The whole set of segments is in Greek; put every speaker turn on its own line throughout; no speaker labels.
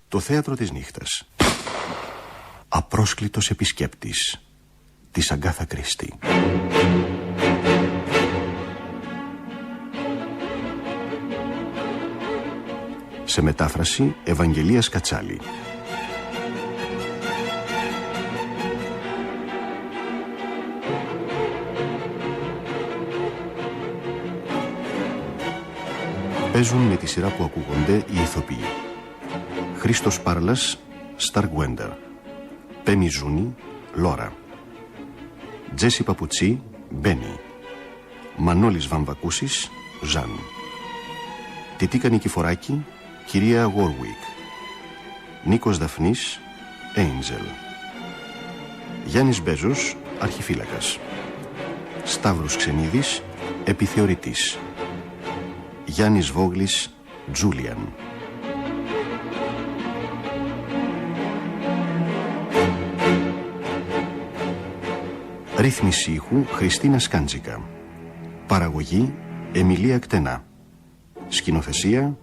Το θέατρο της νύχτας. Απρόσκλητος επισκέπτης της Αγκάθα Κρίστη. Σε μετάφραση Ευαγγελίας Κατσάλη. Παίζουν με τη σειρά που ακούγονται οι ηθοποιοί: Χρήστος Πάρλας, Σταργουέντερ; Πέμι Ζούνη, Λόρα; Τζέσι Παπουτσί, Μπένι; Μανώλης Βαμβακούσης, Ζαν; Τιτίκα Νικηφοράκη, κυρία Γόρουικ; Νίκος Δαφνής, Έιντζελ; Γιάννης Μπέζος, αρχιφύλακας; Σταύρος Ξενίδης, επιθεωρητής; Γιάννης Βόγλης, Τζούλιαν. Ρύθμιση ήχου Χριστίνα Σκάντζικα. Παραγωγή Εμιλία Κτενά. Σκηνοθεσία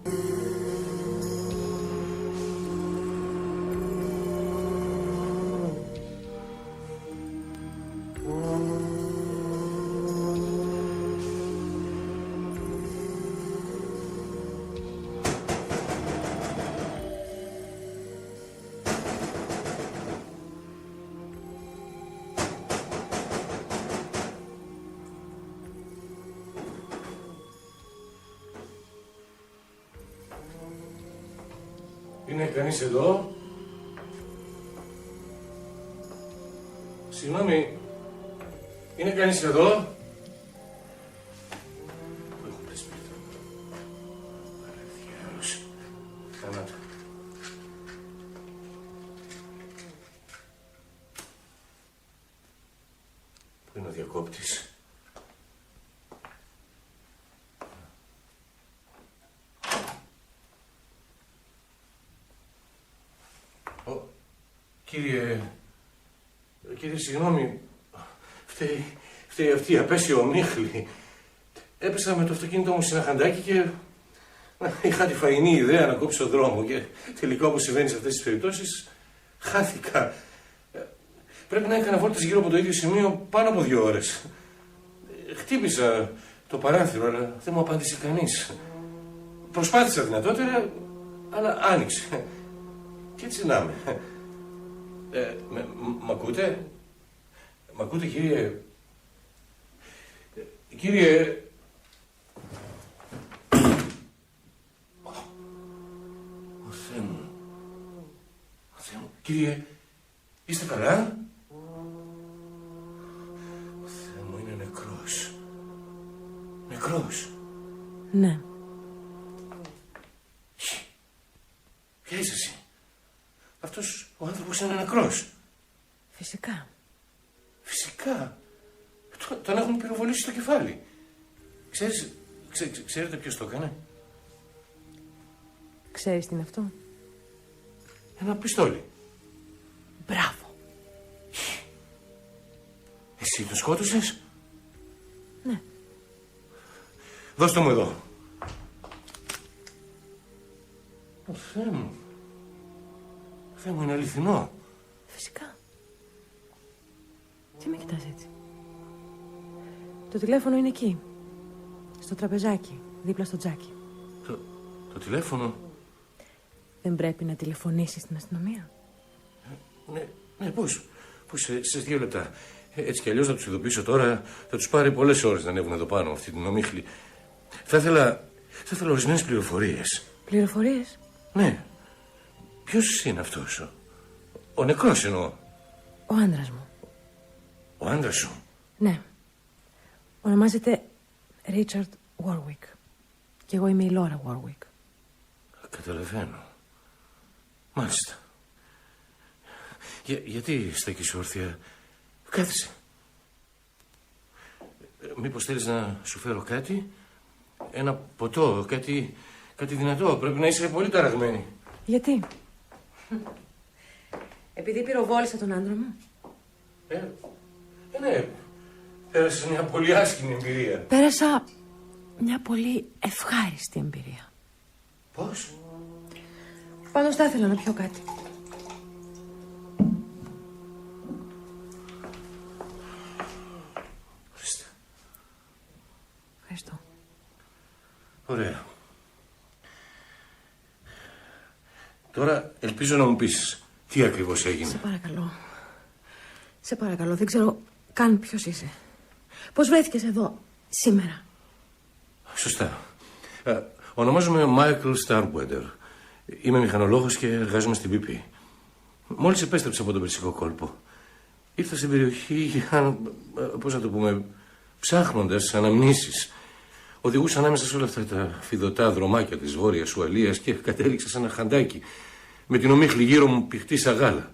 Είναι κανείς εδώ? Συγγνώμη, είναι κανείς εδώ? Πού έχω πέσει πίσω? Παραδιάρος. Θανάτου. Πού είναι ο διακόπτης? Κύριε, συγγνώμη, φταίει αυτή η απέσια ομίχλη. Έπεσα με το αυτοκίνητο μου σε ένα χαντάκι και είχα τη φαϊνή ιδέα να κόψω δρόμο και τελικά, όπως συμβαίνει σε αυτές τις περιπτώσεις, χάθηκα. Πρέπει να έκανα βόλτες γύρω από το ίδιο σημείο πάνω από 2 ώρες. Χτύπησα το παράθυρο, αλλά δεν μου απάντησε κανείς. Προσπάθησα δυνατότερα, αλλά άνοιξε. Και έτσι να είμαι. Μ' ακούτε? Μ' ακούτε, κύριε? Κύριε... Ο Θεέ μου. Ο Θεέ μου. Κύριε, είστε καλά? Ο Θεέ μου, είναι νεκρός. Νεκρός.
Ναι.
Ποια είσαι εσύ? Αυτός ο άνθρωπος είναι νεκρός.
Φυσικά.
Φυσικά. Τον έχουν πυροβολήσει στο κεφάλι. Ξέρετε ποιος το έκανε?
Ξέρεις τι είναι αυτό?
Ένα πιστόλι.
Μπράβο.
Εσύ τον σκότωσες?
Ναι.
Δώστε μου εδώ. Ο Θεέ μου. Θεέ μου, είναι αληθινό.
Φυσικά. Τι με κοιτάς έτσι? Το τηλέφωνο είναι εκεί. Στο τραπεζάκι, δίπλα στο τζάκι.
Το τηλέφωνο?
Δεν πρέπει να τηλεφωνήσεις στην αστυνομία?
Ναι, πώς? Σε 2 λεπτά. Έτσι κι αλλιώς να τους ειδοποιήσω τώρα, θα τους πάρει πολλές ώρες να ανέβουν εδώ πάνω αυτή την ομίχλη. Θα ήθελα ορισμένες πληροφορίες.
Πληροφορίες?
Ναι. Ποιος είναι αυτός? Ο νεκρός εννοώ.
Ο άντρας μου.
Ο άντρας σου?
Ναι. Ονομάζεται Ρίτσαρντ Βόρουικ. Και εγώ είμαι η Λόρα Βόρουικ.
Καταλαβαίνω. Μάλιστα. Γιατί στέκεις όρθια? Κάθισε. Μήπως θέλεις να σου φέρω κάτι? Ένα ποτό, κάτι δυνατό. Πρέπει να είσαι πολύ ταραγμένη.
Γιατί? Επειδή πυροβόλησα τον άντρα μου?
Ναι. Πέρασες μια πολύ άσχημη εμπειρία.
Πέρασα μια πολύ ευχάριστη εμπειρία.
Πώς?
Πάντως θα ήθελα να πιω κάτι.
Ορίστε.
Ευχαριστώ.
Ωραία. Τώρα ελπίζω να μου πεις τι ακριβώς έγινε.
Σε παρακαλώ. Σε παρακαλώ, δεν ξέρω καν ποιος είσαι. Πώς βρέθηκες εδώ σήμερα?
Σωστά. Ονομάζομαι Μάικλ Στάρμπουέντερ. Είμαι μηχανολόγος και εργάζομαι στην BP. Μόλις επέστρεψα από τον Περσικό κόλπο, ήρθα στην περιοχή για, πώς να το πούμε, ψάχνοντας αναμνήσεις. Οδηγούσα ανάμεσα σε όλα αυτά τα φιδωτά δρομάκια της Βόρειας Ουαλίας και κατέληξα σε ένα χαντάκι με την ομίχλη γύρω μου πηχτή σαν γάλα.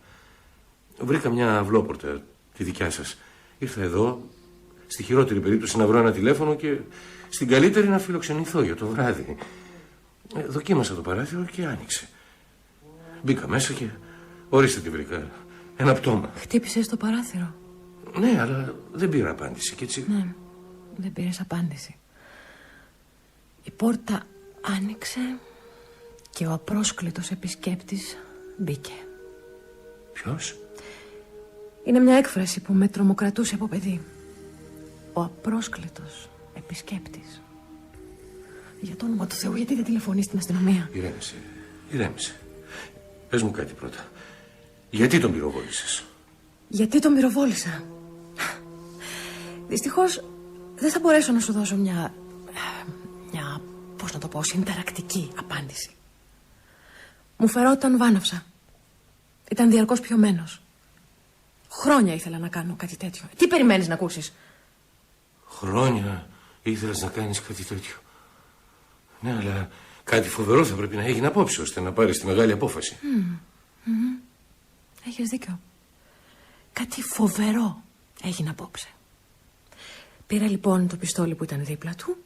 Βρήκα μια αυλόπορτα, τη δικιά σας. Ήρθα εδώ, στη χειρότερη περίπτωση να βρω ένα τηλέφωνο και στην καλύτερη να φιλοξενηθώ για το βράδυ. Δοκίμασα το παράθυρο και άνοιξε. Μπήκα μέσα και ορίστε τι βρήκα. Ένα πτώμα.
Χτύπησες το παράθυρο?
Ναι, αλλά δεν πήρα απάντηση και έτσι...
Ναι, δεν πήρες απάντηση. Η πόρτα άνοιξε και ο απρόσκλητος επισκέπτης μπήκε.
Ποιος?
Είναι μια έκφραση που με τρομοκρατούσε από παιδί. Ο απρόσκλητος επισκέπτης. Για το όνομα του Θεού, γιατί δεν τηλεφωνείς στην αστυνομία?
Ηρέμησε, ηρέμησε. Πες μου κάτι πρώτα. Γιατί τον πυροβόλησες?
Γιατί τον πυροβόλησα? Δυστυχώς δεν θα μπορέσω να σου δώσω μια πώς να το πω, συνταρακτική απάντηση. Μου φερόταν βάναυσα. Ήταν διαρκώς πιωμένος. Χρόνια ήθελα να κάνω κάτι τέτοιο. Τι περιμένεις να ακούσεις?
Χρόνια ήθελες να κάνεις κάτι τέτοιο? Ναι, αλλά κάτι φοβερό θα πρέπει να έγινε απόψε ώστε να πάρεις τη μεγάλη απόφαση.
Έχεις δίκιο. Κάτι φοβερό έγινε απόψε. Πήρα λοιπόν το πιστόλι που ήταν δίπλα του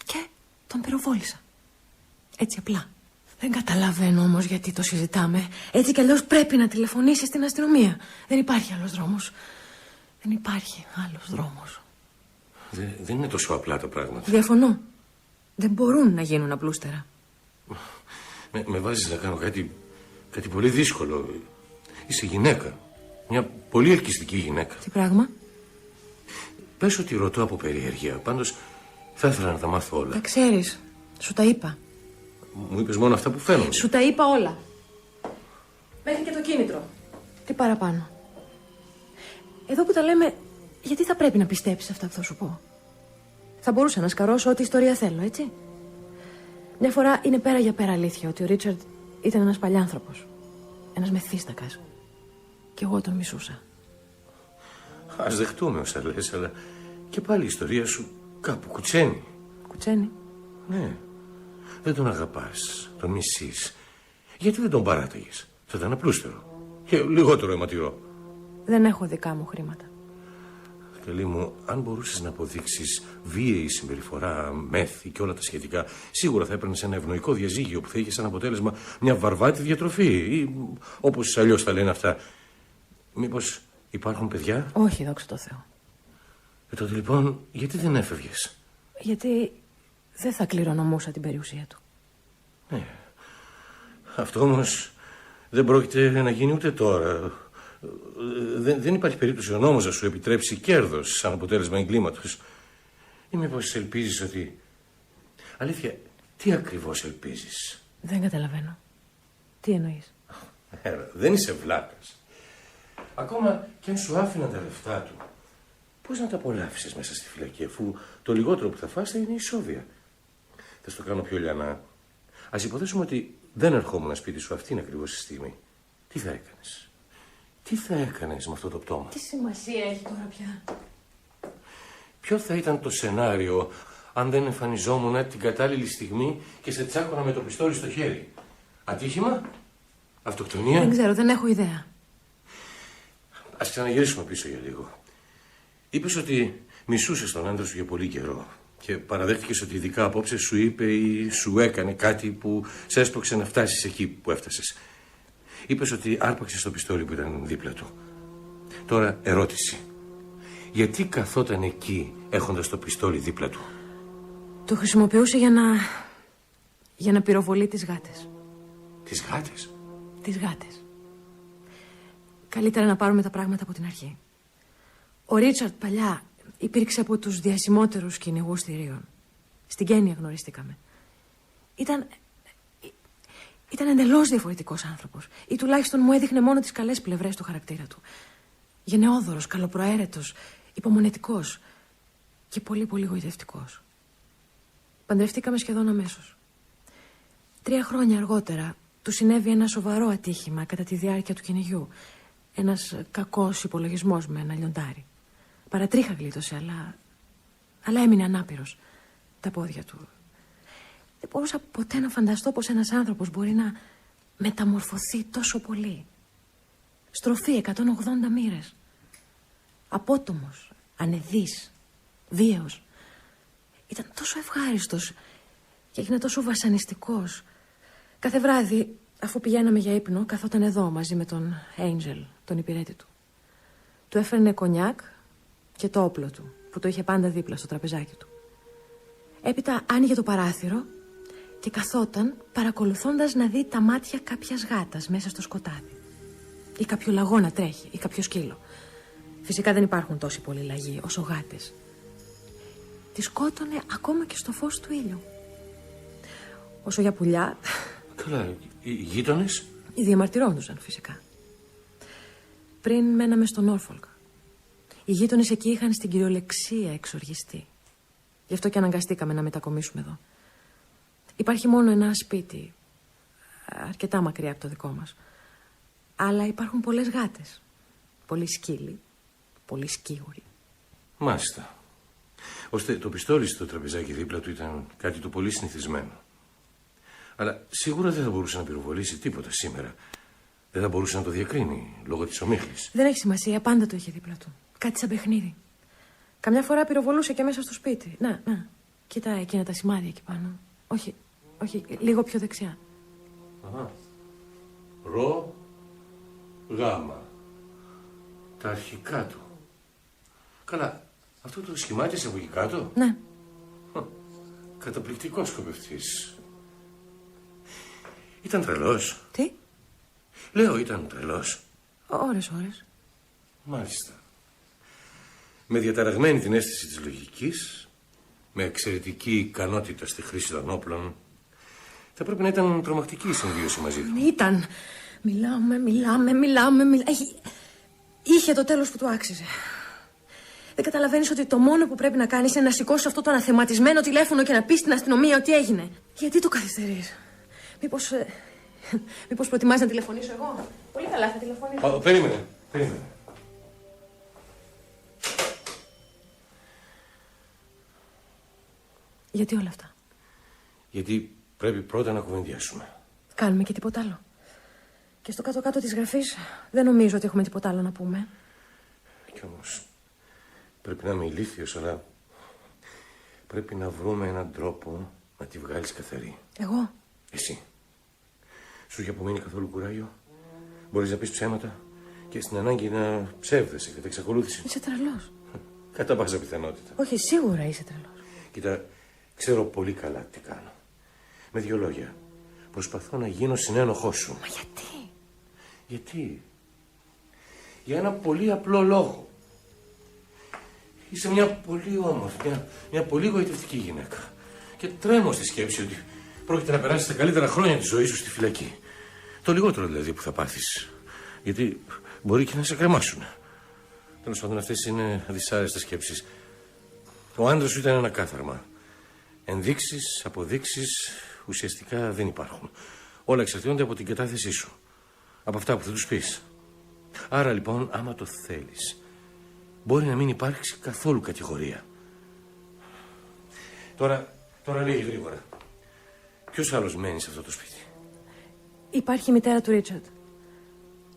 και τον πυροβόλησα. Έτσι απλά. Δεν καταλαβαίνω όμως γιατί το συζητάμε. Έτσι κι αλλιώς πρέπει να τηλεφωνήσεις στην αστυνομία. Δεν υπάρχει άλλος δρόμος. Δεν υπάρχει άλλος δρόμος.
Δεν είναι τόσο απλά τα πράγματα.
Διαφωνώ. Δεν μπορούν να γίνουν απλούστερα.
Με βάζεις να κάνω κάτι πολύ δύσκολο. Είσαι γυναίκα. Μια πολύ ελκυστική γυναίκα.
Τι πράγμα?
Πες ότι ρωτώ από περιέργεια. Πάντως θα ήθελα να τα μάθω όλα.
Τα ξέρεις. Σου τα είπα.
Μου είπες μόνο αυτά που φαίνονται.
Σου τα είπα όλα. Μέχρι και το κίνητρο. Τι παραπάνω? Εδώ που τα λέμε, γιατί θα πρέπει να πιστέψεις αυτά που θα σου πω? Θα μπορούσα να σκαρώσω ό,τι ιστορία θέλω, έτσι? Μια φορά είναι πέρα για πέρα αλήθεια ότι ο Ρίτσαρντ ήταν ένας παλιάνθρωπος. Ένας μεθύστακας. Και εγώ τον μισούσα.
Ας δεχτούμε όσα λες, αλλά και πάλι η ιστορία σου κάπου κουτσένει.
Κουτσένει?
Ναι. Δεν τον αγαπάς, τον μισείς. Γιατί δεν τον παράταγες? Θα ήταν απλούστερο και λιγότερο αιματηρό.
Δεν έχω δικά μου χρήματα.
Τελή μου, αν μπορούσες να αποδείξεις βίαιη συμπεριφορά, μέθη και όλα τα σχετικά, σίγουρα θα έπαιρνες ένα ευνοϊκό διαζύγιο που θα είχε σαν αποτέλεσμα μια βαρβάτη διατροφή ή όπως αλλιώς τα λένε αυτά. Μήπως υπάρχουν παιδιά?
Όχι, δόξα τω Θεώ.
Τότε λοιπόν, γιατί δεν έφευγες?
Γιατί δεν θα κληρονομούσα την περιουσία του.
Ναι. Αυτό όμως δεν πρόκειται να γίνει ούτε τώρα. Δεν υπάρχει περίπτωση ο νόμος να σου επιτρέψει κέρδος σαν αποτέλεσμα εγκλήματος. Ή μήπως ελπίζεις ότι... Αλήθεια, τι ακριβώς ελπίζεις?
Δεν καταλαβαίνω. Τι εννοείς?
Δεν είσαι βλάκας. Ακόμα και αν σου άφηναν τα λεφτά του, πώς να τα απολαύσεις μέσα στη φυλακή, αφού το λιγότερο που θα φας θα είναι ισόβια? Θα στο κάνω πιο λιανά. Ας υποθέσουμε ότι δεν ερχόμουν σπίτι σου αυτήν ακριβώς τη στιγμή. Τι θα έκανες? Τι θα έκανες με αυτό το πτώμα?
Τι σημασία έχει τώρα πια?
Ποιο θα ήταν το σενάριο αν δεν εμφανιζόμουν την κατάλληλη στιγμή και σε τσάκωνα με το πιστόλι στο χέρι? Ατύχημα? Αυτοκτονία?
Δεν ξέρω, δεν έχω ιδέα.
Ας ξαναγυρίσουμε πίσω για λίγο. Είπες ότι μισούσες τον άντρα σου για πολύ καιρό και παραδέχτηκες ότι ειδικά απόψε σου είπε ή σου έκανε κάτι που σε έσπρωξε να φτάσεις εκεί που έφτασες. Είπες ότι άρπαξες το πιστόλι που ήταν δίπλα του. Τώρα ερώτηση. Γιατί καθόταν εκεί έχοντας το πιστόλι δίπλα του?
Το χρησιμοποιούσε για να πυροβολεί τις γάτες.
Τις γάτες.
Τις γάτες. Καλύτερα να πάρουμε τα πράγματα από την αρχή. Ο Ρίτσαρντ παλιά υπήρξε από τους διασημότερους κυνηγούς θηρίων. Στην Κένια γνωριστήκαμε. Ήταν εντελώς διαφορετικός άνθρωπος. Ή τουλάχιστον μου έδειχνε μόνο τις καλές πλευρές του χαρακτήρα του. Γενναιόδωρος, καλοπροαίρετος, υπομονετικός και πολύ πολύ γοητευτικός. Παντρευτήκαμε σχεδόν αμέσως. 3 χρόνια αργότερα του συνέβη ένα σοβαρό ατύχημα κατά τη διάρκεια του κυνηγιού. Ένας κακός υπολογισμός με ένα λιοντάρι. Παρατρίχα γλίτωσε, αλλά έμεινε ανάπηρος. Τα πόδια του. Δεν μπορούσα ποτέ να φανταστώ πως ένας άνθρωπος μπορεί να μεταμορφωθεί τόσο πολύ. Στροφή 180 μοίρες. Απότομος, ανεδής, βίαιος. Ήταν τόσο ευχάριστος και έγινε τόσο βασανιστικός. Κάθε βράδυ, αφού πηγαίναμε για ύπνο, καθόταν εδώ μαζί με τον Angel, τον υπηρέτη του. Του έφερνε κονιάκ και το όπλο του, που το είχε πάντα δίπλα στο τραπεζάκι του. Έπειτα άνοιγε το παράθυρο και καθόταν παρακολουθώντας να δει τα μάτια κάποιας γάτας μέσα στο σκοτάδι. Ή κάποιο λαγό να τρέχει, ή κάποιο σκύλο. Φυσικά δεν υπάρχουν τόσοι πολλοί λαγοί όσο γάτες. Τη σκότωνε ακόμα και στο φως του ήλιου. Όσο για πουλιά...
Καλά, οι γείτονες?
Οι διαμαρτυρόντουσαν φυσικά. Πριν μέναμε στο Νόρφολκ. Οι γείτονες εκεί είχαν στην κυριολεξία εξοργιστεί. Γι' αυτό και αναγκαστήκαμε να μετακομίσουμε εδώ. Υπάρχει μόνο ένα σπίτι, αρκετά μακριά από το δικό μας. Αλλά υπάρχουν πολλές γάτες. Πολλοί σκύλοι, πολλοί σκύουροι.
Μάλιστα. Ώστε το πιστόλι στο τραπεζάκι δίπλα του ήταν κάτι το πολύ συνηθισμένο. Αλλά σίγουρα δεν θα μπορούσε να πυροβολήσει τίποτα σήμερα. Δεν θα μπορούσε να το διακρίνει λόγω της ομίχλης.
Δεν έχει σημασία, πάντα το είχε δίπλα του. Κάτι σαν παιχνίδι. Καμιά φορά πυροβολούσε και μέσα στο σπίτι. Να, κοίτα εκείνα τα σημάδια εκεί πάνω. Όχι, λίγο πιο δεξιά.
Αχα. Ρο, γάμα. Τα αρχικά του. Καλά, αυτό το σχημάτισε από εκεί κάτω.
Ναι.
Καταπληκτικός σκοπευτής. Ήταν τρελός.
Τι?
Λέω, ήταν τρελός.
Ώρες.
Μάλιστα. Με διαταραγμένη την αίσθηση της λογικής, με εξαιρετική ικανότητα στη χρήση των όπλων, θα πρέπει να ήταν τρομακτική η συμβίωση μαζί του.
Ήταν. Μιλάμε. Είχε το τέλος που του άξιζε. Δεν καταλαβαίνεις ότι το μόνο που πρέπει να κάνεις είναι να σηκώσεις αυτό το αναθεματισμένο τηλέφωνο και να πεις στην αστυνομία ότι έγινε? Γιατί το καθυστερείς? Μήπως προτιμάς να τηλεφωνήσω εγώ? Πολύ καλά, θα τηλεφωνήσω.
Περίμενε.
Γιατί όλα αυτά?
Γιατί πρέπει πρώτα να κουβεντιάσουμε.
Κάνουμε και τίποτα άλλο. Και στο κάτω-κάτω της γραφής δεν νομίζω ότι έχουμε τίποτα άλλο να πούμε.
Κι όμως πρέπει να είμαι ηλίθιος, αλλά πρέπει να βρούμε έναν τρόπο να τη βγάλεις καθαρή.
Εγώ?
Εσύ. Σου έχει απομείνει καθόλου κουράγιο? Μπορείς να πεις ψέματα και στην ανάγκη να ψεύδεσαι κατά εξακολούθηση?
Είσαι τρελός.
Κατά πάσα πιθανότητα.
Όχι, σίγουρα είσαι τρελός.
Κοίτα, ξέρω πολύ καλά τι κάνω. Με 2 λόγια. Προσπαθώ να γίνω συνένοχός σου.
Μα γιατί?
Γιατί? Για ένα πολύ απλό λόγο. Είσαι μια πολύ όμορφη, μια πολύ γοητευτική γυναίκα. Και τρέμω στη σκέψη ότι πρόκειται να περάσεις τα καλύτερα χρόνια της ζωής σου στη φυλακή. Το λιγότερο δηλαδή που θα πάθεις. Γιατί μπορεί και να σε κρεμάσουν. Τέλος πάντων, αυτές είναι δυσάρεστες σκέψεις. Ο άντρας σου ήταν ένα κάθαρμα. Ενδείξεις, αποδείξεις ουσιαστικά δεν υπάρχουν. Όλα εξαρτιόνται από την κατάθεσή σου. Από αυτά που θα τους πεις. Άρα λοιπόν, άμα το θέλεις, μπορεί να μην υπάρξει καθόλου κατηγορία. Τώρα λίγη γρήγορα. Ποιος άλλος μένει σε αυτό το σπίτι?
Υπάρχει η μητέρα του Ρίτσαρντ.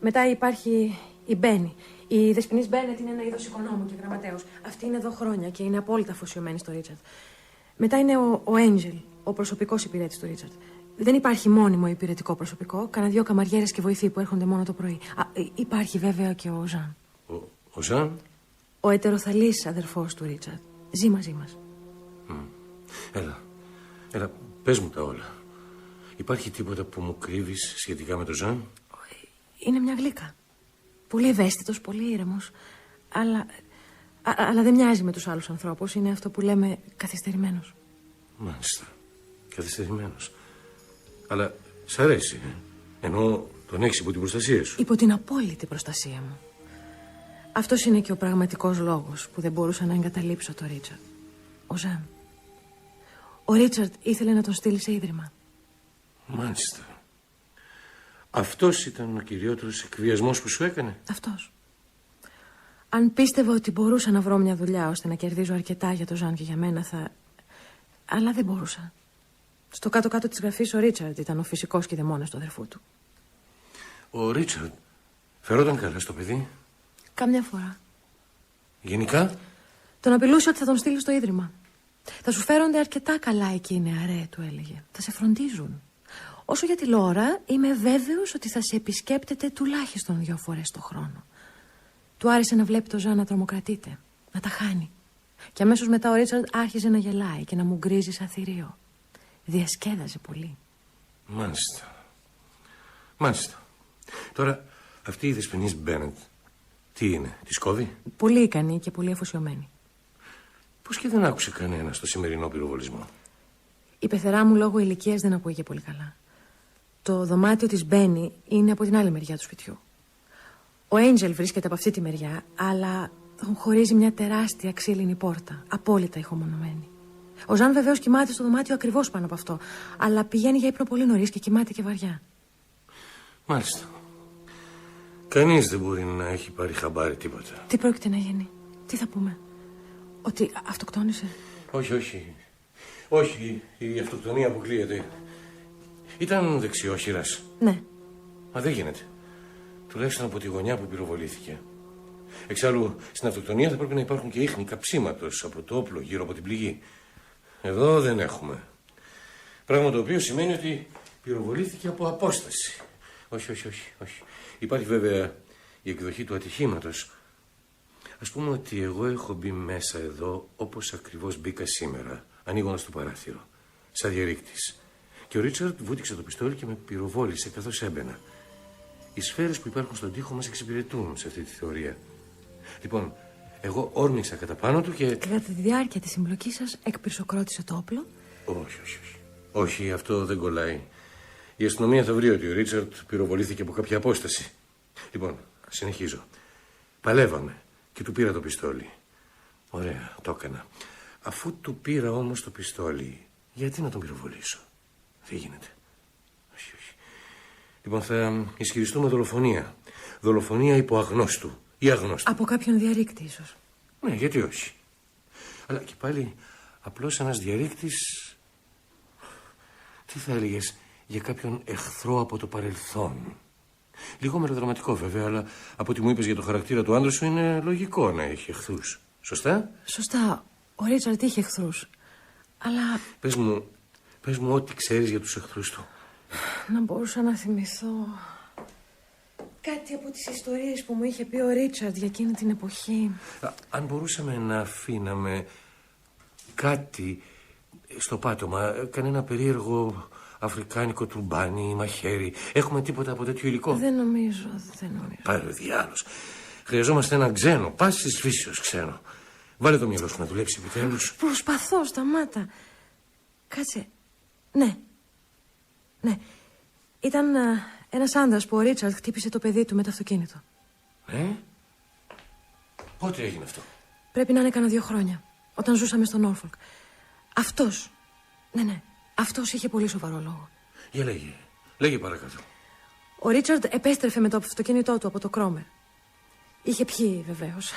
Μετά υπάρχει η Μπένι. Η Δεσποινής Μπένετ είναι ένα είδος οικονόμου και γραμματέως. Αυτή είναι εδώ χρόνια και είναι απόλυτα αφοσιωμένη στο Ρίτσαρντ. Μετά είναι ο Έντζελ, ο προσωπικός υπηρέτης του Ρίτσαρντ. Δεν υπάρχει μόνιμο υπηρετικό προσωπικό. Κάνα 2 καμαριέρες και βοηθοί που έρχονται μόνο το πρωί. Υπάρχει βέβαια και ο Ζαν.
Ο Ζαν?
Ο ετεροθαλής αδερφός του Ρίτσαρντ. Ζει μαζί μας.
Έλα, πες μου τα όλα. Υπάρχει τίποτα που μου κρύβεις σχετικά με τον Ζαν?
Είναι μια γλύκα. Πολύ ευαίσθητος, πολύ ήρεμος. Αλλά δεν μοιάζει με τους άλλους ανθρώπους. Είναι αυτό που λέμε καθυστερημένος.
Μάλιστα. Καθυστερημένος. Αλλά σ' αρέσει, Ενώ τον έχεις υπό την προστασία σου.
Υπό την απόλυτη προστασία μου. Αυτός είναι και ο πραγματικός λόγος που δεν μπορούσα να εγκαταλείψω τον Ρίτσαρντ. Ο Ζαν. Ο Ρίτσαρντ ήθελε να τον στείλει σε ίδρυμα.
Μάλιστα. Αυτός ήταν ο κυριότερος εκβιασμός που σου έκανε?
Αυτός. Αν πίστευα ότι μπορούσα να βρω μια δουλειά ώστε να κερδίζω αρκετά για τον Ζαν και για μένα θα... Αλλά δεν μπορούσα. Στο κάτω-κάτω της γραφής ο Ρίτσαρντ ήταν ο φυσικός κηδεμόνας του αδερφού του.
Ο Ρίτσαρντ φερόταν καλά στο παιδί?
Κάμια φορά.
Γενικά?
Τον απειλούσε ότι θα τον στείλει στο ίδρυμα. Θα σου φέρονται αρκετά καλά εκεί, νεαρέ, του έλεγε. Θα σε φροντίζουν. Όσο για τη Λόρα, είμαι βέβαιος ότι θα σε επισκέπτεται τουλάχιστον 2 φορές το χρόνο. Του άρεσε να βλέπει το Ζαν να τρομοκρατείται, να τα χάνει. Και αμέσως μετά ο Ρίτσαρντ άρχιζε να γελάει και να μου γκρίζει σαν θηρίο. Διασκέδαζε πολύ.
Μάλιστα. Μάλιστα. Τώρα, αυτή η δεσποινής Μπένετ, τι είναι, τη κόβει?
Πολύ ικανή και πολύ αφοσιωμένη.
Πώς και δεν άκουσε κανένα στο σημερινό πυροβολισμό?
Η πεθερά μου λόγω ηλικίας δεν ακούγε πολύ καλά. Το δωμάτιο της Μπένι είναι από την άλλη μεριά του σπιτιού. Ο Έντζελ βρίσκεται από αυτή τη μεριά, αλλά τον χωρίζει μια τεράστια ξύλινη πόρτα, απόλυτα ηχομονωμένη. Ο Ζαν βεβαίως κοιμάται στο δωμάτιο ακριβώς πάνω από αυτό, αλλά πηγαίνει για ύπνο πολύ νωρίς και κοιμάται και βαριά.
Μάλιστα. Κανείς δεν μπορεί να έχει πάρει χαμπάρι τίποτα.
Τι πρόκειται να γίνει, τι θα πούμε, ότι αυτοκτόνησε?
Όχι, όχι. Όχι, η αυτοκτονία αποκλείεται. Ήταν δεξιόχειρας.
Ναι.
Μα δεν γίνεται. Τουλάχιστον από τη γωνιά που πυροβολήθηκε. Εξάλλου, στην αυτοκτονία θα πρέπει να υπάρχουν και ίχνη καψίματος από το όπλο γύρω από την πληγή. Εδώ δεν έχουμε. Πράγμα το οποίο σημαίνει ότι πυροβολήθηκε από απόσταση. Όχι, όχι, όχι, όχι. Υπάρχει βέβαια η εκδοχή του ατυχήματος. Ας πούμε ότι εγώ έχω μπει μέσα εδώ όπως ακριβώς μπήκα σήμερα, ανοίγοντας το παράθυρο, σαν διαρρήκτης. Και ο Ρίτσαρντ βούτυξε το πιστόλι και με πυροβόλησε καθώς έμπαινα. Οι σφαίρες που υπάρχουν στον τοίχο μας εξυπηρετούν σε αυτή τη θεωρία. Λοιπόν, εγώ όρμηξα κατά πάνω του και...
Κατά τη διάρκεια της συμπλοκής σας εκπυρσοκρότησε το όπλο?
Όχι, όχι, όχι. Όχι, αυτό δεν κολλάει. Η αστυνομία θα βρει ότι ο Ρίτσαρντ πυροβολήθηκε από κάποια απόσταση. Λοιπόν, συνεχίζω. Παλεύαμε και του πήρα το πιστόλι. Ωραία, το έκανα. Αφού του πήρα όμως το πιστόλι, γιατί να τον πυροβολήσω? Δεν γίνεται. Όχι, όχι. Λοιπόν, θα ισχυριστούμε δολοφονία. Δολοφονία υπό αγνώστου ή αγνώστου.
Από κάποιον διαρρήκτη ίσως.
Ναι, γιατί όχι. Αλλά και πάλι απλώς ένας διαρρήκτης... Τι θα έλεγες για κάποιον εχθρό από το παρελθόν? Λίγο μελοδραματικό βέβαια, αλλά από ό,τι μου είπες για το χαρακτήρα του άντρα σου είναι λογικό να έχει εχθρούς. Σωστά?
Σωστά. Ο Ρίτσαρντ είχε εχθρούς. Αλλά...
Πες μου ό,τι ξέρεις για τους εχθρούς του.
Να μπορούσα να θυμηθώ... κάτι από τις ιστορίες που μου είχε πει ο Ρίτσαρντ για εκείνη την εποχή.
Αν μπορούσαμε να αφήναμε κάτι στο πάτωμα, κανένα περίεργο αφρικάνικο τουρμπάνι ή μαχαίρι. Έχουμε τίποτα από τέτοιο υλικό?
Δεν νομίζω.
Πάρε διάλος. Χρειαζόμαστε έναν ξένο, πάσης φύσεως ξένο. Βάλε το μυαλό σου να δουλέψει επιτέλους.
Προσπαθώ, σταμάτα. Κάτσε. Ναι. Ήταν ένας άντρας που ο Ρίτσαρντ χτύπησε το παιδί του με το αυτοκίνητο.
Πότε έγινε αυτό?
Πρέπει να είναι κάνα 2 χρόνια. Όταν ζούσαμε στο Νόρφολκ. Αυτός. Ναι. Αυτός είχε πολύ σοβαρό λόγο.
Για λέγε παρακάτω.
Ο Ρίτσαρντ επέστρεφε με το αυτοκίνητό του από το Κρόμερ. Είχε πιει βεβαίως.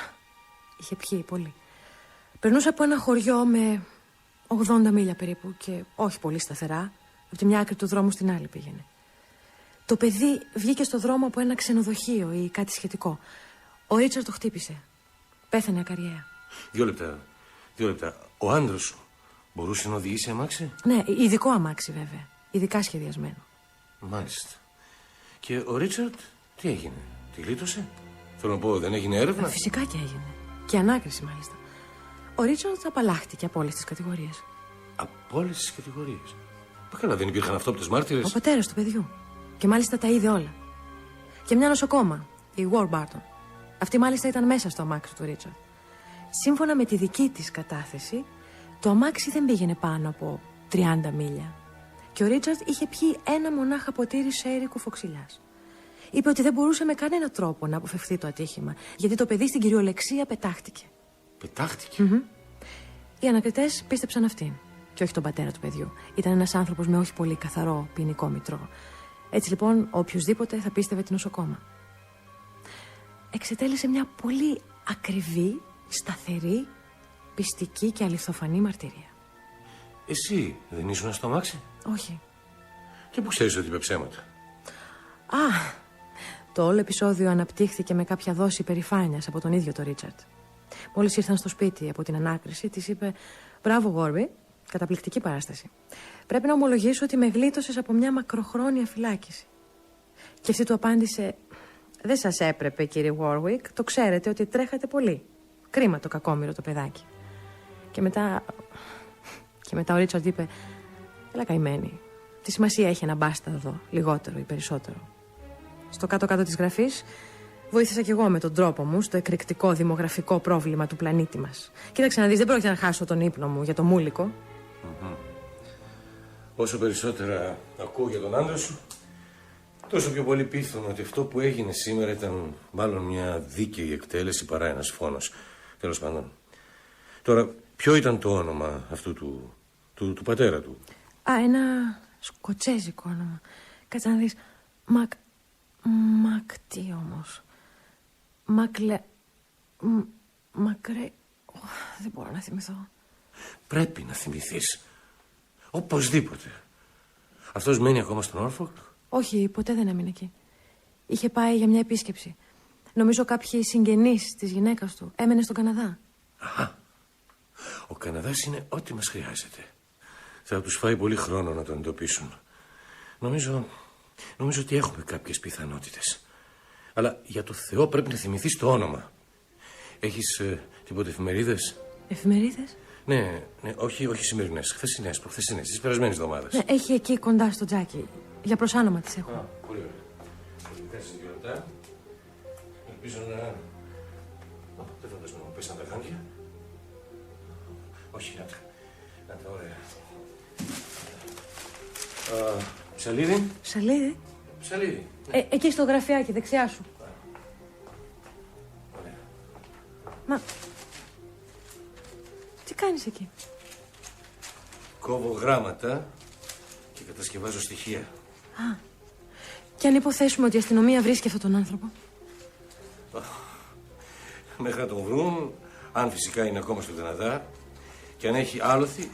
Είχε πιει πολύ. Περνούσε από ένα χωριό με 80 μίλια περίπου και όχι πολύ σταθερά. Από τη μια άκρη του δρόμου στην άλλη πήγαινε. Το παιδί βγήκε στο δρόμο από ένα ξενοδοχείο ή κάτι σχετικό. Ο Ρίτσαρντ το χτύπησε. Πέθανε ακαριέα.
2 λεπτά. Ο άντρας σου μπορούσε να οδηγήσει αμάξι?
Ναι, ειδικό αμάξι βέβαια. Ειδικά σχεδιασμένο.
Μάλιστα. Και ο Ρίτσαρντ τι έγινε? Τη γλίτωσε? Θέλω να πω, δεν έγινε έρευνα?
Φυσικά και έγινε. Και ανάκριση μάλιστα. Ο Ρίτσαρντ απαλλάχτηκε από όλες τις κατηγορίες.
Από όλες τις κατηγορίες? Καλά, δεν υπήρχαν αυτόπτες μάρτυρες?
Ο πατέρας του παιδιού. Και μάλιστα τα είδε όλα. Και μια νοσοκόμα, η Warburton. Αυτή μάλιστα ήταν μέσα στο αμάξι του Ρίτσαρντ. Σύμφωνα με τη δική της κατάθεση, το αμάξι δεν πήγαινε πάνω από 30 μίλια. Και ο Ρίτσαρντ είχε πιει ένα μονάχα ποτήρι σέρι κουφοξιλιάς. Είπε ότι δεν μπορούσε με κανένα τρόπο να αποφευθεί το ατύχημα, γιατί το παιδί στην κυριολεξία πετάχτηκε.
Πετάχτηκε?
Οι ανακριτές πίστεψαν αυτήν, και όχι τον πατέρα του παιδιού. Ήταν ένας άνθρωπος με όχι πολύ καθαρό ποινικό μητρό. Έτσι λοιπόν, οποιοδήποτε θα πίστευε την νοσοκόμα. Εξετέλεσε μια πολύ ακριβή, σταθερή, πιστική και αληθοφανή μαρτυρία.
Εσύ δεν ήσουν στο αμάξι?
Όχι.
Και πού ξέρεις ότι είπε ψέματα?
Α, το όλο επεισόδιο αναπτύχθηκε με κάποια δόση περηφάνειας από τον ίδιο τον Ρίτσαρντ. Μόλις ήρθαν στο σπίτι από την ανάκριση, της είπε: «Μπράβο, Γόρμπι, καταπληκτική παράσταση. Πρέπει να ομολογήσω ότι με γλίτωσες από μια μακροχρόνια φυλάκιση». Και αυτή του απάντησε: «Δεν σας έπρεπε, κύριε Warwick, το ξέρετε ότι τρέχατε πολύ. Κρίμα το κακόμοιρο το παιδάκι». Και μετά ο Ρίτσαρντ είπε: «Έλα καημένη. Τι σημασία έχει ένα μπάσταρδο, λιγότερο ή περισσότερο». Στο κάτω-κάτω της γραφής βοήθησα κι εγώ με τον τρόπο μου στο εκρηκτικό δημογραφικό πρόβλημα του πλανήτη μας. Κοίταξε να δεις, δεν πρόκειται να χάσω τον ύπνο μου για το μούλικο.
Όσο περισσότερα ακούω για τον άντρα σου, τόσο πιο πολύ πείθομαι ότι αυτό που έγινε σήμερα ήταν μάλλον μια δίκαιη εκτέλεση παρά ένας φόνος. Τέλος πάντων. Τώρα, ποιο ήταν το όνομα αυτού του πατέρα του?
Α, ένα σκοτσέζικο όνομα. Κάτσε να δεις. Τι όμως? Μακρέ... δεν μπορώ να θυμηθώ.
Πρέπει να θυμηθείς. Οπωσδήποτε. Αυτός μένει ακόμα στον Όρφοκτ?
Όχι, ποτέ δεν έμεινε εκεί. Είχε πάει για μια επίσκεψη. Νομίζω κάποιοι συγγενείς της γυναίκας του. Έμενε στον Καναδά.
Αχα. Ο Καναδάς είναι ό,τι μας χρειάζεται. Θα τους φάει πολύ χρόνο να τον εντοπίσουν. Νομίζω ότι έχουμε κάποιες πιθανότητες. Αλλά για το Θεό πρέπει να θυμηθείς το όνομα. Έχεις τίποτε εφημερίδες?
Εφημερίδες?
Ναι, όχι σημερινές. Χθεσινές, προχθεσινές, της περασμένης εβδομάδας.
Ναι, έχει εκεί κοντά στο τζάκι. Για προσάνομα τις έχω.
Α, πολύ ωραία. Κάτσε 2 λεπτά. Ελπίζω να... δεν φαντάζομαι να μου πέσαν τα γάντια. Όχι, να τα ωραία. Ψαλίδι.
Ψαλίδι?
Ψαλίδι.
Εκεί στο γραφιάκι, δεξιά σου.
Ωραία.
Μα... τι κάνεις εκεί?
Κόβω γράμματα και κατασκευάζω στοιχεία.
Α, και αν υποθέσουμε ότι η αστυνομία βρίσκει αυτόν τον άνθρωπο?
Μέχρι να τον βρουν, αν φυσικά είναι ακόμα στον Καναδά, και αν έχει άλοθη,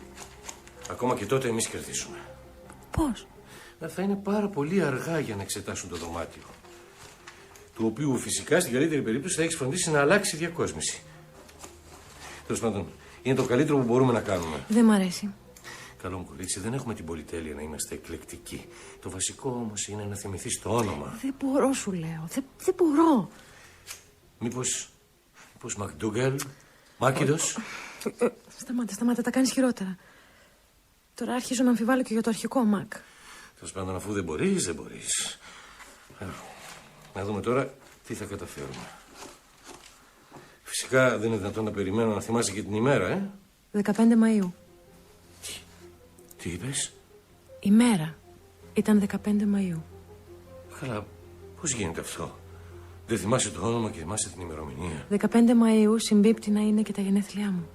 ακόμα και τότε εμείς κερδίσουμε.
Πώς?
Θα είναι πάρα πολύ αργά για να εξετάσουν το δωμάτιο. Του οποίου φυσικά στην καλύτερη περίπτωση θα έχεις φροντίσει να αλλάξει διακόσμηση. Τέλος πάντων, είναι το καλύτερο που μπορούμε να κάνουμε.
Δεν μ' αρέσει.
Καλό μου κορίτσι, δεν έχουμε την πολυτέλεια να είμαστε εκλεκτικοί. Το βασικό όμως είναι να θυμηθείς το όνομα.
Δεν μπορώ, σου λέω. Δεν μπορώ.
Μήπως Μακντούγκαλ, Μάκηδος?
Σταμάτα, τα κάνεις χειρότερα. Τώρα αρχίζω να αμφιβάλλω και για το αρχικό Μακ.
Τέλος πάντων, αφού δεν μπορείς. Να δούμε τώρα τι θα καταφέρουμε. Φυσικά δεν είναι δυνατόν να περιμένω να θυμάσαι και την ημέρα,
15 Μαΐου.
Τι είπες?
Η μέρα ήταν 15 Μαΐου.
Καλά, πώς γίνεται αυτό? Δεν θυμάσαι το όνομα και θυμάσαι την ημερομηνία?
15 Μαΐου συμπίπτει να είναι και τα γενέθλιά μου.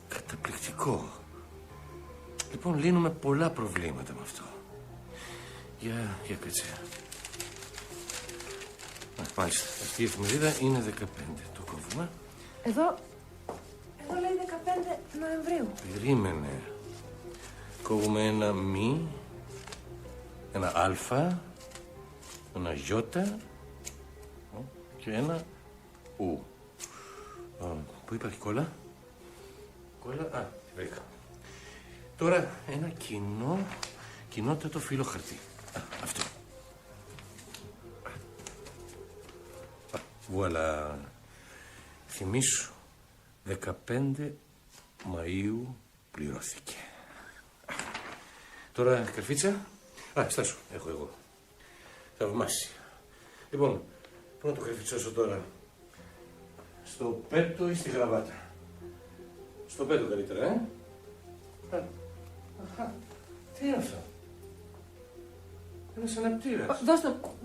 Καταπληκτικό. Λοιπόν, λύνουμε πολλά προβλήματα με αυτό. Για κάτσε. Μάλιστα, αυτή η εφημερίδα είναι 15. Το κόβουμε.
Εδώ λέει 15 Νοεμβρίου.
Περίμενε. Κόβουμε ένα μη, ένα αλφα, ένα γιώτα και ένα ου. Πού υπάρχει κόλλα? Κόλλα, τη βρήκα. Τώρα ένα κοινότατο φύλλο χαρτί. Αυτό. Βουαλά. Θυμήσου, 15 Μαΐου πληρώθηκε. Τώρα καρφίτσα. Α, στάσου. Έχω εγώ. Θαυμάσια. Λοιπόν, πού να το καρφιτσώσω τώρα? Στο πέτο ή στη γραβάτα? Στο πέτο καλύτερα, Αχα. Τι είναι αυτό? Ένας αναπτήρας.
Δώστε μου.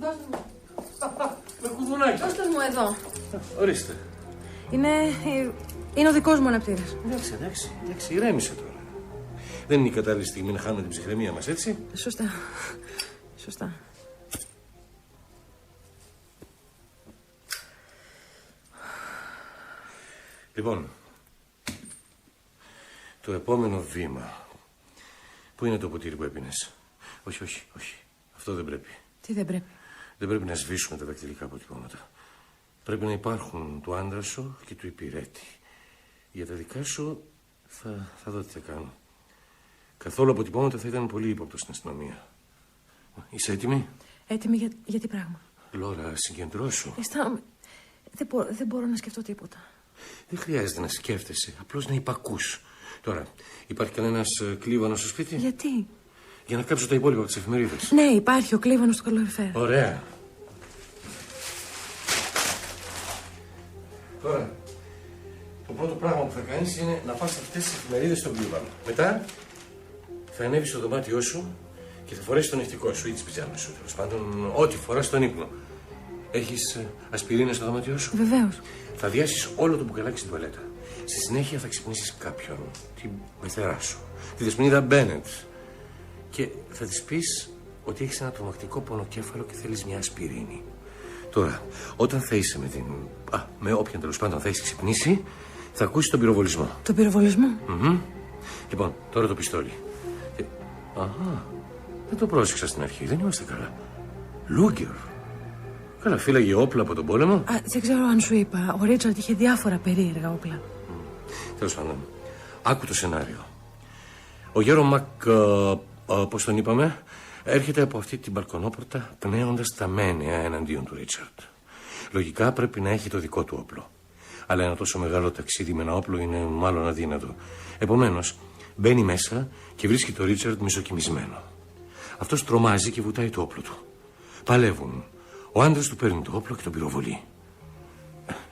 Με κουδουνάκι.
Δώστε μου εδώ.
Ορίστε.
Είναι ο δικός μου αναπτήρας.
Εντάξει, ηρέμησε τώρα. Δεν είναι η κατάλληλη στιγμή να χάνουμε την ψυχραιμία μας, έτσι?
Σωστά.
Λοιπόν, το επόμενο βήμα. Πού είναι το ποτήρι που έπινες? Όχι. Αυτό δεν πρέπει.
Τι δεν πρέπει?
Δεν πρέπει να σβήσουμε τα δακτυλικά αποτυπώματα. Πρέπει να υπάρχουν του άντρα σου και του υπηρέτη. Για τα δικά σου θα δω τι θα κάνω. Καθόλου αποτυπώματα θα ήταν πολύ ύποπτο στην αστυνομία. Είσαι έτοιμη?
Έτοιμη για τι πράγμα?
Λόρα, συγκεντρώσου.
Αισθάνομαι. Δεν μπορώ να σκεφτώ τίποτα.
Δεν χρειάζεται να σκέφτεσαι, απλώς να υπακούς. Τώρα, υπάρχει κανένας κλίβανος στο σπίτι?
Γιατί?
Για να κάψω τα υπόλοιπα από τις εφημερίδες.
Ναι, υπάρχει ο κλίβανος του καλοριφέρ.
Ωραία. Τώρα, το πρώτο πράγμα που θα κάνεις είναι να πας αυτές τις εφημερίδες στον κλίβανο. Μετά, θα ανέβεις στο δωμάτιό σου και θα φορέσεις το νυχτικό σου ή τις πιτζάμες σου. Τέλος πάντων, ό,τι φοράς στον ύπνο. Έχεις ασπιρίνα στο δωμάτιό σου?
Βεβαίως.
Θα διάσεις όλο το μπουκαλάκι στην τουαλέτα. Στη συνέχεια θα ξυπνήσεις κάποιον, την πεθερά σου, τη Δεσποινίδα Μπένετ. Και θα της πεις ότι έχεις ένα τρομακτικό πονοκέφαλο και θέλεις μια ασπιρίνη. Τώρα, όταν θα είσαι με όποιον τέλος πάντων θα έχεις ξυπνήσει, θα ακούσεις τον πυροβολισμό.
Τον πυροβολισμό?
Λοιπόν, τώρα το πιστόλι. Δεν το πρόσεξα στην αρχή, δεν είμαστε καλά. Λούγκερ. Καλά, φύλαγε όπλα από τον πόλεμο.
Δεν ξέρω αν σου είπα. Ο Ρίτσαρντ είχε διάφορα περίεργα όπλα.
Τέλος πάντων, άκου το σενάριο. Ο Γέρο Μακ, πώς τον είπαμε, έρχεται από αυτή την μπαλκονόπορτα πνέοντας τα μένια εναντίον του Ρίτσαρντ. Λογικά πρέπει να έχει το δικό του όπλο. Αλλά ένα τόσο μεγάλο ταξίδι με ένα όπλο είναι μάλλον αδύνατο. Επομένως, μπαίνει μέσα και βρίσκει τον Ρίτσαρντ μισοκυμισμένο. Αυτός τρομάζει και βουτάει το όπλο του. Παλεύουν. Ο άντρας του παίρνει το όπλο και τον πυροβολεί.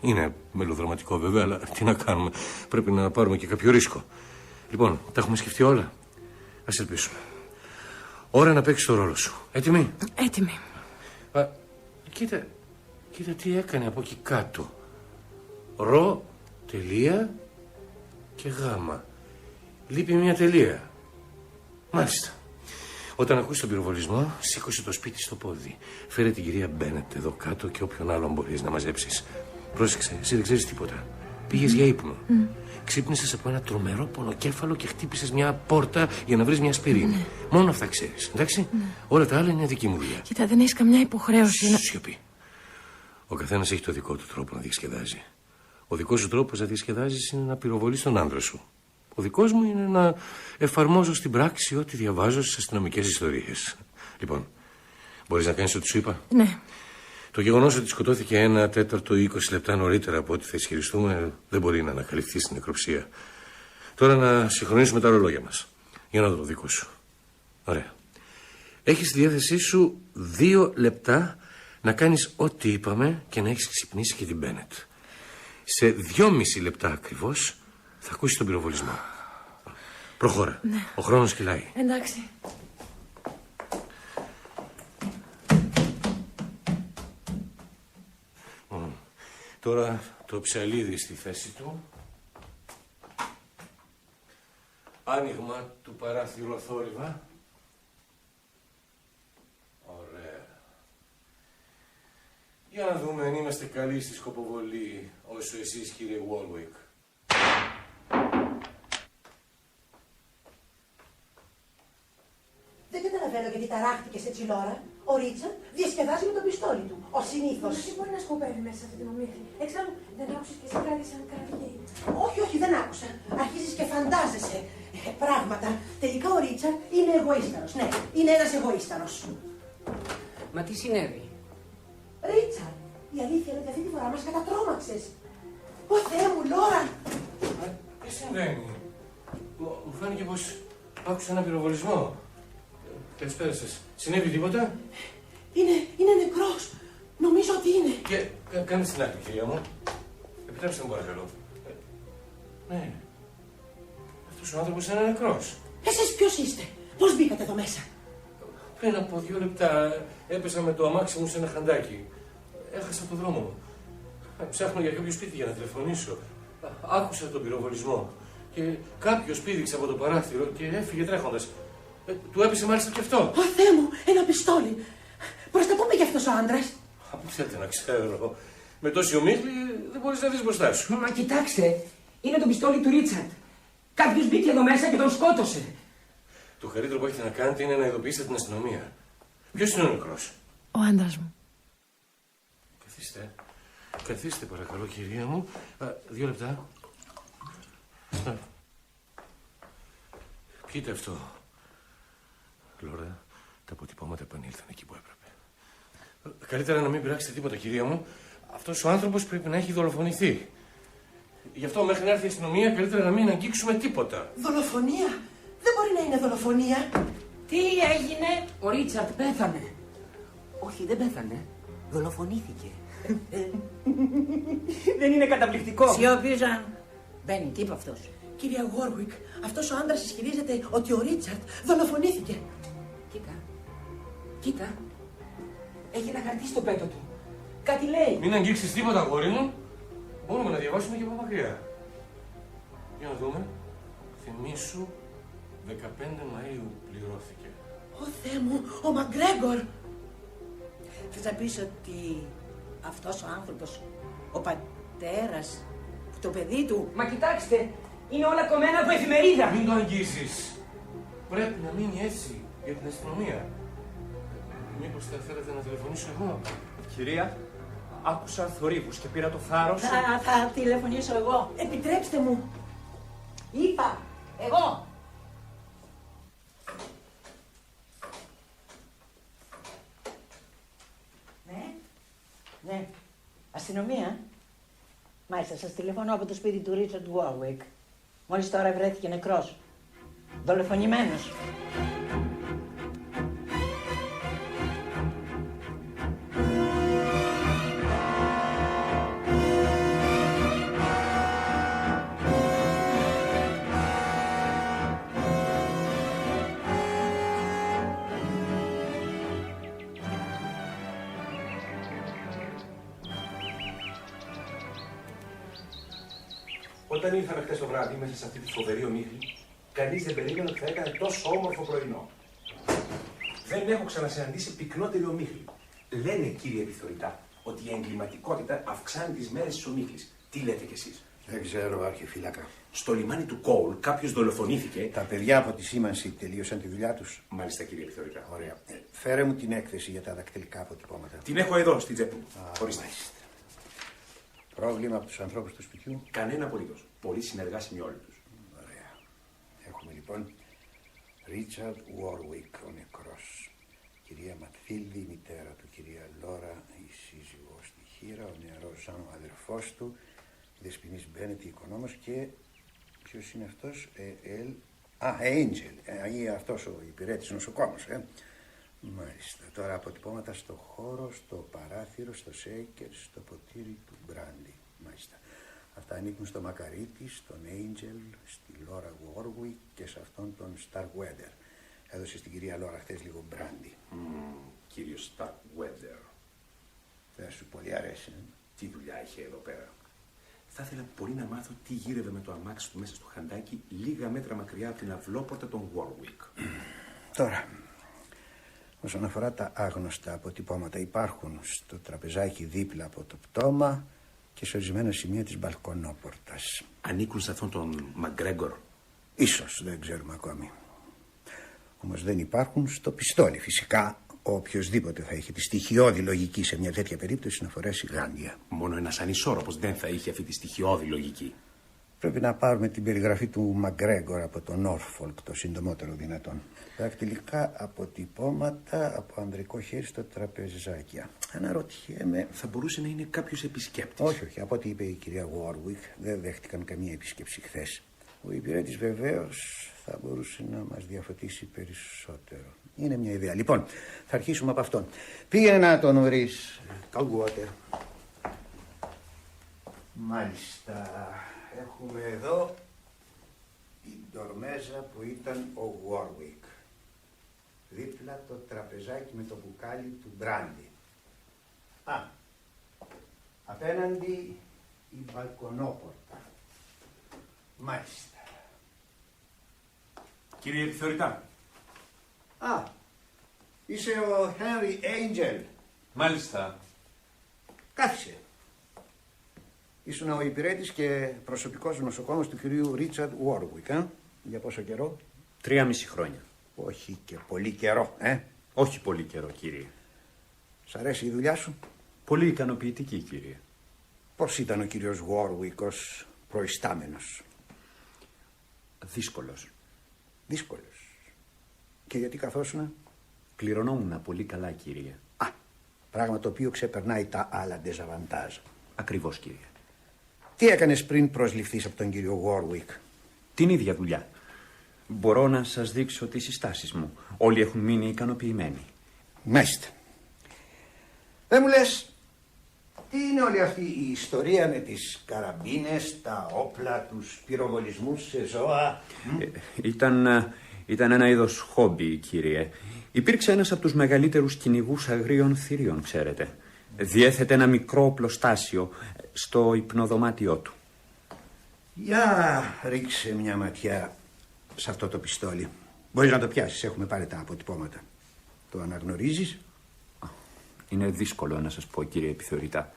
Είναι μελοδραματικό βέβαια, αλλά τι να κάνουμε. Πρέπει να πάρουμε και κάποιο ρίσκο. Λοιπόν, τα έχουμε σκεφτεί όλα. Ας ελπίσουμε. Ώρα να παίξεις το ρόλο σου. Έτοιμη?
Έτοιμη.
Κοίτα τι έκανε από εκεί κάτω. Ρο, τελεία και γάμα. Λείπει μια τελεία. Μάλιστα. Όταν ακούσει τον πυροβολισμό, σήκωσε το σπίτι στο πόδι. Φέρε την κυρία Μπένετ εδώ κάτω και όποιον άλλον μπορείς να μαζέψεις. Πρόσεξε, εσύ δεν ξέρεις τίποτα. Πήγες για ύπνο. Ξύπνησες από ένα τρομερό πονοκέφαλο και χτύπησες μια πόρτα για να βρεις μια ασπιρίνη. Μόνο αυτά ξέρεις, εντάξει. Όλα τα άλλα είναι δική μου δουλειά.
Κοίτα, δεν έχεις καμιά υποχρέωση να...
Σιωπή. Ο καθένας έχει το δικό του τρόπο να διασκεδάζει. Ο δικός σου τρόπος να διασκεδάζεις είναι να πυροβολείς τον άντρα σου. Ο δικός μου είναι να εφαρμόζω στην πράξη ό,τι διαβάζω στις αστυνομικές ιστορίες. Λοιπόν, μπορείς να κάνεις ό,τι σου είπα?
Ναι.
Το γεγονός ότι σκοτώθηκε 1/4 ή 20 λεπτά νωρίτερα από ό,τι θα ισχυριστούμε δεν μπορεί να ανακαλυφθεί στην νεκροψία. Τώρα να συγχρονίσουμε τα ρολόγια μας. Για να δω το δικό σου. Ωραία. Έχεις στη διάθεσή σου 2 λεπτά να κάνεις ό,τι είπαμε και να έχεις ξυπνήσει και την Μπένετ. Σε 2,5 λεπτά ακριβώς θα ακούσεις τον πυροβολισμό. Προχώρα.
Ναι.
Ο χρόνος κυλάει.
Εντάξει.
Τώρα το ψαλίδι στη θέση του. Άνοιγμα του παράθυρου θόρυβα. Ωραία. Για να δούμε αν είμαστε καλοί στη σκοποβολή όσο εσείς, κύριε Warwick.
Δεν καταλαβαίνω γιατί ταράχτηκες έτσι Λόρα. Ο Ρίτσαρντ διασκεδάζει με τον πιστόλι του. Ο συνήθως.
Τι μπορεί να σκοπεύει μέσα σε αυτή την ομίχλη. Εξάλλου, δεν άκουσες και εσύ κάτι σαν κραυγή.
Όχι, δεν άκουσα. Αρχίζεις και φαντάζεσαι πράγματα. Τελικά ο Ρίτσαρντ είναι εγωίσταρος. Ναι, είναι ένας εγωίσταρος.
Μα τι συνέβη?
Ρίτσαρντ, η αλήθεια είναι ότι αυτή τη φορά μας κατατρώμαξες. Ω Θεέ μου, Λόρα!
Τι συμβαίνει? Μου φάνηκε πως άκουσα ένα πυροβολισμό. Καλησπέρα σας. Συνέβη τίποτα?
Είναι νεκρός. Νομίζω ότι είναι.
Και κάντε στην άκρη, κυρία μου. Επιτρέψτε μου, παρακαλώ. Ναι. Αυτός ο άνθρωπος είναι νεκρός.
Εσείς ποιος είστε? Πώς μπήκατε εδώ μέσα?
Πριν από 2 λεπτά έπεσα με το αμάξι μου σε ένα χαντάκι. Έχασα το δρόμο μου. Ψάχνω για κάποιο σπίτι για να τηλεφωνήσω. Άκουσα τον πυροβολισμό. Και κάποιος πήδηξε από το παράθυρο και έφυγε τρέχοντας. Του έπεσε μάλιστα και αυτό.
Ω Θεέ μου, ένα πιστόλι. Προς τα πού πήγε αυτός ο άντρας?
Από θέλετε να ξέρω. Με τόση ομίχλη δεν μπορείς να δεις μπροστά σου.
Μα κοιτάξτε, είναι το πιστόλι του Ρίτσαρντ. Κάποιος μπήκε εδώ μέσα και τον σκότωσε.
Το καλύτερο που έχετε να κάνετε είναι να ειδοποιήσετε την αστυνομία. Ποιος είναι ο νεκρός?
Ο άντρας μου.
Καθίστε. Καθίστε παρακαλώ, κυρία μου. 2 λεπτά. Κοίτα αυτό. Λόρα, τα αποτυπώματα επανήλθαν εκεί που έπρεπε. Καλύτερα να μην πειράξετε τίποτα, κυρία μου. Αυτός ο άνθρωπος πρέπει να έχει δολοφονηθεί. Γι' αυτό μέχρι να έρθει η αστυνομία καλύτερα να μην αγγίξουμε τίποτα.
Δολοφονία? Δεν μπορεί να είναι δολοφονία.
Τι έγινε? Ο Ρίτσαρντ πέθανε. Όχι, δεν πέθανε. Δολοφονήθηκε. Δεν είναι καταπληκτικό?
Σιώπιζαν. Μπαίνει, τι είπε αυτός?
Κυρία Γόρουικ, αυτός ο άντρας ισχυρίζεται ότι ο Ρίτσαρντ δολοφονήθηκε.
Κοίτα. Έχει ένα χαρτί στο πέτο του. Κάτι λέει.
Μην αγγίξεις τίποτα, αγόρι μου. Μπορούμε να διαβάσουμε και από μακριά. Για να δούμε. Θυμήσου, 15 Μαΐου πληρώθηκε.
Ω Θεέ μου, ο Μαγκρέγκορ.
Θες να πεις ότι αυτός ο άνθρωπος, ο πατέρας, το παιδί του...
Μα κοιτάξτε, είναι όλα κομμένα από εφημερίδα.
Μην το αγγίσεις. Πρέπει να μείνει έτσι για την αστυνομία. Μήπως θα θέλετε να τηλεφωνήσω εγώ?
Κυρία, άκουσα θορύβους και πήρα το θάρρος.
Θα τηλεφωνήσω εγώ.
Επιτρέψτε μου.
Είπα, εγώ. Ναι, αστυνομία. Μάλιστα, σας τηλεφωνώ από το σπίτι του Ρίτσαρντ Γόρουικ. Μόλις τώρα βρέθηκε νεκρός. Δολοφονημένος.
Όταν ήρθαμε χθες το βράδυ μέσα σε αυτή τη φοβερή ομίχλη, κανείς δεν περίμενε ότι θα έκανε τόσο όμορφο πρωινό. Δεν έχω ξανασυναντήσει πυκνότερη ομίχλη. Λένε, κύριε επιθεωρητά, ότι η εγκληματικότητα αυξάνει τις μέρες της ομίχλης. Τι λέτε κι εσείς?
Δεν ξέρω, αρχιφύλακα.
Στο λιμάνι του Κόουλ κάποιος δολοφονήθηκε.
Τα παιδιά από τη σήμανση τελείωσαν τη δουλειά τους.
Μάλιστα, κύριε επιθεωρητά.
Ωραία. Φέρε μου την έκθεση για τα δακτυλικά αποτυπώματα.
Την έχω εδώ, στην τσέπη μου. Ορίστε.
Πρόβλημα από τους ανθρώπους του σπιτιού?
Κανένα απολύτως. Πολύ συνεργάσιμοι όλοι τους.
Ωραία. Έχουμε λοιπόν Ρίτσαρντ Γόρουικ, ο νεκρός. Κυρία Ματθίλδη, η μητέρα του. Κυρία Λόρα, η σύζυγος στη Χήρα. Ο νεαρός Ζαν, ο αδερφός του. Η δεσποινής Μπένετ, η οικονόμος. Και ποιος είναι αυτός? Έιντζελ. Ή αυτός ο υπηρέτης νοσοκόμος. Μάλιστα. Τώρα αποτυπώματα στο χώρο, στο παράθυρο, στο σέικερ, στο ποτήρι του μπράντι. Μάλιστα. Αυτά ανήκουν στο Μακαρίτη, στον Έιντζελ, στη Λόρα Γόρουικ και σε αυτόν τον Σταρκουέντερ. Έδωσε στην κυρία Λόρα χθες λίγο μπράντι.
Κύριο Σταρκουέντερ.
Δεν σου πολύ αρέσει,
Τι δουλειά είχε εδώ πέρα. Θα ήθελα πολύ να μάθω τι γύρευε με το αμάξι του μέσα στο χαντάκι, λίγα μέτρα μακριά από την αυλόπορτα των Γόρουικ.
Τώρα, όσον αφορά τα άγνωστα αποτυπώματα, υπάρχουν στο τραπεζάκι δίπλα από το πτώμα και σε ορισμένα σημεία της μπαλκονόπορτας.
Ανήκουν σε αυτόν τον Μαγκρέγκορ?
Ίσως, δεν ξέρουμε ακόμη. Όμως δεν υπάρχουν στο πιστόλι. Φυσικά, οποιοσδήποτε θα έχει τη στοιχειώδη λογική σε μια τέτοια περίπτωση να φορέσει γάντια.
Μόνο ένας ανισόρροπος δεν θα είχε αυτή τη στοιχειώδη λογική.
Πρέπει να πάρουμε την περιγραφή του Μαγκρέγκορ από τον Νόρφολκ το συντομότερο δυνατόν. Δακτυλικά αποτυπώματα από ανδρικό χέρι στο τραπεζάκι. Αναρωτιέμαι.
Θα μπορούσε να είναι κάποιος επισκέπτης.
Όχι. Από ό,τι είπε η κυρία Γόρουικ, δεν δέχτηκαν καμία επίσκεψη χθες. Ο υπηρέτης βεβαίως θα μπορούσε να μας διαφωτίσει περισσότερο. Είναι μια ιδέα. Λοιπόν, θα αρχίσουμε από αυτόν. Πήγαινε να τον βρεις. Καλγουότερ. Μάλιστα. Έχουμε εδώ την τορμέζα που ήταν ο Warwick. Δίπλα το τραπεζάκι με το μπουκάλι του μπράντι. Απέναντι η μπαλκονόπορτα. Μάλιστα.
Κύριε επιθεωρητά.
Είσαι ο Henry Angel.
Μάλιστα.
Κάθισε. Ήσουν ο υπηρέτης και προσωπικός νοσοκόμος του κυρίου Ρίτσαρντ Warwick, Για πόσο καιρό?
3,5 χρόνια.
Όχι και πολύ καιρό,
Όχι πολύ καιρό, κύριε.
Σ' αρέσει η δουλειά σου?
Πολύ ικανοποιητική, κύριε.
Πώς ήταν ο κύριος Warwick ως προϊστάμενος?
Δύσκολος.
Δύσκολος. Και γιατί καθόσουνα?
Πληρωνόμουν πολύ καλά, κύριε.
Πράγμα το οποίο ξεπερνάει τα άλλα ντεζαβαντάζ.
Ακριβώς, κύριε.
Τι έκανες πριν προσληφθείς από τον κύριο Warwick?
Την ίδια δουλειά. Μπορώ να σας δείξω τις συστάσεις μου. Όλοι έχουν μείνει ικανοποιημένοι.
Μάλιστα. Δεν μου λες, τι είναι όλη αυτή η ιστορία με τις καραμπίνες, τα όπλα, τους πυροβολισμούς σε ζώα?
Ήταν ένα είδος χόμπι, κύριε. Υπήρξε ένας από τους μεγαλύτερους κυνηγούς αγρίων θηρίων, ξέρετε. Διέθετε ένα μικρό οπλοστάσιο στο υπνοδωμάτιό του.
Για ρίξε μια ματιά σε αυτό το πιστόλι. Μπορείς να το πιάσεις, έχουμε πάρει τα αποτυπώματα. Το αναγνωρίζεις?
Είναι δύσκολο να σας πω, κύριε επιθεωρητά.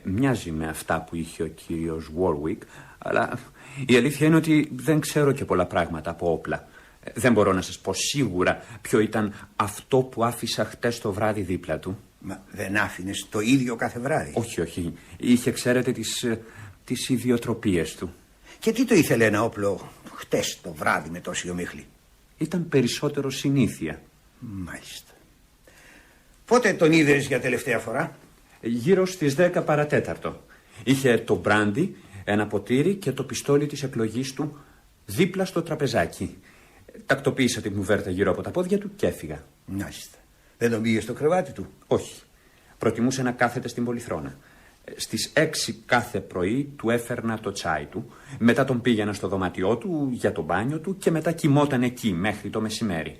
Μοιάζει με αυτά που είχε ο κύριος Warwick, αλλά η αλήθεια είναι ότι δεν ξέρω και πολλά πράγματα από όπλα. Δεν μπορώ να σας πω σίγουρα ποιο ήταν αυτό που άφησα χτες το βράδυ δίπλα του.
Μα δεν άφηνες το ίδιο κάθε βράδυ?
Όχι. Είχε, ξέρετε, τις ιδιοτροπίες του.
Και τι το ήθελε ένα όπλο χτες το βράδυ με τόση ομίχλη?
Ήταν περισσότερο συνήθεια.
Μάλιστα. Πότε τον είδες για τελευταία φορά?
Γύρω στις 10 παρατέταρτο. Είχε το μπράντι, ένα ποτήρι και το πιστόλι της εκλογής του δίπλα στο τραπεζάκι. Τακτοποίησα την κουβέρτα γύρω από τα πόδια του και έφυγα.
Μάλιστα. Δεν τον πήγε στο κρεβάτι του?
Όχι. Προτιμούσε να κάθεται στην πολυθρόνα. Στις 6 κάθε πρωί του έφερνα το τσάι του. Μετά τον πήγαινα στο δωμάτιό του για το μπάνιο του και μετά κοιμόταν εκεί μέχρι το μεσημέρι.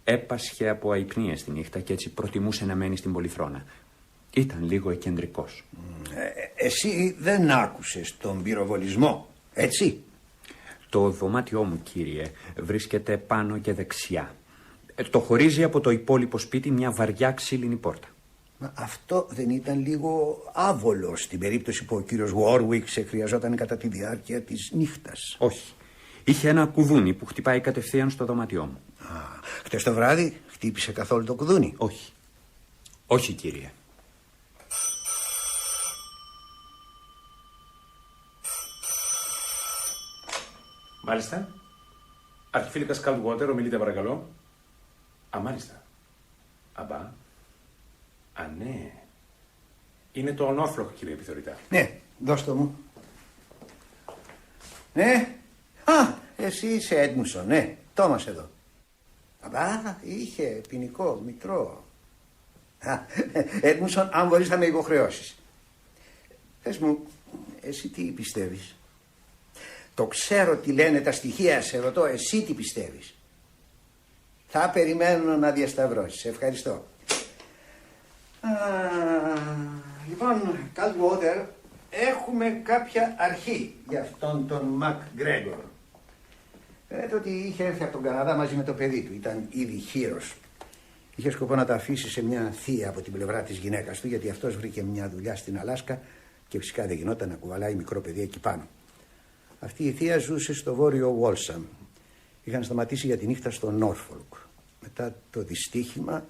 Έπασχε από αϊπνίες τη νύχτα και έτσι προτιμούσε να μένει στην πολυθρόνα. Ήταν λίγο εκκεντρικός.
Εσύ δεν άκουσες τον πυροβολισμό, έτσι?
Το δωμάτιό μου, κύριε, βρίσκεται πάνω και δεξιά. Το χωρίζει από το υπόλοιπο σπίτι μια βαριά ξύλινη πόρτα.
Μα αυτό δεν ήταν λίγο άβολο στην περίπτωση που ο κύριος Warwick σε χρειαζόταν κατά τη διάρκεια της νύχτας?
Όχι. Είχε ένα κουδούνι που χτυπάει κατευθείαν στο δωμάτιό μου.
Χτες το βράδυ χτύπησε καθόλου το κουδούνι?
Όχι. Όχι, κύριε.
Μάλιστα. Αρχιφύλακας Καλτουότερ, ομιλείτε παρακαλώ. Μάλιστα. Αμπά. Ναι. Είναι το Norfolk, κύριε επιθεωρητά.
Ναι, δώσ' το μου. Ναι. Εσύ είσαι Έντμουσον, ναι. Τόμας εδώ. Είχε ποινικό, μητρό. Έντμουσον, αν μπορείς θα με υποχρεώσεις. Πες μου, εσύ τι πιστεύεις? Το ξέρω τι λένε τα στοιχεία, σε ρωτώ, εσύ τι πιστεύεις? Θα περιμένω να διασταυρώσεις. Ευχαριστώ. Λοιπόν, Καλτουότερ, έχουμε κάποια αρχή για αυτόν τον Μακ Γκρέγκορ. Φαίνεται ότι είχε έρθει από τον Καναδά μαζί με το παιδί του. Ήταν ήδη χείρος. Είχε σκοπό να τα αφήσει σε μια θεία από την πλευρά της γυναίκας του, γιατί αυτός βρήκε μια δουλειά στην Αλάσκα και φυσικά δεν γινόταν να κουβαλάει μικρό παιδί εκεί πάνω. Αυτή η θεία ζούσε στο βόρειο Walsham. Είχαν σταματήσει για τη νύχτα στο Νόρφολκ. Μετά το δυστύχημα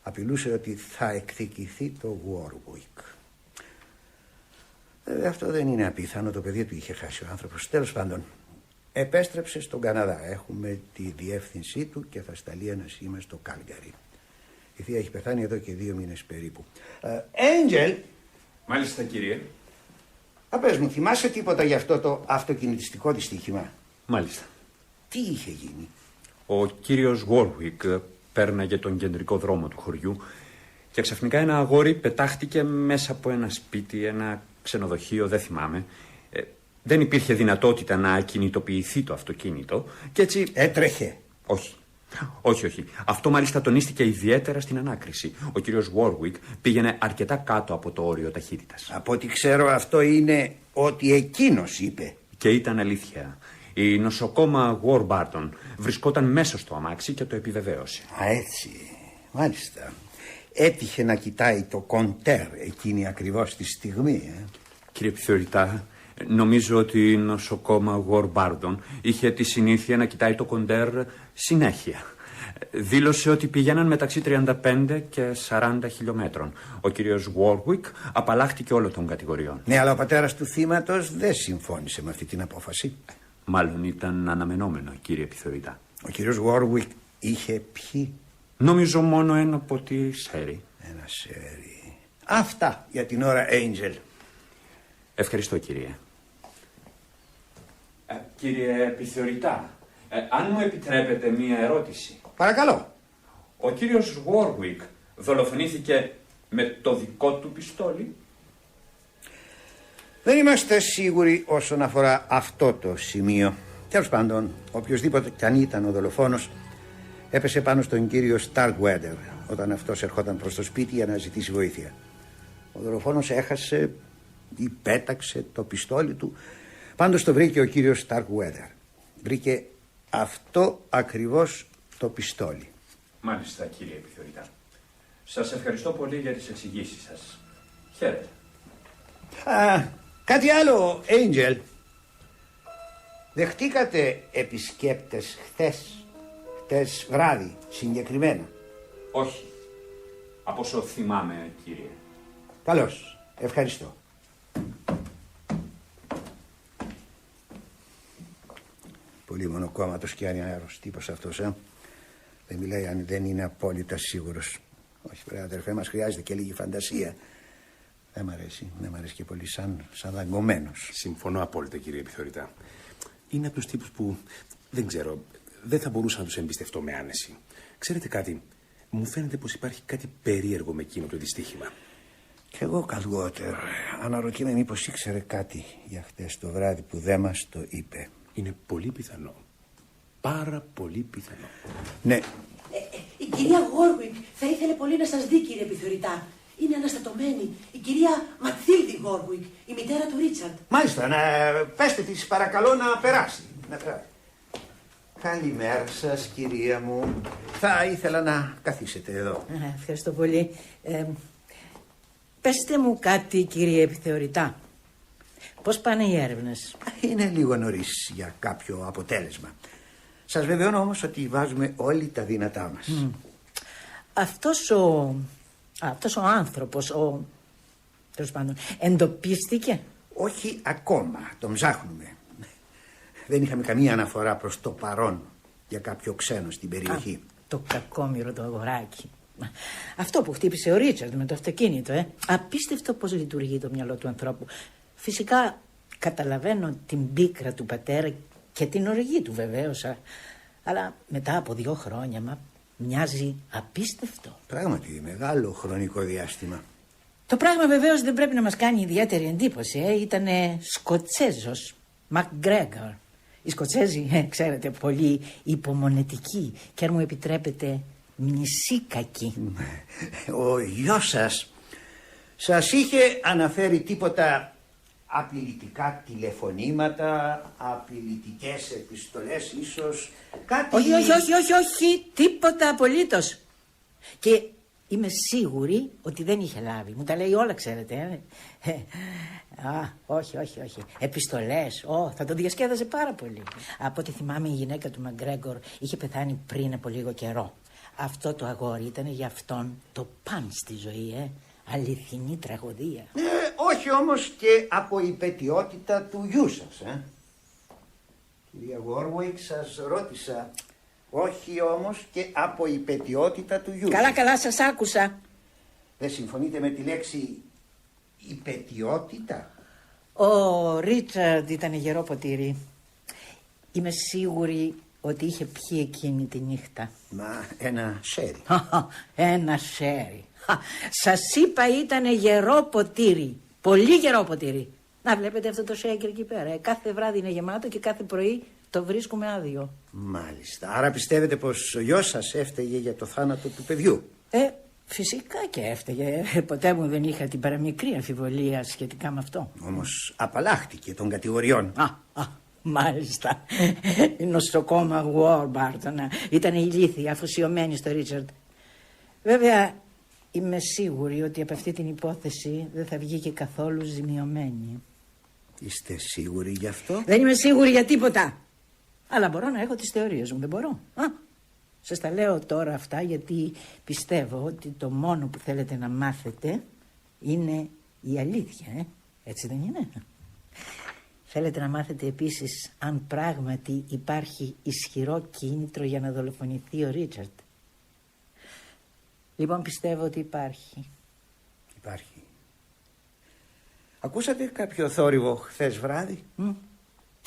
απειλούσε ότι θα εκδικηθεί το Warwick. Αυτό δεν είναι απίθανο, το παιδί του είχε χάσει ο άνθρωπος. Τέλος πάντων, επέστρεψε στον Καναδά. Έχουμε τη διεύθυνσή του και θα σταλεί ένα σήμα στο Κάλγκαρι. Η θεία έχει πεθάνει εδώ και 2 μήνες περίπου. Angel!
Μάλιστα, κύριε.
Πες μου, θυμάσαι τίποτα για αυτό το αυτοκινητιστικό δυστύχημα?
Μάλιστα.
Τι είχε γίνει?
Ο κύριος Warwick πέρναγε τον κεντρικό δρόμο του χωριού και ξαφνικά ένα αγόρι πετάχτηκε μέσα από ένα σπίτι, ένα ξενοδοχείο, δεν θυμάμαι. Δεν υπήρχε δυνατότητα να κινητοποιηθεί το αυτοκίνητο και έτσι...
Έτρεχε?
Όχι. Όχι. Αυτό μάλιστα τονίστηκε ιδιαίτερα στην ανάκριση. Ο κύριος Warwick πήγαινε αρκετά κάτω από το όριο ταχύτητας.
Από ό,τι ξέρω αυτό είναι ότι εκείνος είπε.
Και ήταν αλήθεια. Η νοσοκόμα Warburton βρισκόταν μέσα στο αμάξι και το επιβεβαίωσε.
Α, έτσι. Μάλιστα. Έτυχε να κοιτάει το κοντέρ εκείνη ακριβώς τη στιγμή.
Κύριε επιθεωρητά, νομίζω ότι η νοσοκόμα Warburton είχε τη συνήθεια να κοιτάει το κοντέρ συνέχεια. Δήλωσε ότι πηγαίναν μεταξύ 35 και 40 χιλιόμετρων. Ο κύριος Warwick απαλλάχτηκε όλων των κατηγοριών.
Ναι, αλλά ο πατέρας του θύματος δεν συμφώνησε με αυτή την απόφαση.
Μάλλον ήταν αναμενόμενο, κύριε επιθεωρητά.
Ο κύριος Warwick είχε πιει?
Νομίζω μόνο ένα ποτήρι σέρι.
Ένα σέρι. Αυτά για την ώρα, Angel.
Ευχαριστώ, κύριε. Κύριε επιθεωρητά, αν μου επιτρέπετε μία ερώτηση.
Παρακαλώ.
Ο κύριος Warwick δολοφονήθηκε με το δικό του πιστόλι?
Δεν είμαστε σίγουροι όσον αφορά αυτό το σημείο. Τέλος πάντων, οποιοσδήποτε κι αν ήταν ο δολοφόνος, έπεσε πάνω στον κύριο Starkweather όταν αυτός ερχόταν προς το σπίτι για να ζητήσει βοήθεια. Ο δολοφόνος έχασε ή πέταξε το πιστόλι του. Πάντως το βρήκε ο κύριος Starkweather. Βρήκε αυτό ακριβώς το πιστόλι.
Μάλιστα, κύριε επιθεωρητά. Σας ευχαριστώ πολύ για τις εξηγήσεις σας. Χαίρετε.
Κάτι άλλο, Angel. Δεχτήκατε επισκέπτες χτες βράδυ συγκεκριμένα?
Όχι. Από όσο θυμάμαι, κύριε.
Καλώς. Ευχαριστώ. Πολύ μονοκόμματος και ανιάρος τύπος αυτός, Δεν μιλάει αν δεν είναι απόλυτα σίγουρος. Όχι, βρε αδερφέ, μας χρειάζεται και λίγη φαντασία. Δεν μ' αρέσει και πολύ σαν δαγκωμένος.
Συμφωνώ απόλυτα, κύριε επιθεωρητά. Είναι από τους τύπους που, δεν ξέρω, δεν θα μπορούσα να τους εμπιστευτώ με άνεση. Ξέρετε κάτι, μου φαίνεται πως υπάρχει κάτι περίεργο με εκείνο το δυστύχημα.
Κι εγώ καλγότερο. Αναρωτιέμαι μήπως ήξερε κάτι για χτες το βράδυ που δεν μας το είπε.
Είναι πολύ πιθανό. Πάρα πολύ πιθανό.
Ναι.
Η κυρία Warwick θα ήθελε πολύ να σας δει, κύριε επιθεωρητά. Είναι αναστατωμένη. Η κυρία Ματθίλδη Warwick, η μητέρα του Ρίτσαρντ.
Μάλιστα, πέστε της παρακαλώ να περάσει. Καλημέρα σας, κυρία μου. Θα ήθελα να καθίσετε εδώ.
Ευχαριστώ πολύ. Πέστε μου κάτι, κύριε επιθεωρητά. Πώς πάνε οι έρευνες?
Είναι λίγο νωρίς για κάποιο αποτέλεσμα. Σας βεβαιώνω όμως ότι βάζουμε όλοι τα δυνατά μας.
Αυτός ο άνθρωπος, τέλος πάντων, εντοπίστηκε?
Όχι ακόμα, τον ψάχνουμε. Δεν είχαμε καμία αναφορά προς το παρόν για κάποιο ξένο στην περιοχή.
Το κακόμοιρο το αγοράκι. Αυτό που χτύπησε ο Ρίτσαρντ με το αυτοκίνητο, Απίστευτο πώς λειτουργεί το μυαλό του ανθρώπου. Φυσικά καταλαβαίνω την πίκρα του πατέρα και την οργή του βεβαίως, αλλά μετά από 2 χρόνια μοιάζει απίστευτο.
Πράγματι, μεγάλο χρονικό διάστημα.
Το πράγμα βεβαίως δεν πρέπει να μας κάνει ιδιαίτερη εντύπωση. Ήτανε Σκοτσέζος, Μακγκρέγκορ. Οι Σκοτσέζοι, ξέρετε, πολύ υπομονετικοί και αν μου επιτρέπετε μνησίκακοι.
Ο γιος σας είχε αναφέρει τίποτα απειλητικά τηλεφωνήματα, απειλητικές επιστολές ίσως, κάτι...
Όχι, τίποτα απολύτως. Και είμαι σίγουρη ότι δεν είχε λάβει. Μου τα λέει όλα, ξέρετε. Όχι. Επιστολές, θα το διασκέδαζε πάρα πολύ. Από ό,τι θυμάμαι η γυναίκα του Μακγκρέγκορ είχε πεθάνει πριν από λίγο καιρό. Αυτό το αγόρι ήταν για αυτόν το παν στη ζωή, αληθινή τραγωδία.
Όχι όμως και από υπαιτιότητα του γιού σας, Κυρία Warwick, σας ρώτησα. Όχι όμως και από υπαιτιότητα του γιού.
Καλά, σας άκουσα.
Δεν συμφωνείτε με τη λέξη υπαιτιότητα?
Ο Ρίτσαρντ ήταν γερό ποτήρι. είμαι σίγουρη ότι είχε πιει εκείνη τη νύχτα.
Μα ένα σέρι.
Ένα σέρι. Σας είπα ήτανε γερό ποτήρι. Πολύ γερό ποτήρι. Να βλέπετε αυτό το σέικερ εκεί πέρα. Κάθε βράδυ είναι γεμάτο και κάθε πρωί το βρίσκουμε άδειο.
Μάλιστα. Άρα πιστεύετε πως ο γιος σας έφταιγε για το θάνατο του παιδιού?
Φυσικά και έφταιγε. Ποτέ μου δεν είχα την παραμικρή αμφιβολία σχετικά με αυτό.
Όμως απαλλάχτηκε των κατηγοριών.
Μάλιστα. Η νοσοκόμα Warburton ήταν ηλίθια, αφοσιωμένη στο Ρίτσαρντ. Βέβαια, είμαι σίγουρη ότι από αυτή την υπόθεση δεν θα βγει και καθόλου ζημιωμένη.
Είστε σίγουροι γι' αυτό?
Δεν είμαι σίγουρη για τίποτα. Αλλά μπορώ να έχω τις θεωρίες μου, δεν μπορώ? Σας τα λέω τώρα αυτά γιατί πιστεύω ότι το μόνο που θέλετε να μάθετε είναι η αλήθεια, έτσι δεν είναι? Θέλετε να μάθετε επίσης αν πράγματι υπάρχει ισχυρό κίνητρο για να δολοφονηθεί ο Ρίτσαρντ? Λοιπόν, πιστεύω ότι υπάρχει.
Υπάρχει. Ακούσατε κάποιο θόρυβο χθες βράδυ?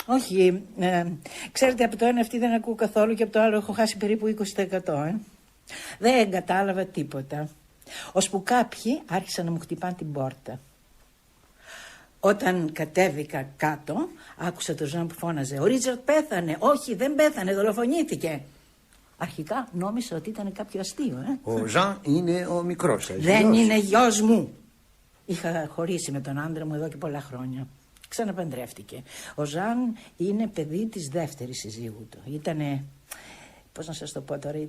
Όχι. Ξέρετε, από το ένα αυτή δεν ακούω καθόλου και από το άλλο έχω χάσει περίπου 20%. Δεν κατάλαβα τίποτα. Ώσπου κάποιοι άρχισαν να μου χτυπάνε την πόρτα. Όταν κατέβηκα κάτω, άκουσα τον Ζαν που φώναζε: «Ο Ρίτσαρντ πέθανε». «Όχι, δεν πέθανε, δολοφονήθηκε». Αρχικά νόμιζα ότι ήταν κάποιο αστείο.
Ο Ζαν είναι ο μικρός σας.
Δεν είναι γιος μου. Είχα χωρίσει με τον άντρα μου εδώ και πολλά χρόνια. Ξαναπαντρεύτηκε. Ο Ζαν είναι παιδί της δεύτερης συζύγου του. Ήτανε, πώς να σας το πω τώρα,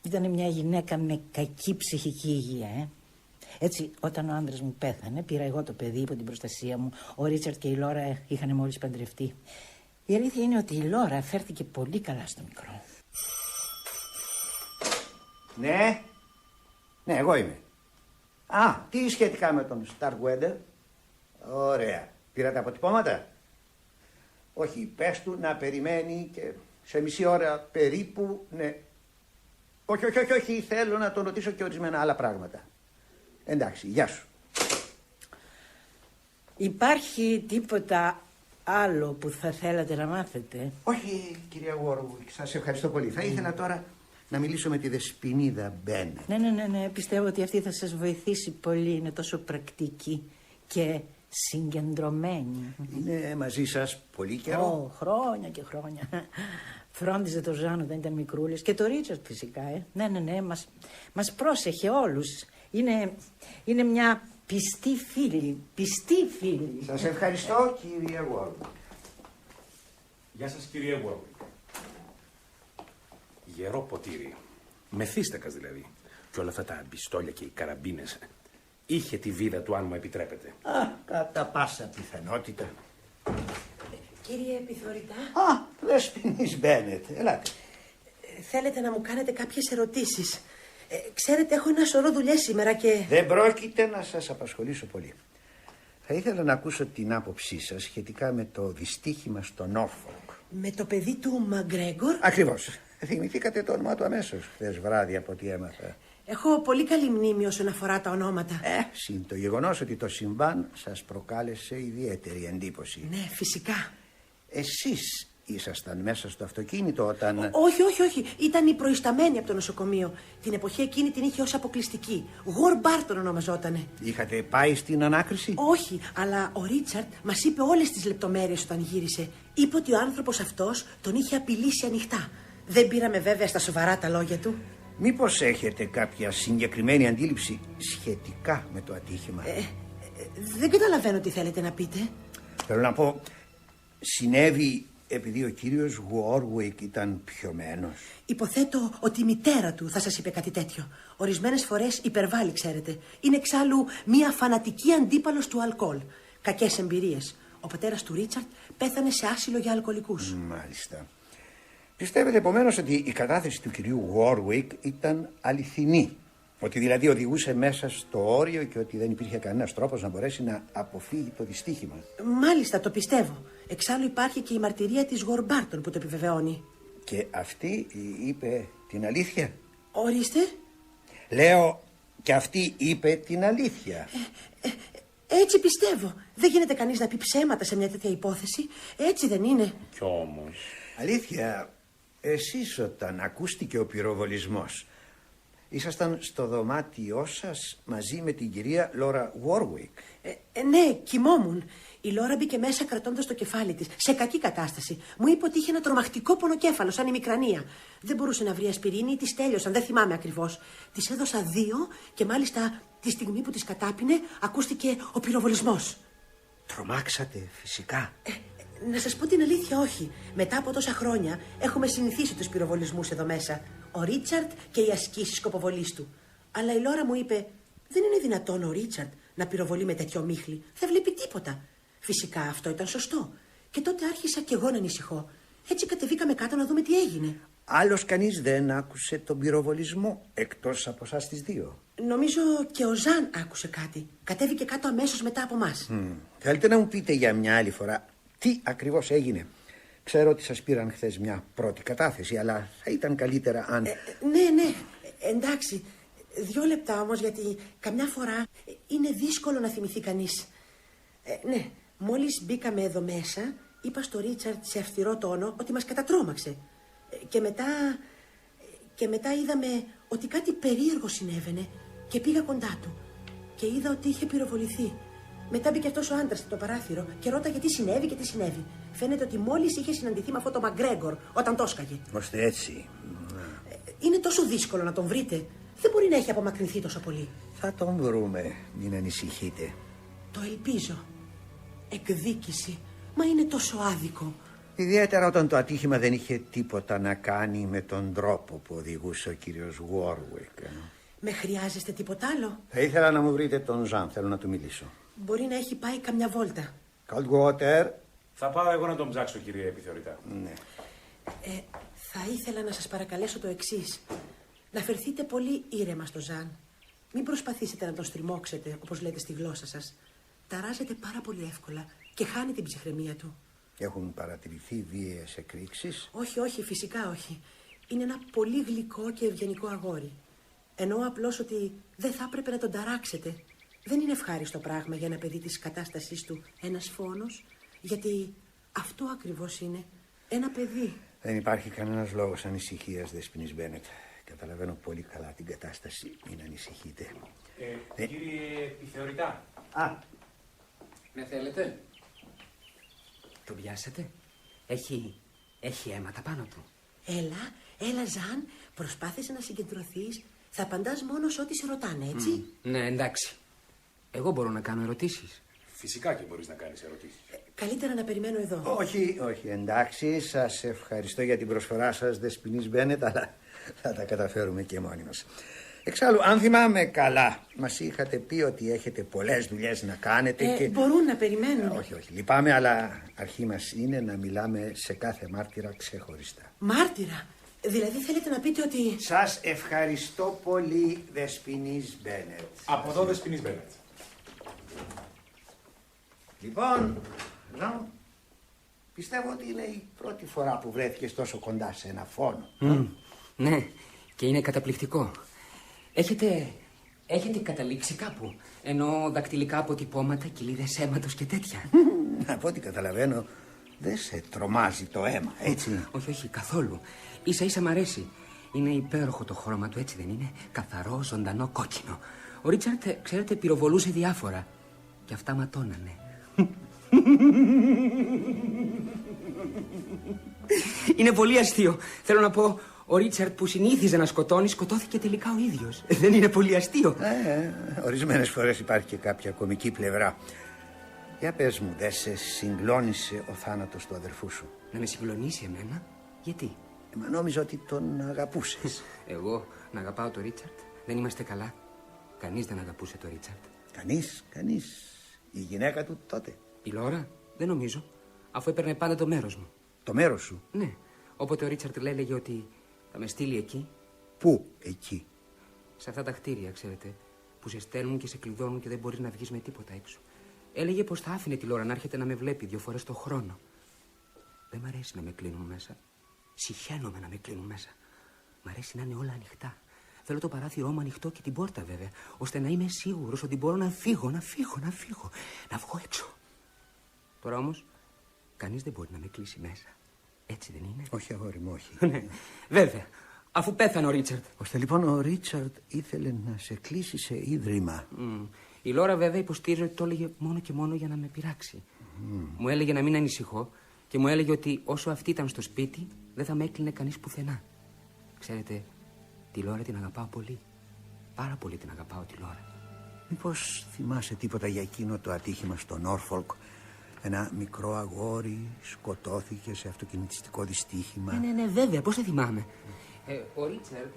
ήτανε μια γυναίκα με κακή ψυχική υγεία. Έτσι, όταν ο άντρας μου πέθανε, πήρα εγώ το παιδί υπό την προστασία μου. Ο Ρίτσαρντ και η Λόρα είχαν μόλις παντρευτεί. Η αλήθεια είναι ότι η Λόρα φέρθηκε πολύ καλά στο μικρό.
Ναι, εγώ είμαι. Τι σχετικά με τον Starkweather? Ωραία. Πήρα τα αποτυπώματα? Όχι, πες του να περιμένει και σε μισή ώρα περίπου, ναι. Όχι, θέλω να τον ρωτήσω και ορισμένα άλλα πράγματα. Εντάξει, γεια σου.
Υπάρχει τίποτα άλλο που θα θέλατε να μάθετε?
Όχι, κυρία Warwick, σας ευχαριστώ πολύ. Θα ήθελα τώρα να μιλήσω με τη Δεσποινίδα Μπένετ.
Ναι, πιστεύω ότι αυτή θα σας βοηθήσει πολύ. Είναι τόσο πρακτική και συγκεντρωμένη.
Είναι μαζί σας πολύ καιρό?
Χρόνια και χρόνια. Φρόντιζε το Ζαν όταν ήταν μικρούλης και το Ρίτσαρντ φυσικά. Ναι, μας πρόσεχε όλους. Είναι μια πιστή φίλη.
Σας ευχαριστώ, κυρία Warwick.
Γεια σας, κυρία Warwick. Γερό ποτήρι. Μεθύστακας δηλαδή. Και όλα αυτά τα πιστόλια και οι καραμπίνες. Είχε τη βίδα του, αν μου επιτρέπετε.
Κατά πάσα πιθανότητα.
Κύριε επιθεωρητά.
Δεσποινής Μπένετ, ελάτε.
Θέλετε να μου κάνετε κάποιες ερωτήσεις? Ξέρετε, έχω ένα σωρό δουλειές σήμερα και...
Δεν πρόκειται να σας απασχολήσω πολύ. Θα ήθελα να ακούσω την άποψή σας σχετικά με το δυστύχημα στο Νόρφολκ.
Με το παιδί του Μαγκρέγκορ?
Ακριβώς. Θυμηθήκατε το όνομά του αμέσως χθες βράδυ από ό,τι έμαθα.
Έχω πολύ καλή μνήμη όσον αφορά τα ονόματα.
Συν το γεγονός ότι το συμβάν σας προκάλεσε ιδιαίτερη εντύπωση.
Ναι, φυσικά.
Εσείς ήσασταν μέσα στο αυτοκίνητο όταν...
Όχι. Ήταν η προϊσταμένη από το νοσοκομείο. Την εποχή εκείνη την είχε ως αποκλειστική. Warburton ονομαζότανε.
Είχατε πάει στην ανάκριση?
Όχι, αλλά ο Ρίτσαρντ μας είπε όλες τις λεπτομέρειες όταν γύρισε. Είπε ότι ο άνθρωπος αυτός τον είχε απειλήσει ανοιχτά. Δεν πήραμε βέβαια στα σοβαρά τα λόγια του.
Μήπως έχετε κάποια συγκεκριμένη αντίληψη σχετικά με το ατύχημα?
Δεν καταλαβαίνω τι θέλετε να πείτε.
Θέλω να πω, συνέβη επειδή ο κύριος Warwick ήταν πιωμένος?
Υποθέτω ότι η μητέρα του θα σας είπε κάτι τέτοιο. Ορισμένες φορές υπερβάλλει, ξέρετε. Είναι εξάλλου μια φανατική αντίπαλος του αλκοόλ. Κακές εμπειρίες. Ο πατέρας του Ρίτσαρντ πέθανε σε άσυλο για αλκοολικούς.
Μάλιστα. Πιστεύετε επομένως ότι η κατάθεση του κυρίου Warwick ήταν αληθινή? Ότι δηλαδή οδηγούσε μέσα στο όριο και ότι δεν υπήρχε κανένας τρόπος να μπορέσει να αποφύγει το δυστύχημα?
Μάλιστα, το πιστεύω. Εξάλλου υπάρχει και η μαρτυρία της Warburton που το επιβεβαιώνει.
Και αυτή είπε την αλήθεια?
Ορίστε.
Λέω, και αυτή είπε την αλήθεια.
Έτσι πιστεύω. Δεν γίνεται κανείς να πει ψέματα σε μια τέτοια υπόθεση. Έτσι δεν είναι?
Κι όμως...
Αλήθεια, εσείς όταν ακούστηκε ο πυροβολισμός, ήσασταν στο δωμάτιό σας μαζί με την κυρία Λόρα Βόρουικ?
Ναι, κοιμόμουν. Η Λόρα μπήκε μέσα κρατώντας το κεφάλι της, σε κακή κατάσταση. Μου είπε ότι είχε ένα τρομακτικό πονοκέφαλο, σαν η μικρανία. Δεν μπορούσε να βρει ασπιρίνη, της τέλειωσαν, δεν θυμάμαι ακριβώς. Της έδωσα 2 και μάλιστα τη στιγμή που της κατάπινε ακούστηκε ο πυροβολισμός.
Τρομάξατε φυσικά?
Να σας πω την αλήθεια, όχι. Μετά από τόσα χρόνια έχουμε συνηθίσει τους πυροβολισμούς εδώ μέσα. Ο Ρίτσαρντ και οι ασκήσεις σκοποβολής του. Αλλά η Λόρα μου είπε, δεν είναι δυνατόν ο Ρίτσαρντ να πυροβολεί με τέτοιο μίχλι. Δεν βλέπει τίποτα. Φυσικά αυτό ήταν σωστό. Και τότε άρχισα κι εγώ να ανησυχώ. Έτσι κατεβήκαμε κάτω να δούμε τι έγινε.
Άλλος κανείς δεν άκουσε τον πυροβολισμό εκτός από εσάς τις 2?
Νομίζω και ο Ζαν άκουσε κάτι. Κατέβηκε κάτω αμέσως μετά από μας.
Θέλετε να μου πείτε για μια άλλη φορά τι ακριβώς έγινε? Ξέρω ότι σας πήραν χθες μια πρώτη κατάθεση, αλλά θα ήταν καλύτερα αν...
Ναι, εντάξει. 2 λεπτά όμως, γιατί καμιά φορά είναι δύσκολο να θυμηθεί κανείς. Ναι, μόλις μπήκαμε εδώ μέσα, είπα στο Ρίτσαρντ σε αυστηρό τόνο ότι μας κατατρώμαξε. Και μετά είδαμε ότι κάτι περίεργο συνέβαινε και πήγα κοντά του. Και είδα ότι είχε πυροβοληθεί. Μετά μπήκε αυτός ο άντρας στο παράθυρο και ρώταγε τι συνέβη και τι συνέβη. Φαίνεται ότι μόλις είχε συναντηθεί με αυτό το Μαγκρέγκορ όταν το έσκαγε.
Ώστε έτσι.
Είναι τόσο δύσκολο να τον βρείτε. Δεν μπορεί να έχει απομακρυνθεί τόσο πολύ.
Θα τον βρούμε, μην ανησυχείτε.
Το ελπίζω. Εκδίκηση. Μα είναι τόσο άδικο.
Ιδιαίτερα όταν το ατύχημα δεν είχε τίποτα να κάνει με τον τρόπο που οδηγούσε ο κύριος Βόρουικ.
Με χρειάζεστε τίποτα άλλο?
Θα ήθελα να μου βρείτε τον Ζαν, θέλω να του μιλήσω.
Μπορεί να έχει πάει καμιά βόλτα.
Coldwater.
Θα πάω εγώ να τον ψάξω, κύριε επιθεωρητά.
Ναι.
Θα ήθελα να σας παρακαλέσω το εξής. Να φερθείτε πολύ ήρεμα στο Ζαν. Μην προσπαθήσετε να τον στριμώξετε, όπως λέτε στη γλώσσα σας. Ταράζεται πάρα πολύ εύκολα και χάνει την ψυχραιμία του.
Έχουν παρατηρηθεί βίαιες εκρήξεις?
Όχι, φυσικά όχι. Είναι ένα πολύ γλυκό και ευγενικό αγόρι. Εννοώ απλώς ότι δεν θα έπρεπε να τον ταράξετε. Δεν είναι ευχάριστο πράγμα για ένα παιδί της κατάστασής του ένας φόνος, γιατί αυτό ακριβώς είναι, ένα παιδί.
Δεν υπάρχει κανένας λόγος ανησυχίας, Δεσποινής Μπένετ. Καταλαβαίνω πολύ καλά την κατάσταση, μην ανησυχείτε.
Κύριε επιθεωρητά.
Ναι, θέλετε? Το πιάσετε? Έχει αίματα πάνω του.
Έλα Ζαν, προσπάθησε να συγκεντρωθείς. Θα απαντάς μόνο σε ό,τι σε ρωτάνε, έτσι?
Ναι, εντάξει. Εγώ μπορώ να κάνω ερωτήσεις.
Φυσικά και μπορείς να κάνεις ερωτήσεις.
Καλύτερα να περιμένω εδώ.
Όχι, εντάξει, σας ευχαριστώ για την προσφορά σας, Δεσποινής Μπένετ, αλλά θα τα καταφέρουμε και μόνοι μας. Εξάλλου, αν θυμάμαι καλά, μας είχατε πει ότι έχετε πολλές δουλειές να κάνετε και...
Μπορούν να περιμένουν.
Όχι, λυπάμαι, αλλά αρχή μας είναι να μιλάμε σε κάθε μάρτυρα ξεχωριστά.
Μάρτυρα? Δηλαδή θέλετε να πείτε ότι...
Σας ευχαριστώ πολύ, Δεσποινής Μπένετ.
Από εδώ, Δεσποινής Μπένετ.
Λοιπόν, πιστεύω ότι είναι η πρώτη φορά που βρέθηκες τόσο κοντά σε ένα φόνο.
Ναι, και είναι καταπληκτικό. Έχετε καταλήξει κάπου? Εννοώ δακτυλικά αποτυπώματα, κοιλίδες αίματος και τέτοια.
Από ό,τι καταλαβαίνω, δεν σε τρομάζει το αίμα, έτσι?
Όχι, καθόλου. Ίσα-ίσα μ' αρέσει. Είναι υπέροχο το χρώμα του, έτσι δεν είναι? Καθαρό, ζωντανό, κόκκινο. Ο Ρίτσαρντ, ξέρετε, πυροβολούσε διάφορα. Και αυτά ματώνανε. Είναι πολύ αστείο. Θέλω να πω, ο Ρίτσαρντ που συνήθιζε να σκοτώνει, σκοτώθηκε τελικά ο ίδιος. Δεν είναι πολύ αστείο?
Ορισμένες φορές υπάρχει και κάποια κωμική πλευρά. Για πες μου, δεν σε συγκλώνησε ο θάνατος του αδερφού σου?
Να με συγκλονίσει εμένα? Γιατί?
Μα νόμιζα ότι τον αγαπούσες.
Εγώ να αγαπάω τον Ρίτσαρντ? Δεν είμαστε καλά. Κανείς δεν αγαπούσε τον Ρίτσαρντ.
Κανείς. Η γυναίκα του τότε?
Η Λόρα? Δεν νομίζω. Αφού έπαιρνε πάντα το μέρος μου.
Το μέρος σου?
Ναι. Όποτε ο Ρίτσαρντ έλεγε ότι θα με στείλει εκεί.
Πού εκεί?
Σε αυτά τα κτίρια, ξέρετε, που σε στέλνουν και σε κλειδώνουν και δεν μπορείς να βγεις με τίποτα έξω. Έλεγε πως θα άφηνε τη Λόρα να έρχεται να με βλέπει 2 φορές το χρόνο. Δεν μ' αρέσει να με κλείνουν μέσα. Συχαίνομαι να με κλείνουν μέσα. Μ' αρέσει να είναι όλα ανοιχτά. Θέλω το παράθυρό μου ανοιχτό και την πόρτα βέβαια, ώστε να είμαι σίγουρος ότι μπορώ να φύγω, να βγω έξω. Τώρα όμως, κανείς δεν μπορεί να με κλείσει μέσα. Έτσι δεν είναι?
Όχι, αγόρι μου, όχι.
Ναι, βέβαια. Αφού πέθανε ο Ρίτσαρντ.
Ώστε λοιπόν ο Ρίτσαρντ ήθελε να σε κλείσει σε ίδρυμα.
Η Λόρα βέβαια υποστήριζε ότι το έλεγε μόνο και μόνο για να με πειράξει. Μου έλεγε να μην ανησυχώ και μου έλεγε ότι όσο αυτή ήταν στο σπίτι δεν θα με έκλεινε κανείς πουθενά. Ξέρετε, τη Λόρα την αγαπάω πολύ. Πάρα πολύ την αγαπάω τη Λόρα.
Μήπως θυμάσαι τίποτα για εκείνο το ατύχημα στο Νόρφολκ? Ένα μικρό αγόρι σκοτώθηκε σε αυτοκινητιστικό δυστύχημα.
Ναι, βέβαια, πώς δεν θυμάμαι. Ο Ρίτσαρντ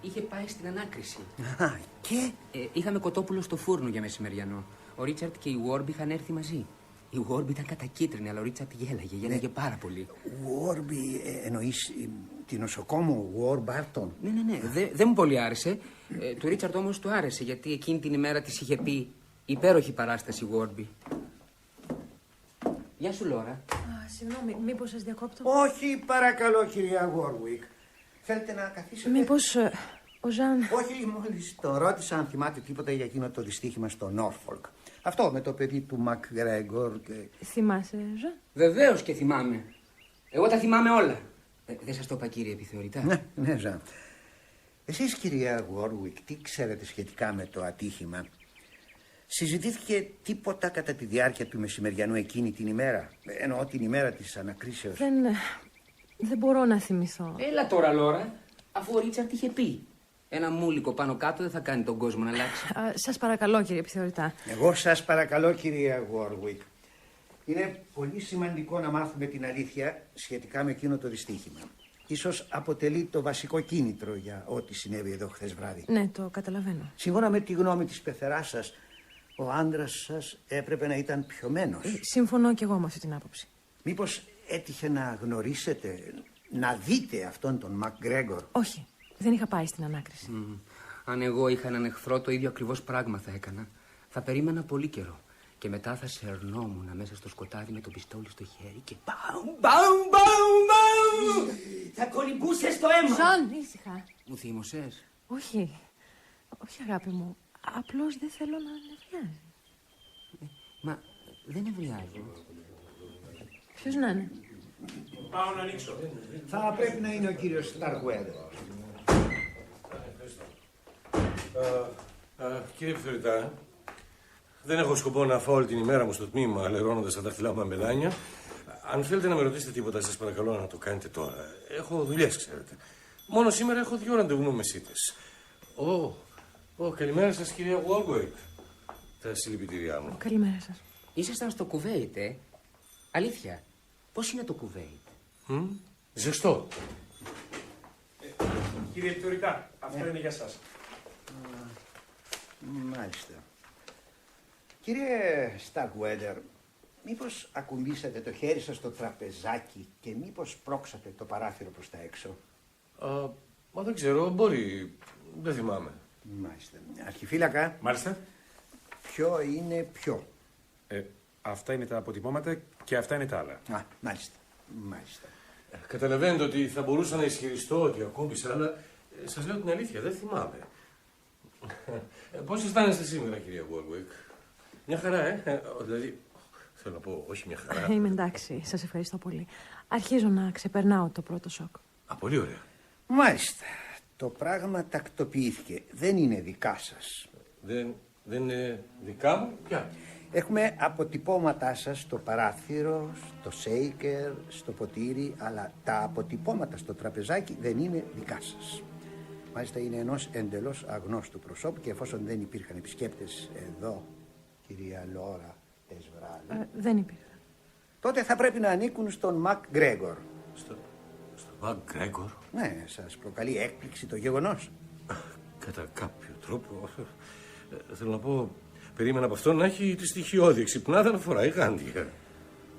είχε πάει στην ανάκριση.
Και?
Είχαμε κοτόπουλο στο φούρνο για μεσημεριανό. Ο Ρίτσαρντ και η Βόρμπ είχαν έρθει μαζί. Η Βόρμπ ήταν κατακίτρινη, αλλά ο Ρίτσαρντ γέλαγε πάρα πολύ.
Βόρμπ, εννοείς την νοσοκόμο Βόρμπ Μπάρτον?
Ναι, δεν μου πολύ άρεσε. Του Ρίτσαρντ όμως του άρεσε, γιατί εκείνη την ημέρα της είχε πει υπέροχη παράσταση Βόρμπ. Γεια σου, Λόρα.
Συγγνώμη, μήπως σας διακόπτω?
Όχι, παρακαλώ, κυρία Γόρουικ. Θέλετε να καθίσετε?
Μήπως ο Ζαν...
Όχι, μόλις τον ρώτησα αν θυμάται τίποτα για εκείνο το δυστύχημα στο Νόρφολκ. Αυτό με το παιδί του Μακγκρέγκορ και...
Θυμάσαι, Ζαν?
Βεβαίως και θυμάμαι. Εγώ τα θυμάμαι όλα. Δεν σας το είπα, κύριε επιθεωρητά?
Ναι, Ζαν. Εσείς, κυρία Γόρουικ, τι ξέρετε σχετικά με το ατύχημα? Συζητήθηκε τίποτα κατά τη διάρκεια του μεσημεριανού εκείνη την ημέρα? Εννοώ την ημέρα της ανακρίσεως.
Δεν μπορώ να θυμηθώ.
Έλα τώρα, Λόρα, αφού ο Ρίτσαρντ είχε πει. Ένα μούλικο πάνω κάτω δεν θα κάνει τον κόσμο να αλλάξει.
Σας παρακαλώ, κύριε επιθεωρητά.
Εγώ σας παρακαλώ, κυρία Γόρουικ. Είναι πολύ σημαντικό να μάθουμε την αλήθεια σχετικά με εκείνο το δυστύχημα. Ίσως αποτελεί το βασικό κίνητρο για ό,τι συνέβη εδώ χθες βράδυ.
Ναι, το καταλαβαίνω.
Σύμφωνα με τη γνώμη της πεθεράς σας, ο άντρας σας έπρεπε να ήταν πιωμένος.
Συμφωνώ κι εγώ με αυτή την άποψη.
Μήπως έτυχε να γνωρίσετε, να δείτε αυτόν τον Μακγκρέγκορ?
Όχι, δεν είχα πάει στην ανάκριση.
Αν εγώ είχα έναν εχθρό, το ίδιο ακριβώς πράγμα θα έκανα. Θα περίμενα πολύ καιρό. Και μετά θα σερνόμουν μέσα στο σκοτάδι με το πιστόλι στο χέρι και μπαου! Θα κολυμπούσε στο αίμα.
Ζαν, ήσυχα.
Μου θύμωσες?
Όχι, αγάπη μου. Απλώς δεν θέλω να νευριάζει.
Μα δεν νευριάζω.
Ποιος να είναι?
Πάω να ανοίξω.
Θα πρέπει να είναι ο κύριος Σταρκουέδερ.
Κύριε επιθεωρητά, δεν έχω σκοπό να φάω όλη την ημέρα μου στο τμήμα αλερώνοντας τα δάχτυλά μου με μελάνια. Αν θέλετε να με ρωτήσετε τίποτα, σας παρακαλώ να το κάνετε τώρα. Έχω δουλειές, ξέρετε. Μόνο σήμερα έχω 2 ραντεβού με σίτες. Καλημέρα σας, κυρία Γόρουικ. Τα συλληπιτήριά μου.
Καλημέρα σας.
Ήσασταν στο Κουβέιτ, Αλήθεια, πώς είναι το Κουβέιτ?
Ζεστό.
Κύριε επιθεωρητά, αυτό είναι για σας.
Μάλιστα. Κύριε Σταρκουέδερ, μήπως ακουμπήσατε το χέρι σας στο τραπεζάκι και μήπως πρόξατε το παράθυρο προς τα έξω?
Μα δεν ξέρω, μπορεί. Δεν θυμάμαι.
Μάλιστα. Αρχιφύλακα.
Μάλιστα.
Ποιο είναι ποιο?
Αυτά είναι τα αποτυπώματα και αυτά είναι τα άλλα.
Μάλιστα. Μάλιστα.
Καταλαβαίνετε ότι θα μπορούσα να ισχυριστώ ότι ακούμπησα, αλλά σας λέω την αλήθεια, δεν θυμάμαι. Πώς αισθάνεστε σήμερα, κυρία Γόρουικ? Μια χαρά, Δηλαδή, θέλω να πω, όχι μια χαρά.
Είμαι εντάξει, σας ευχαριστώ πολύ. Αρχίζω να ξεπερνάω το πρώτο σοκ.
Πολύ ωραία.
Μάλιστα. Το πράγμα τακτοποιήθηκε. Δεν είναι δικά σας.
Δεν είναι δικά μου? Ποια?
Έχουμε αποτυπώματά σας στο παράθυρο, στο σέικερ, στο ποτήρι, αλλά τα αποτυπώματα στο τραπεζάκι δεν είναι δικά σας. Μάλιστα είναι ενός εντελώς αγνώστου προσώπου και εφόσον δεν υπήρχαν επισκέπτες εδώ, κυρία Λόρα Εσβράλη,
δεν υπήρχαν.
τότε θα πρέπει να ανήκουν στον Μακγκρέγκορ.
Στο Μακγκρέγκορ?
Ναι, σας προκαλεί έκπληξη το γεγονός?
Κατά κάποιο τρόπο. Θέλω να πω, περίμενα από αυτό να έχει τη στοιχειώδη εξυπνάδα να φοράει γάντια.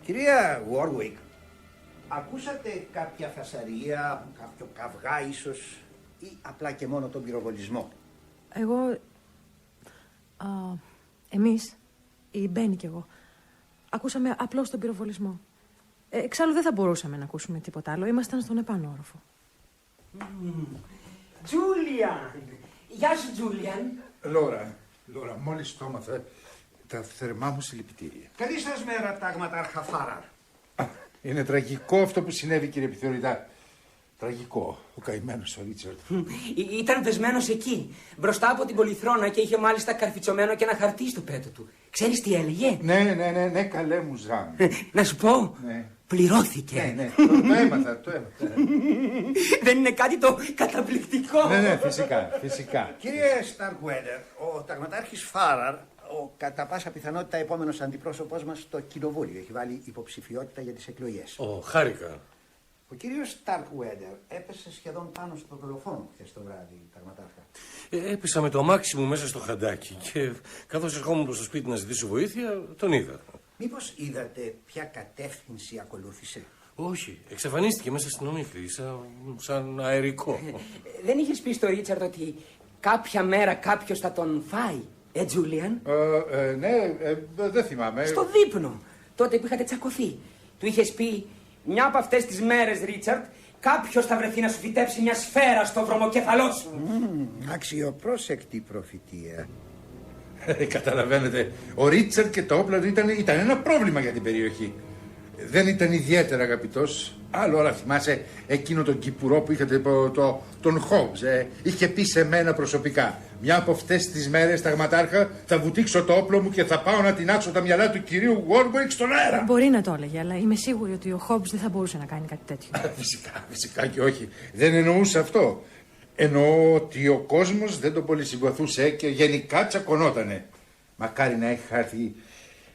Κυρία Γόρουικ, ακούσατε κάποια φασαρία, κάποιο καυγά ίσως, ή απλά και μόνο τον πυροβολισμό?
Εγώ... εμείς, η Μπέννη κι εγώ, ακούσαμε απλώς τον πυροβολισμό. Εξάλλου δεν θα μπορούσαμε να ακούσουμε τίποτα άλλο. Ήμασταν στον επάνω όροφο.
Τζούλιαν! Γεια σου, Τζούλιαν.
Λόρα, μόλις το έμαθα, τα θερμά μου συλληπιτήρια.
Καλή σας μέρα, τάγματα αρχαφάρα.
Είναι τραγικό αυτό που συνέβη, κύριε επιθεωρητά. Τραγικό. Ο καημένος ο Ρίτσαρντ.
Ήταν βεσμένος εκεί, μπροστά από την πολυθρόνα και είχε μάλιστα καρφιτσωμένο και ένα χαρτί στο πέτο του. Ξέρεις τι έλεγε?
Ναι, καλέ μου Ζαν.
Να σου πω,
ναι.
Πληρώθηκε.
Ναι, το έμαθα.
Δεν είναι κάτι το καταπληκτικό?
Ναι, φυσικά.
Κύριε Σταρκουέντερ, ο ταγματάρχης Φάραρ, ο κατά πάσα πιθανότητα επόμενος αντιπρόσωπός μας στο κοινοβούλιο, έχει βάλει υποψηφιότητα για τις εκλογές.
Χάρηκα.
Ο κύριος Σταρκουέντερ έπεσε σχεδόν πάνω στο δολοφόνο χθες το βράδυ, ταγματάρχα.
Έπεσα με το αμάξι μου μέσα στο χαντάκι και καθώς ερχόμουν προς το σπίτι να ζητήσω βοήθεια, τον είδα.
Μήπως είδατε ποια κατεύθυνση ακολούθησε?
Όχι, εξαφανίστηκε μέσα στην ομίχλη, σαν αερικό.
Δεν είχες πει στο Ρίτσαρντ ότι κάποια μέρα κάποιος θα τον φάει, Τζούλιαν?
Ναι, δεν θυμάμαι.
Στο δείπνο, τότε που είχατε τσακωθεί. Του είχες πει, μια από αυτές τις μέρες, Ρίτσαρντ, κάποιος θα βρεθεί να σου φυτέψει μια σφαίρα στο βρωμοκέφαλό σου.
Αξιοπρόσεκτη προφητεία.
Καταλαβαίνετε, ο Ρίτσαρντ και τα όπλα του ήταν ένα πρόβλημα για την περιοχή. Δεν ήταν ιδιαίτερα αγαπητός. Άλλο ώρα θυμάσαι εκείνο τον κυπουρό που είχατε τον Χόμπς. Είχε πει σε μένα προσωπικά, μια από αυτές τις μέρες, ταγματάρχα, θα βουτήξω το όπλο μου και θα πάω να τεινάξω τα μυαλά του κυρίου Warwick στον αέρα.
Μπορεί να το έλεγε, αλλά είμαι σίγουρη ότι ο Χόμπς δεν θα μπορούσε να κάνει κάτι τέτοιο.
Φυσικά και όχι. Δεν εννοούσα αυτό. Εννοώ ότι ο κόσμος δεν τον πολύ συμπαθούσε και γενικά τσακωνότανε. Μακάρι να έχει έρθει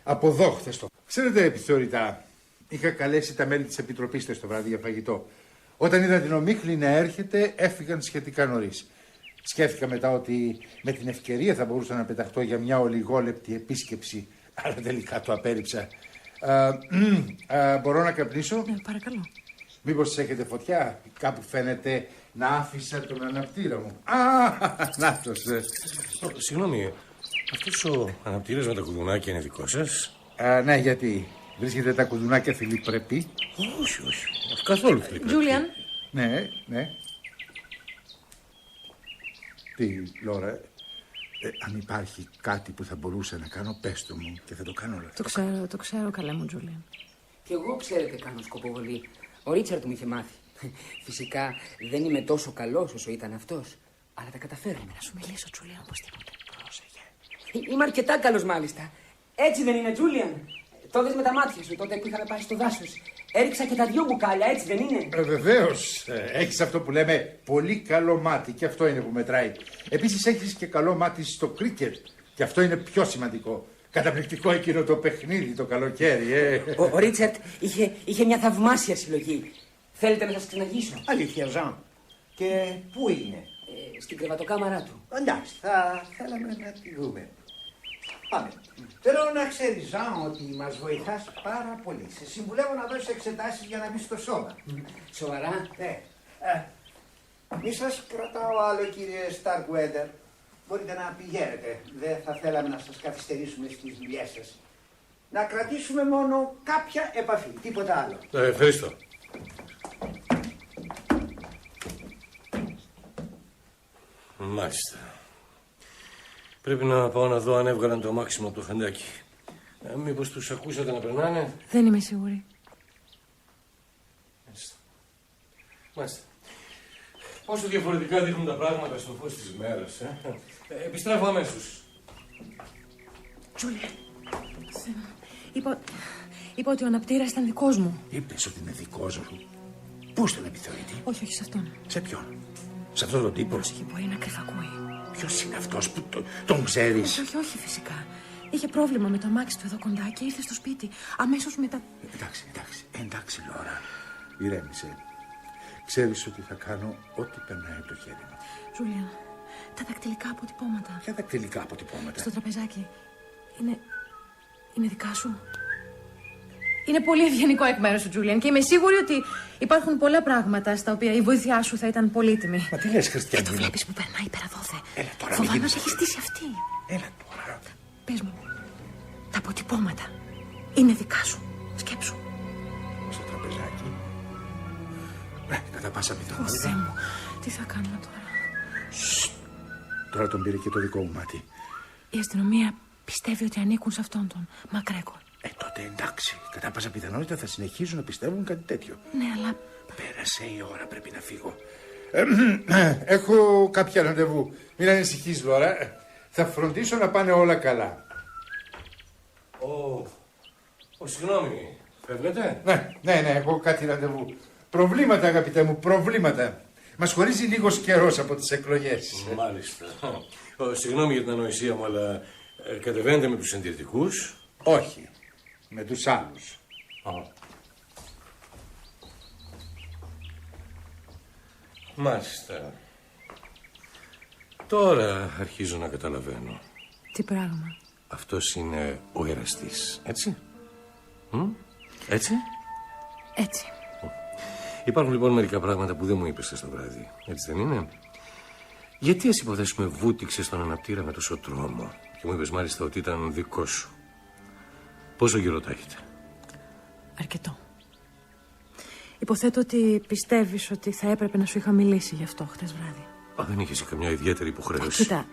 από εδώ χθες το. Ξέρετε, επιθεωρητά, είχα καλέσει τα μέλη της Επιτροπής χθες το βράδυ για φαγητό. Όταν είδα την ομίχλη να έρχεται, έφυγαν σχετικά νωρίς. Σκέφτηκα μετά ότι με την ευκαιρία θα μπορούσα να πεταχτώ για μια ολιγόλεπτη επίσκεψη, αλλά τελικά το απέρριψα. Μπορώ να καπνίσω?
Ναι, παρακαλώ.
Μήπως έχετε φωτιά? Κάπου φαίνεται να άφησα τον αναπτήρα μου. Να'τος.
Συγγνώμη, αυτός ο αναπτήρας με τα κουδουνάκια είναι δικό σας?
Ναι, γιατί βρίσκεται τα κουδουνάκια θηλυπρεπή?
Όχι. Καθόλου θηλυπρεπή.
Τζούλιαν.
Ναι. Τι, Λόρα, αν υπάρχει κάτι που θα μπορούσα να κάνω, πες το μου και θα το κάνω όλα.
Το ξέρω καλά μου, Τζούλιαν.
Κι εγώ, ξέρετε, κάνω σκοποβολή. Ο Ρίτσαρντ μου είχε μάθει. Φυσικά δεν είμαι τόσο καλός όσο ήταν αυτός, αλλά τα καταφέρουμε.
Να σου μιλήσω, Τζούλιαν, οπωσδήποτε. Πρόσεχε.
Είμαι αρκετά καλός, μάλιστα. Έτσι δεν είναι, Τζούλιαν? Το δες με τα μάτια σου τότε που είχαμε πάει στο δάσος. Έριξα και τα 2 μπουκάλια, έτσι δεν είναι?
Βεβαίως. Έχεις αυτό που λέμε πολύ καλό μάτι και αυτό είναι που μετράει. Επίσης έχεις και καλό μάτι στο κρίκετ και αυτό είναι πιο σημαντικό. Καταπληκτικό εκείνο το παιχνίδι το καλοκαίρι,
Ο Ρίτσαρντ είχε μια θαυμάσια συλλογή. Θέλετε να σας ξεναγήσω?
Αλήθεια, Ζαν. Και πού είναι?
Στην κρεβατοκάμαρά του.
Εντάξει, θα θέλαμε να τη δούμε. Πάμε. Θέλω να ξέρεις, Ζαν, ότι μας βοηθάς πάρα πολύ. Σε συμβουλεύω να δώσεις εξετάσεις για να μπεις στο σώμα.
Σοβαρά?
Ναι. Μη σας κρατάω άλλο, κύριε Σταρκουέντερ. Μπορείτε να πηγαίνετε. Δεν θα θέλαμε να σας καθυστερήσουμε στις δουλειές σας. Να κρατήσουμε μόνο κάποια επαφή, τίποτα άλλο.
Ευχαριστώ. Μάλιστα. Πρέπει να πάω να δω αν έβγαλαν το αμάξιμο από το χαντάκι. Μήπως τους ακούσατε να περνάνε?
Δεν είμαι σίγουρη.
Μάλιστα. Πόσο διαφορετικά δείχνουν τα πράγματα στο φως της μέρας, Επιστρέφω αμέσως.
Τζούλιαν. Είπα ότι ο αναπτήρας ήταν δικός μου.
Είπες ότι είναι δικός σου? Πού στον επιθεωρητή?
Όχι σε αυτόν.
Σε ποιον? Σε αυτόν τον τύπο?
Πρόσεχε, μπορεί να κρυφακούει.
Ποιος είναι αυτός που τον ξέρεις?
Όχι, φυσικά. Είχε πρόβλημα με το αμάξι του εδώ κοντά και ήρθε στο σπίτι αμέσως μετά.
Εντάξει, Λόρα. Ηρέμησε. Ξέρεις ότι θα κάνω ό,τι περνάει από το χέρι μου.
Τζούλιαν, τα δακτυλικά αποτυπώματα.
Ποια δακτυλικά αποτυπώματα?
Στο τραπεζάκι. Είναι δικά σου? Είναι πολύ ευγενικό εκ μέρους σου, Τζούλιαν, και είμαι σίγουρη ότι υπάρχουν πολλά πράγματα στα οποία η βοήθειά σου θα ήταν πολύτιμη.
Μα τι λες, Χριστιανή?
Το βλέπεις που περνάει πέρα δόθε.
Έλα τώρα,
Φοβάμαι ότι έχει στήσει αυτή.
Έλα τώρα.
Πες μου, τα αποτυπώματα είναι δικά σου? Σκέψου.
Στο τραπεζάκι. Κατά πάσα πιθανότητα.
Θεέ μου, τι θα κάνουμε τώρα?
Τώρα τον πήρε και το δικό μου μάτι.
Η αστυνομία πιστεύει ότι ανήκουν σε αυτόν τον Μακρέκορ.
Τότε εντάξει, κατά πάσα πιθανότητα θα συνεχίζουν να πιστεύουν κάτι τέτοιο.
Ναι, αλλά...
Πέρασε η ώρα, πρέπει να φύγω. Έχω κάποια ραντεβού. Μην ανησυχείς, Λόρα. Θα φροντίσω να πάνε όλα καλά.
Συγγνώμη, φεύγετε?
Ναι, έχω κάτι ραντεβού. Προβλήματα, αγαπητέ μου, προβλήματα. Μας χωρίζει λίγος καιρός από τις εκλογές.
Μάλιστα. Συγγνώμη για την ανοησία μου, αλλά κατεβαίνετε με τους συντηρητικούς?
Όχι, με τους άλλους.
Μάλιστα. Τώρα αρχίζω να καταλαβαίνω.
Τι πράγμα?
Αυτός είναι ο εραστής, έτσι? Έτσι?
Έτσι.
Υπάρχουν λοιπόν μερικά πράγματα που δεν μου είπες το βράδυ, έτσι δεν είναι? Γιατί ας υποθέσουμε βούτυξες τον αναπτήρα με τόσο τρόμο και μου είπες μάλιστα ότι ήταν δικό σου. Πόσο γύρω τα έχετε?
Αρκετό. Υποθέτω ότι πιστεύεις ότι θα έπρεπε να σου είχα μιλήσει γι' αυτό χτες βράδυ.
Δεν είχες καμιά ιδιαίτερη υποχρέωση?
Κοίτα,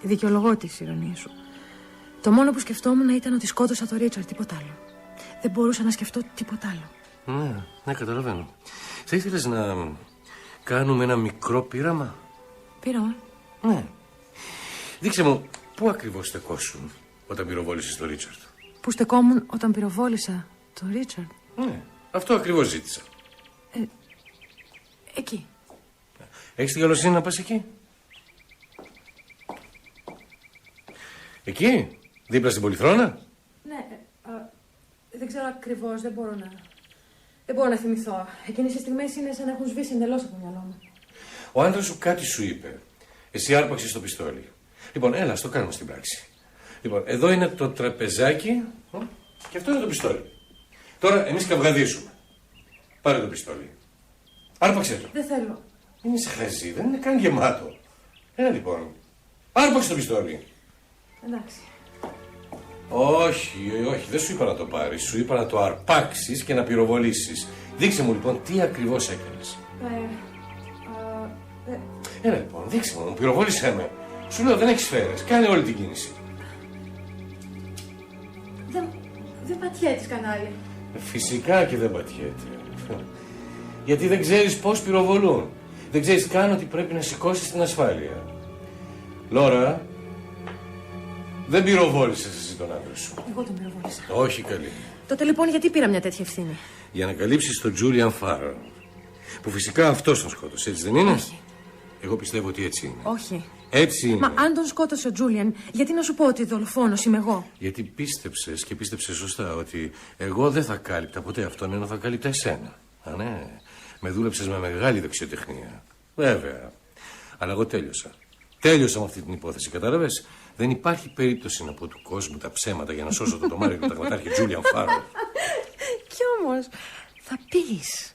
δικαιολογώ τις ηρωνίες σου. Το μόνο που σκεφτόμουν ήταν ότι σκότωσα τον Ρίτσαρντ, τίποτα άλλο. Δεν μπορούσα να σκεφτώ τίποτα άλλο.
Ναι, καταλαβαίνω. Θα ήθελες να κάνουμε ένα μικρό πείραμα?
Πείραμα?
Ναι. Δείξε μου πού ακριβώς στεκόσουν όταν πυροβόλησες τον Ρίτσαρντ.
Πού στεκόμουν όταν πυροβόλησα τον Ρίτσαρντ?
Ναι, αυτό ακριβώς ζήτησα.
Εκεί.
Έχεις την καλοσύνη να πας εκεί? Εκεί, δίπλα στην πολυθρόνα?
Ναι, δεν ξέρω ακριβώς, δεν μπορώ να θυμηθώ. Εκείνες οι στιγμές είναι σαν να έχουν σβήσει εντελώς από το μυαλό μου.
Ο άντρας σου κάτι σου είπε. Εσύ άρπαξες το πιστόλι. Λοιπόν, έλα, ας το κάνουμε στην πράξη. Λοιπόν, εδώ είναι το τραπεζάκι και αυτό είναι το πιστόλι. Τώρα εμείς καυγαδίζουμε. Πάρε το πιστόλι. Άρπαξε το.
Δεν θέλω.
Δεν είσαι χαζή, δεν είναι καν γεμάτο. Έλα λοιπόν. Άρπαξε το πιστόλι.
Εντάξει.
Όχι, δεν σου είπα να το πάρεις. Σου είπα να το αρπάξεις και να πυροβολήσεις. Δείξε μου λοιπόν τι ακριβώς έκανες. Έλα λοιπόν, δείξε μου, πυροβόλησέ με. Σου λέω δεν έχεις σφαίρες, κάνε όλη την κίνηση.
Δεν πατιέτης κανάλι.
Φυσικά και δεν πατιέται. Γιατί δεν ξέρεις πώς πυροβολούν. Δεν ξέρεις καν ότι πρέπει να σηκώσεις την ασφάλεια. Λόρα, δεν πυροβόλησες εσύ τον άντρα σου.
Εγώ τον πυροβόλησα.
Όχι καλή.
Τότε λοιπόν γιατί πήρα μια τέτοια ευθύνη?
Για να καλύψεις τον Τζούλιαν Φάρρελ. Που φυσικά αυτός τον σκότωσε, έτσι δεν είναι?
Όχι.
Εγώ πιστεύω ότι έτσι είναι.
Όχι.
Έτσι είναι.
Μα αν τον σκότωσε ο Τζούλιαν, γιατί να σου πω ότι δολοφόνος είμαι εγώ?
Γιατί πίστεψες και πίστεψες σωστά ότι εγώ δεν θα κάλυπτα ποτέ αυτόν, ενώ θα κάλυπτα εσένα. Α, ναι. Με δούλεψες με μεγάλη δεξιοτεχνία. Βέβαια. Αλλά εγώ τέλειωσα. Τέλειωσα με αυτή την υπόθεση, κατάλαβες? Δεν υπάρχει περίπτωση να πω του κόσμου τα ψέματα για να σώσω το τομάρι του ταγματάρχη Τζούλιαν Φάρρελ.
Κι όμως θα πεις.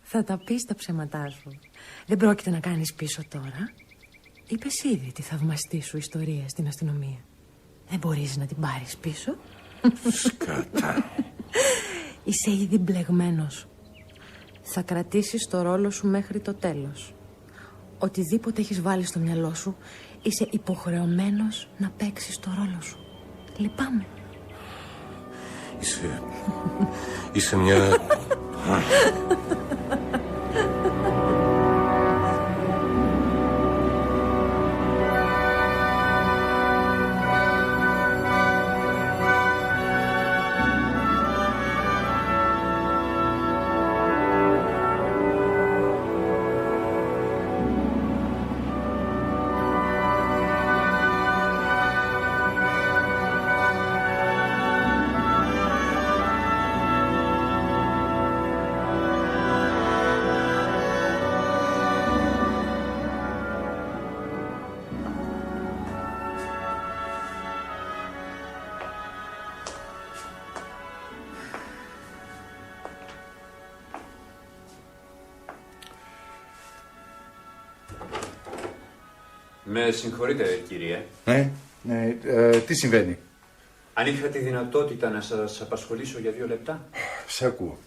Θα τα πεις τα ψέματά σου. Δεν πρόκειται να κάνεις πίσω τώρα. Είπες ήδη τη θαυμαστή σου ιστορία στην αστυνομία. Δεν μπορείς να την πάρεις πίσω.
Σκάτα.
Είσαι ήδη μπλεγμένος. Θα κρατήσεις το ρόλο σου μέχρι το τέλος. Οτιδήποτε έχεις βάλει στο μυαλό σου, είσαι υποχρεωμένος να παίξεις το ρόλο σου. Λυπάμαι.
Είσαι μια...
Με συγχωρείτε, κύριε.
Ναι, τι συμβαίνει?
Αν είχα τη δυνατότητα να σας απασχολήσω για 2 λεπτά.
Σε ακούω.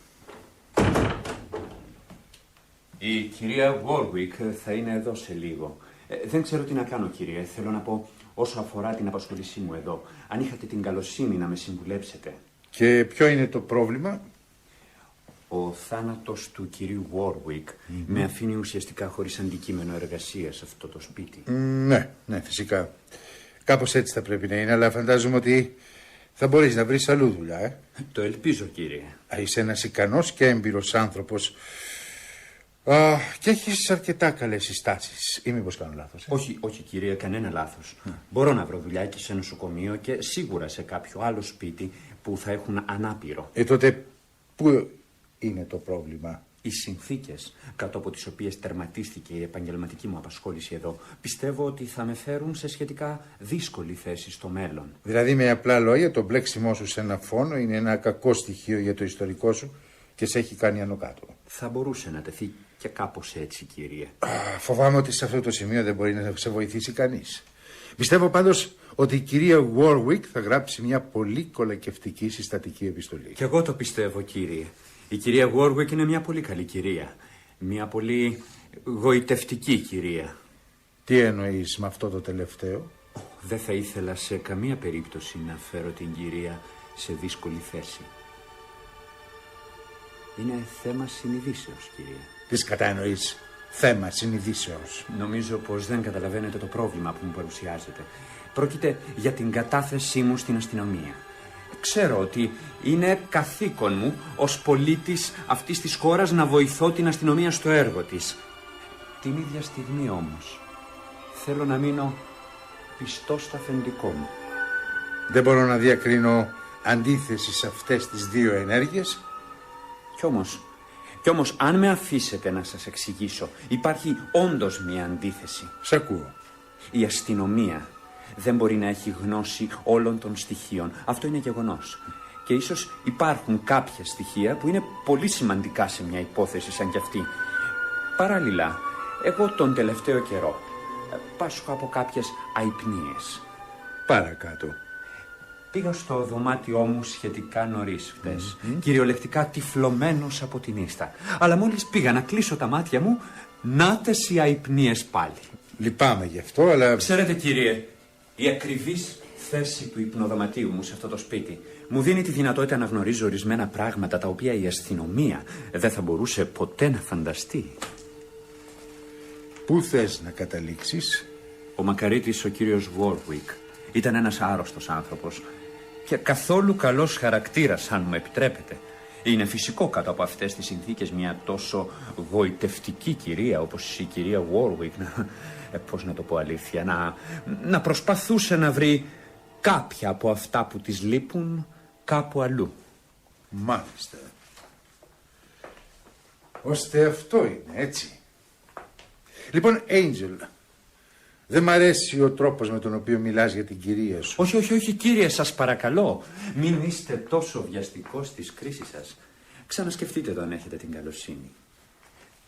Η κυρία Warwick θα είναι εδώ σε λίγο. Δεν ξέρω τι να κάνω, κύριε. Θέλω να πω όσο αφορά την απασχόλησή μου εδώ, αν είχατε την καλοσύνη να με συμβουλέψετε.
Και ποιο είναι το πρόβλημα?
Ο θάνατος του κυρίου Warwick με αφήνει ουσιαστικά χωρίς αντικείμενο εργασίας αυτό το σπίτι.
Ναι, φυσικά. Κάπως έτσι θα πρέπει να είναι, αλλά φαντάζομαι ότι θα μπορείς να βρεις αλλού δουλειά,
Το ελπίζω, κύριε.
Είσαι ένας ικανός και έμπειρος άνθρωπος. Και έχεις αρκετά καλές συστάσεις. Ή μήπως κάνω λάθος?
Όχι, κύριε, κανένα λάθος. Μπορώ να βρω δουλειά και σε νοσοκομείο και σίγουρα σε κάποιο άλλο σπίτι που θα έχουν ανάπηρο.
Τότε πού είναι το πρόβλημα?
Οι συνθήκες κάτω από τις οποίες τερματίστηκε η επαγγελματική μου απασχόληση εδώ πιστεύω ότι θα με φέρουν σε σχετικά δύσκολη θέση στο μέλλον.
Δηλαδή, με απλά λόγια, το μπλέξιμό σου σε ένα φόνο είναι ένα κακό στοιχείο για το ιστορικό σου και σε έχει κάνει άνω κάτω.
Θα μπορούσε να τεθεί και κάπως έτσι, κύριε.
Φοβάμαι ότι σε αυτό το σημείο δεν μπορεί να σε βοηθήσει κανείς. Πιστεύω πάντως ότι η κυρία Warwick θα γράψει μια πολύ κολακευτική συστατική επιστολή.
Και εγώ το πιστεύω, κύριε. Η κυρία Warwick είναι μια πολύ καλή κυρία. Μια πολύ γοητευτική κυρία.
Τι εννοείς με αυτό το τελευταίο?
Δεν θα ήθελα σε καμία περίπτωση να φέρω την κυρία σε δύσκολη θέση. Είναι θέμα συνειδήσεως, κύριε.
Τι κατά εννοείς θέμα συνειδήσεως?
Νομίζω πως δεν καταλαβαίνετε το πρόβλημα που μου παρουσιάζετε. Πρόκειται για την κατάθεσή μου στην αστυνομία. Ξέρω ότι είναι καθήκον μου ως πολίτης αυτής της χώρας να βοηθώ την αστυνομία στο έργο της. Την ίδια στιγμή όμως θέλω να μείνω πιστός στο αφεντικό μου.
Δεν μπορώ να διακρίνω αντίθεση σε αυτές τις δύο ενέργειες.
Κι όμως αν με αφήσετε να σας εξηγήσω, υπάρχει όντως μια αντίθεση.
Σ' ακούω.
Η αστυνομία δεν μπορεί να έχει γνώση όλων των στοιχείων. Αυτό είναι γεγονός. Και ίσως υπάρχουν κάποια στοιχεία που είναι πολύ σημαντικά σε μια υπόθεση σαν κι αυτή. Παράλληλα, εγώ τον τελευταίο καιρό πάσχω από κάποιες αϊπνίες.
Παρακάτω.
Πήγα στο δωμάτιό μου σχετικά νωρίς χτες, κυριολεκτικά τυφλωμένος από την ίστα. Αλλά μόλις πήγα να κλείσω τα μάτια μου, νάτες οι αϊπνίες πάλι.
Λυπάμαι γι' αυτό, αλλά...
Ξέρετε, κύριε, η ακριβής θέση του υπνοδωματίου μου σε αυτό το σπίτι μου δίνει τη δυνατότητα να γνωρίζω ορισμένα πράγματα τα οποία η αστυνομία δεν θα μπορούσε ποτέ να φανταστεί.
Πού θες να καταλήξεις?
Ο μακαρίτης ο κύριος Warwick ήταν ένας άρρωστος άνθρωπος και καθόλου καλός χαρακτήρας, αν μου επιτρέπετε. Είναι φυσικό κάτω από αυτές τις συνθήκες μια τόσο γοητευτική κυρία όπως η κυρία Warwick πώς να το πω αλήθεια, να προσπαθούσε να βρει κάποια από αυτά που της λείπουν κάπου αλλού.
Μάλιστα. Ώστε αυτό είναι, έτσι. Λοιπόν, Angel, δεν μ' αρέσει ο τρόπος με τον οποίο μιλάς για την κυρία σου.
Όχι, κύριε, σας παρακαλώ. Μην είστε τόσο βιαστικός στις κρίσεις σας. Ξανασκεφτείτε το αν έχετε την καλοσύνη.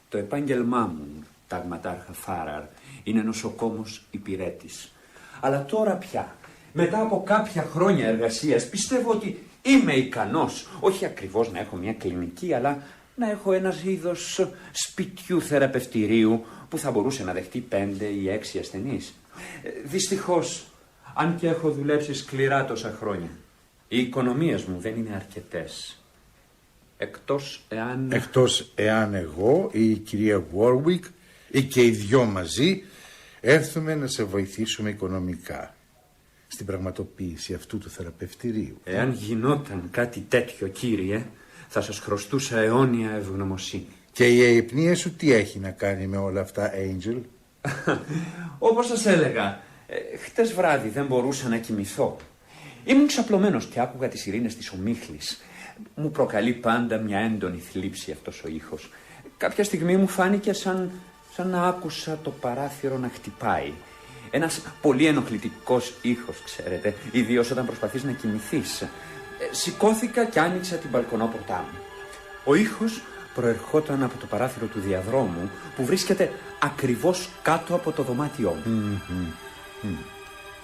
Το επάγγελμά μου, ταγματάρχα Φάραρ, είναι νοσοκόμος υπηρέτης. Αλλά τώρα πια, μετά από κάποια χρόνια εργασίας, πιστεύω ότι είμαι ικανός, όχι ακριβώς να έχω μια κλινική, αλλά να έχω ένας είδος σπιτιού θεραπευτηρίου που θα μπορούσε να δεχτεί 5 ή 6 ασθενείς. Δυστυχώς, αν και έχω δουλέψει σκληρά τόσα χρόνια, οι οικονομίες μου δεν είναι αρκετές. Εκτός
εάν εγώ ή η κυρία Warwick ή και οι δυο μαζί έρθουμε να σε βοηθήσουμε οικονομικά στην πραγματοποίηση αυτού του θεραπευτηρίου.
Εάν γινόταν κάτι τέτοιο, κύριε, θα σας χρωστούσα αιώνια ευγνωμοσύνη.
Και η αϊπνία σου τι έχει να κάνει με όλα αυτά, Angel?
Όπως σας έλεγα, χτες βράδυ δεν μπορούσα να κοιμηθώ. Ήμουν ξαπλωμένος και άκουγα τις σιρήνες της ομίχλης. Μου προκαλεί πάντα μια έντονη θλίψη αυτός ο ήχος. Κάποια στιγμή μου φάνηκε σαν να άκουσα το παράθυρο να χτυπάει. Ένας πολύ ενοχλητικός ήχος, ξέρετε, ιδίως όταν προσπαθείς να κοιμηθείς. Σηκώθηκα και άνοιξα την μπαλκονόπορτά μου. Ο ήχος προερχόταν από το παράθυρο του διαδρόμου που βρίσκεται ακριβώς κάτω από το δωμάτιό μου.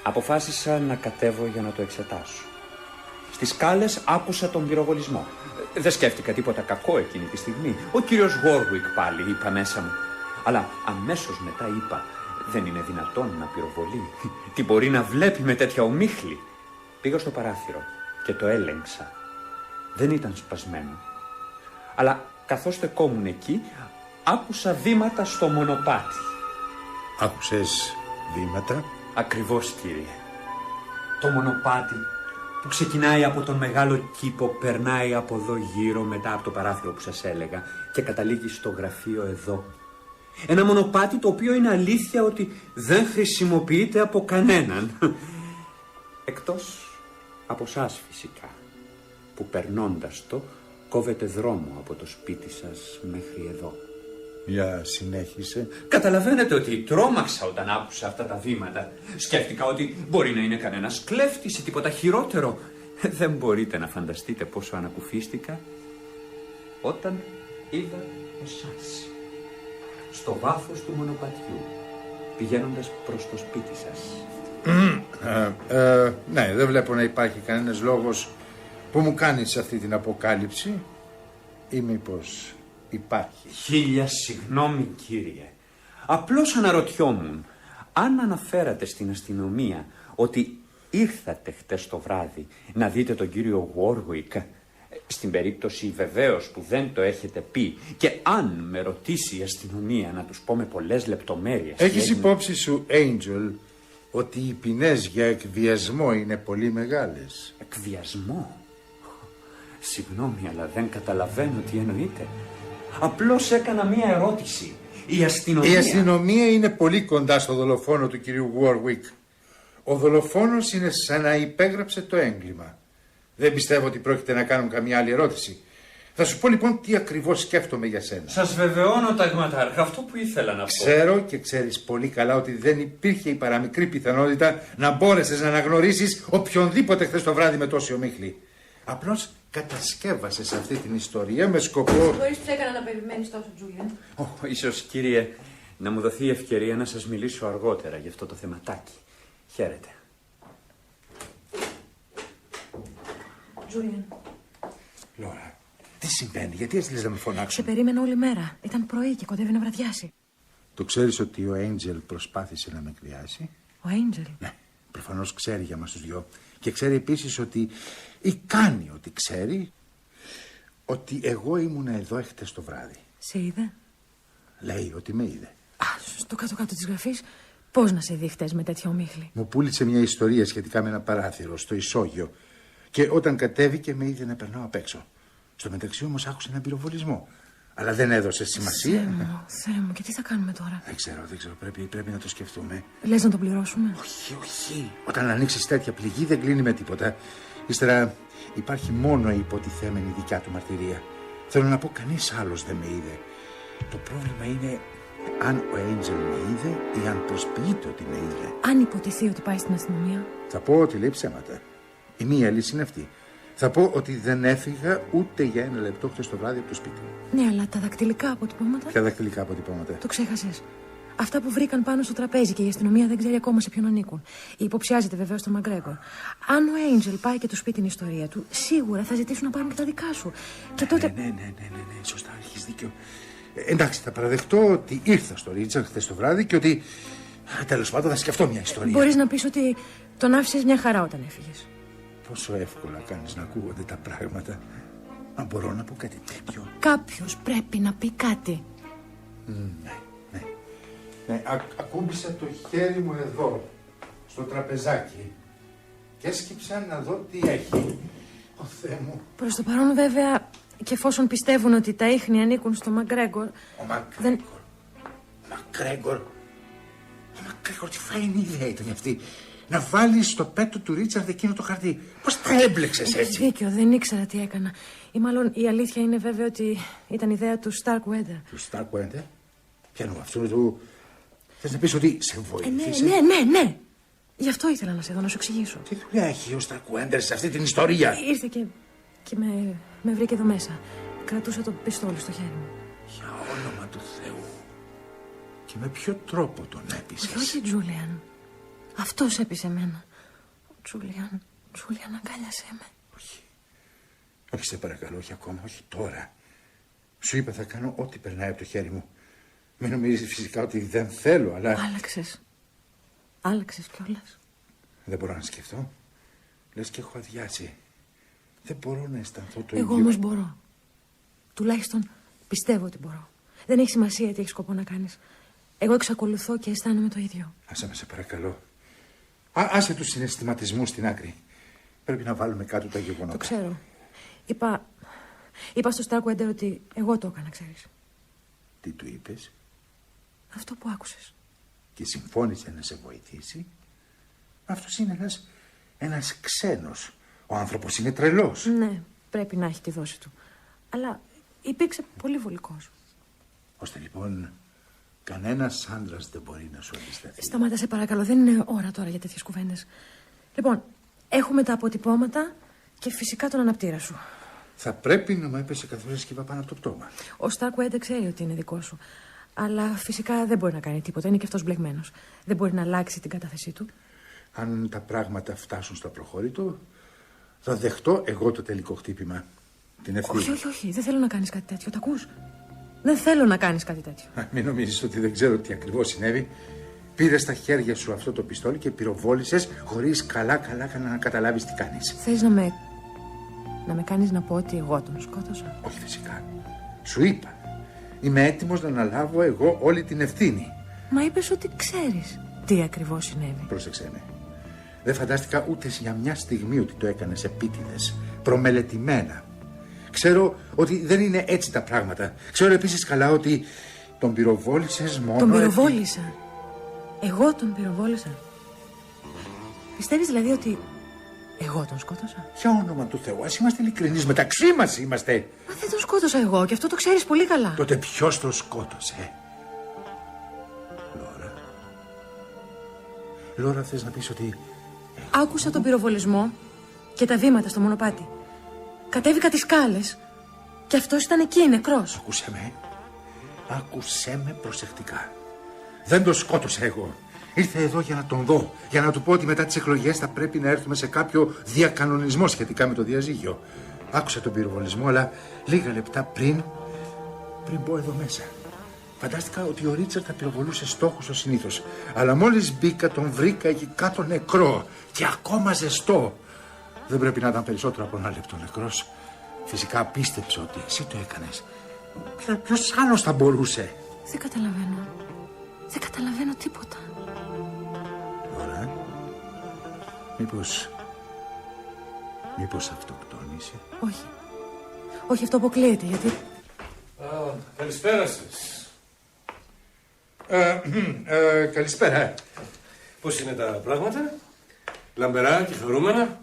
Αποφάσισα να κατέβω για να το εξετάσω. Στις σκάλες άκουσα τον πυροβολισμό. Δεν σκέφτηκα τίποτα κακό εκείνη τη στιγμή. Ο κύριος Warwick πάλι, είπα μέσα μου. Αλλά αμέσως μετά είπα, Δεν είναι δυνατόν να πυροβολεί. Τι μπορεί να βλέπει με τέτοια ομίχλη. Πήγα στο παράθυρο και το έλεγξα. Δεν ήταν σπασμένο. Αλλά καθώς στεκόμουν εκεί, άκουσα βήματα στο μονοπάτι.
Άκουσες βήματα?
Ακριβώς, κύριε. Το μονοπάτι που ξεκινάει από τον μεγάλο κήπο, περνάει από εδώ γύρω μετά από το παράθυρο που σας έλεγα και καταλήγει στο γραφείο εδώ. Ένα μονοπάτι το οποίο είναι αλήθεια ότι δεν χρησιμοποιείται από κανέναν. Εκτός από σας φυσικά, που περνώντας το κόβετε δρόμο από το σπίτι σας μέχρι εδώ.
Για συνέχισε.
Καταλαβαίνετε ότι τρόμαξα όταν άκουσα αυτά τα βήματα. Σκέφτηκα ότι μπορεί να είναι κανένας κλέφτης ή τίποτα χειρότερο. Δεν μπορείτε να φανταστείτε πόσο ανακουφίστηκα όταν είδα εσάς στο βάθος του μονοπατιού πηγαίνοντας προς το σπίτι σας.
Ναι, δεν βλέπω να υπάρχει κανένας λόγος που μου κάνεις αυτή την αποκάλυψη, ή μήπως υπάρχει?
1000 συγγνώμη, κύριε. Απλώς αναρωτιόμουν αν αναφέρατε στην αστυνομία ότι ήρθατε χτες το βράδυ να δείτε τον κύριο Warwick, στην περίπτωση βεβαίως που δεν το έχετε πει, και αν με ρωτήσει η αστυνομία να τους πω με πολλές λεπτομέρειες.
Έχεις υπόψη σου, Angel, ότι οι ποινές για εκβιασμό είναι πολύ μεγάλες?
Εκβιασμό? Συγγνώμη, αλλά δεν καταλαβαίνω τι εννοείτε. Απλώς έκανα μία ερώτηση. Η αστυνομία
είναι πολύ κοντά στο δολοφόνο του κυρίου Warwick. Ο δολοφόνος είναι σαν να υπέγραψε το έγκλημα. Δεν πιστεύω ότι πρόκειται να κάνουν καμία άλλη ερώτηση. Θα σου πω λοιπόν τι ακριβώς σκέφτομαι για σένα.
Σας βεβαιώνω, ταγματάρχα, αυτό που ήθελα να πω.
Ξέρω και ξέρεις πολύ καλά ότι δεν υπήρχε η παραμικρή πιθανότητα να μπόρεσες να αναγνωρίσεις οποιονδήποτε χθες το βράδυ με τόση ομίχλη. Απλώς κατασκεύασες αυτή την ιστορία με σκοπό...
Μπορείς που έκανα να περιμένεις τόσο, Τζούλιαν?
Ίσως, κύριε, να μου δοθεί η ευκαιρία να σας μιλήσω αργότερα για αυτό το θεματάκι. Χαίρετε.
Τζούλιαν.
Λόρα, τι συμβαίνει, γιατί έστειλες να με φωνάξουν?
Σε περίμενα όλη μέρα. Ήταν πρωί και κοντεύει να βραδιάσει.
Το ξέρεις ότι ο Angel προσπάθησε να με εκβιάσει?
Ο Angel?
Ναι, προφανώς ξέρει για μας τους δυο. Και ξέρει επίσης ότι, ή κάνει ότι ξέρει, ότι εγώ ήμουνα εδώ χτες το βράδυ.
Σε είδε?
Λέει ότι με είδε.
Α, στο κάτω-κάτω της γραφής. Πώς να σε δει χτες με τέτοια ομίχλη?
Μου πούλησε μια ιστορία σχετικά με ένα παράθυρο στο ισόγειο. Και όταν κατέβηκε με είδε να περνάω απ' έξω. Στο μεταξύ όμως άκουσε έναν πυροβολισμό. Αλλά δεν έδωσε σημασία.
Θεέ μου, και τι θα κάνουμε τώρα?
Δεν ξέρω. Πρέπει να το σκεφτούμε.
Λες να το πληρώσουμε?
Όχι. Όταν ανοίξεις τέτοια πληγή δεν κλείνει με τίποτα. Ύστερα υπάρχει μόνο η υποτιθέμενη δικιά του μαρτυρία. Θέλω να πω, κανείς άλλος δεν με είδε. Το πρόβλημα είναι αν ο Angel με είδε ή αν προσποιείται ότι με είδε.
Αν υποτιθεί ότι πάει στην αστυνομία?
Θα πω ότι λέει ψέματα. Η μία λύση είναι αυτή. Θα πω ότι δεν έφυγα ούτε για ένα λεπτό χτες το βράδυ από το σπίτι μου.
Ναι, αλλά τα δακτυλικά αποτυπώματα?
Ποια δακτυλικά αποτυπώματα?
Το ξέχασες. Αυτά που βρήκαν πάνω στο τραπέζι και η αστυνομία δεν ξέρει ακόμα σε ποιον ανήκουν. Υποψιάζεται βεβαίως τον Μαγκρέγκορ. Αν ο Angel πάει και του πει την ιστορία του, σίγουρα θα ζητήσουν να πάρουν και τα δικά σου. Και τότε.
Ναι, σωστά, έχεις δίκιο. Εντάξει, θα παραδεχτώ ότι ήρθα στο Ρίτσαρντ χθες το βράδυ και ότι. Τέλος πάντων, θα σκεφτώ μια ιστορία.
Μπορείς να πεις ότι τον άφησες μια χαρά όταν έφυγες.
Πόσο εύκολα κάνεις να ακούγονται τα πράγματα. Αν μπορώ να πω κάτι τέτοιο.
Κάποιος πρέπει να πει κάτι.
Ναι, ακούμπησα το χέρι μου εδώ, στο τραπεζάκι, και έσκυψα να δω τι έχει. Ο Θεέ μου.
Προς το παρόν, βέβαια, και εφόσον πιστεύουν ότι τα ίχνη ανήκουν στο Μαγκρέγκορ.
Ο Μαγκρέγκορ, τι φαϊνή ιδέα ήταν αυτή. Να βάλεις στο πέτο του Ρίτσαρντ εκείνο το χαρτί. Πώς τα έμπλεξες έτσι?
Έχεις δίκιο, δεν ήξερα τι έκανα. Ή μάλλον η αλήθεια είναι βέβαια ότι ήταν ιδέα του Starkweather.
Του Starkweather? Ποιανού αυτού του? Θες να πεις ότι σε βοήθησε?
Ναι. Γι' αυτό ήθελα να σε δω, να σου εξηγήσω.
Τι δουλειά έχει ο Starkweather σε αυτή την ιστορία?
Ήρθε και με βρήκε εδώ μέσα. Κρατούσα το πιστόλι στο χέρι μου.
Για όνομα του Θεού. Και με ποιο τρόπο τον έπεισες?
Όχι, Τζούλιαν. Αυτός έπεισε εμένα. Τζούλιαν, αγκάλιασέ με.
Όχι, σε παρακαλώ, όχι ακόμα, όχι τώρα. Σου είπα θα κάνω ό,τι περνάει από το χέρι μου. Μην νομίζεις φυσικά ότι δεν θέλω, αλλά...
Άλλαξες κιόλας.
Δεν μπορώ να σκεφτώ. Λες και έχω αδειάσει. Δεν μπορώ να αισθανθώ το ίδιο.
Εγώ όμως μπορώ. Τουλάχιστον πιστεύω ότι μπορώ. Δεν έχει σημασία τι έχει σκοπό να κάνεις. Εγώ εξακολουθώ και αισθάνομαι το ίδιο.
Άσε με, σε παρακαλώ. Άσε τους συναισθηματισμούς στην άκρη. Πρέπει να βάλουμε κάτω τα γεγονότα.
Το ξέρω. Είπα στο Starkweather ότι εγώ το έκανα, ξέρεις.
Τι του είπες?
Αυτό που άκουσες.
Και συμφώνησε να σε βοηθήσει. Αυτός είναι ένας ξένος. Ο άνθρωπος είναι τρελός.
Ναι, πρέπει να έχει τη δόση του. Αλλά υπήρξε πολύ βολικός.
Ώστε λοιπόν κανένας άντρας δεν μπορεί να σου αντισταθεί.
Σταμάτα, σε παρακαλώ, δεν είναι ώρα τώρα για τέτοιες κουβέντες. Λοιπόν, έχουμε τα αποτυπώματα και φυσικά τον αναπτήρα σου.
Θα πρέπει να μου έπεσε καθόλου σκύβα πάνω από το πτώμα.
Ο Starkweather ξέρει ότι είναι δικό σου. Αλλά φυσικά δεν μπορεί να κάνει τίποτα. Είναι και αυτός μπλεγμένος. Δεν μπορεί να αλλάξει την κατάθεσή του.
Αν τα πράγματα φτάσουν στο προχώρητο, θα δεχτώ εγώ το τελικό χτύπημα. Την ευθύνη.
Όχι. Δεν θέλω να κάνεις κάτι τέτοιο. Τα ακούς? Δεν θέλω να κάνεις κάτι τέτοιο.
Μην νομίζεις ότι δεν ξέρω τι ακριβώς συνέβη. Πήρες στα χέρια σου αυτό το πιστόλι και πυροβόλησες χωρίς καλά να καταλάβεις τι κάνεις.
Θες να με κάνεις να πω ότι εγώ τον σκότωσα?
Όχι, φυσικά. Σου είπα. Είμαι έτοιμος να αναλάβω εγώ όλη την ευθύνη.
Μα είπες ότι ξέρεις τι ακριβώς συνέβη.
Πρόσεξε με. Δεν φαντάστηκα ούτε για μια στιγμή ότι το έκανες επίτηδες, προμελετημένα. Ξέρω ότι δεν είναι έτσι τα πράγματα. Ξέρω επίσης καλά ότι τον πυροβόλησες μόνο...
Τον πυροβόλησα. Εγώ τον πυροβόλησα. Πιστεύεις δηλαδή ότι εγώ τον σκότωσα?
Για όνομα του Θεού, ας είμαστε ειλικρινείς, μεταξύ μας είμαστε.
Μα δεν τον σκότωσα εγώ και αυτό το ξέρεις πολύ καλά.
Τότε ποιος τον σκότωσε? Λόρα, θες να πεις ότι...
Άκουσα τον πυροβολισμό και τα βήματα στο μονοπάτι. Κατέβηκα τις σκάλες και αυτός ήταν εκεί, νεκρός.
Άκουσέ με προσεκτικά. Δεν τον σκότωσα εγώ. Ήρθε εδώ για να τον δω. Για να του πω ότι μετά τις εκλογές θα πρέπει να έρθουμε σε κάποιο διακανονισμό σχετικά με το διαζύγιο. Άκουσα τον πυροβολισμό, αλλά λίγα λεπτά πριν μπω εδώ μέσα. Φαντάστηκα ότι ο Ρίτσαρντ θα πυροβολούσε στόχους ως συνήθως. Αλλά μόλις μπήκα τον βρήκα εκεί κάτω νεκρό. Και ακόμα ζεστό. Δεν πρέπει να ήταν περισσότερο από ένα λεπτό νεκρός. Φυσικά πίστεψε ότι εσύ το έκανες. Ποιος άλλος θα μπορούσε?
Δεν καταλαβαίνω. Δεν καταλαβαίνω τίποτα.
Λόρα, μήπως αυτοκτόνησε?
Όχι, αυτό αποκλείεται, γιατί...
Καλησπέρα σας.
Καλησπέρα.
Πώς είναι τα πράγματα? Λαμπερά και χαρούμενα?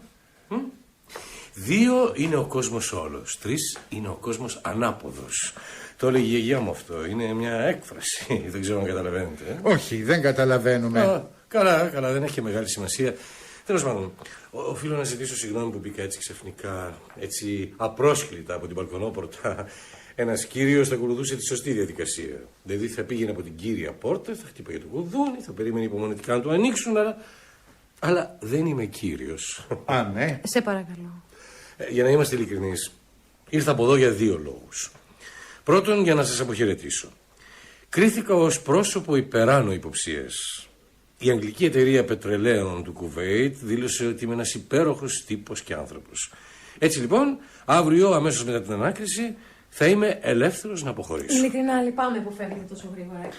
2 είναι ο κόσμος όλος. 3 είναι ο κόσμος ανάποδος. Το έλεγε η γιαγιά μου αυτό. Είναι μια έκφραση. Δεν ξέρω αν καταλαβαίνετε.
Όχι, δεν καταλαβαίνουμε.
Καλά, δεν έχει και μεγάλη σημασία. Τέλος πάντων, οφείλω να ζητήσω συγγνώμη που μπήκα έτσι ξαφνικά, έτσι απρόσκλητα από την μπαλκονόπορτα. Ένας κύριος θα ακολουθούσε τη σωστή διαδικασία. Δηλαδή θα πήγαινε από την κύρια πόρτα, θα χτύπαγε το κουδούνι, θα περίμενε υπομονετικά να του ανοίξουν, αλλά δεν είμαι κύριος.
Ναι.
Σε παρακαλώ.
Για να είμαστε ειλικρινείς, ήρθα από εδώ για 2 λόγους. Πρώτον, για να σας αποχαιρετήσω. Κρίθηκα ως πρόσωπο υπεράνω υποψίες. Η αγγλική εταιρεία πετρελαίων του Κουβέιτ δήλωσε ότι είμαι ένας υπέροχος τύπος και άνθρωπος. Έτσι λοιπόν, αύριο αμέσως μετά την ανάκριση θα είμαι ελεύθερος να αποχωρήσω.
Ειλικρινά λυπάμαι που φεύγετε τόσο γρήγορα.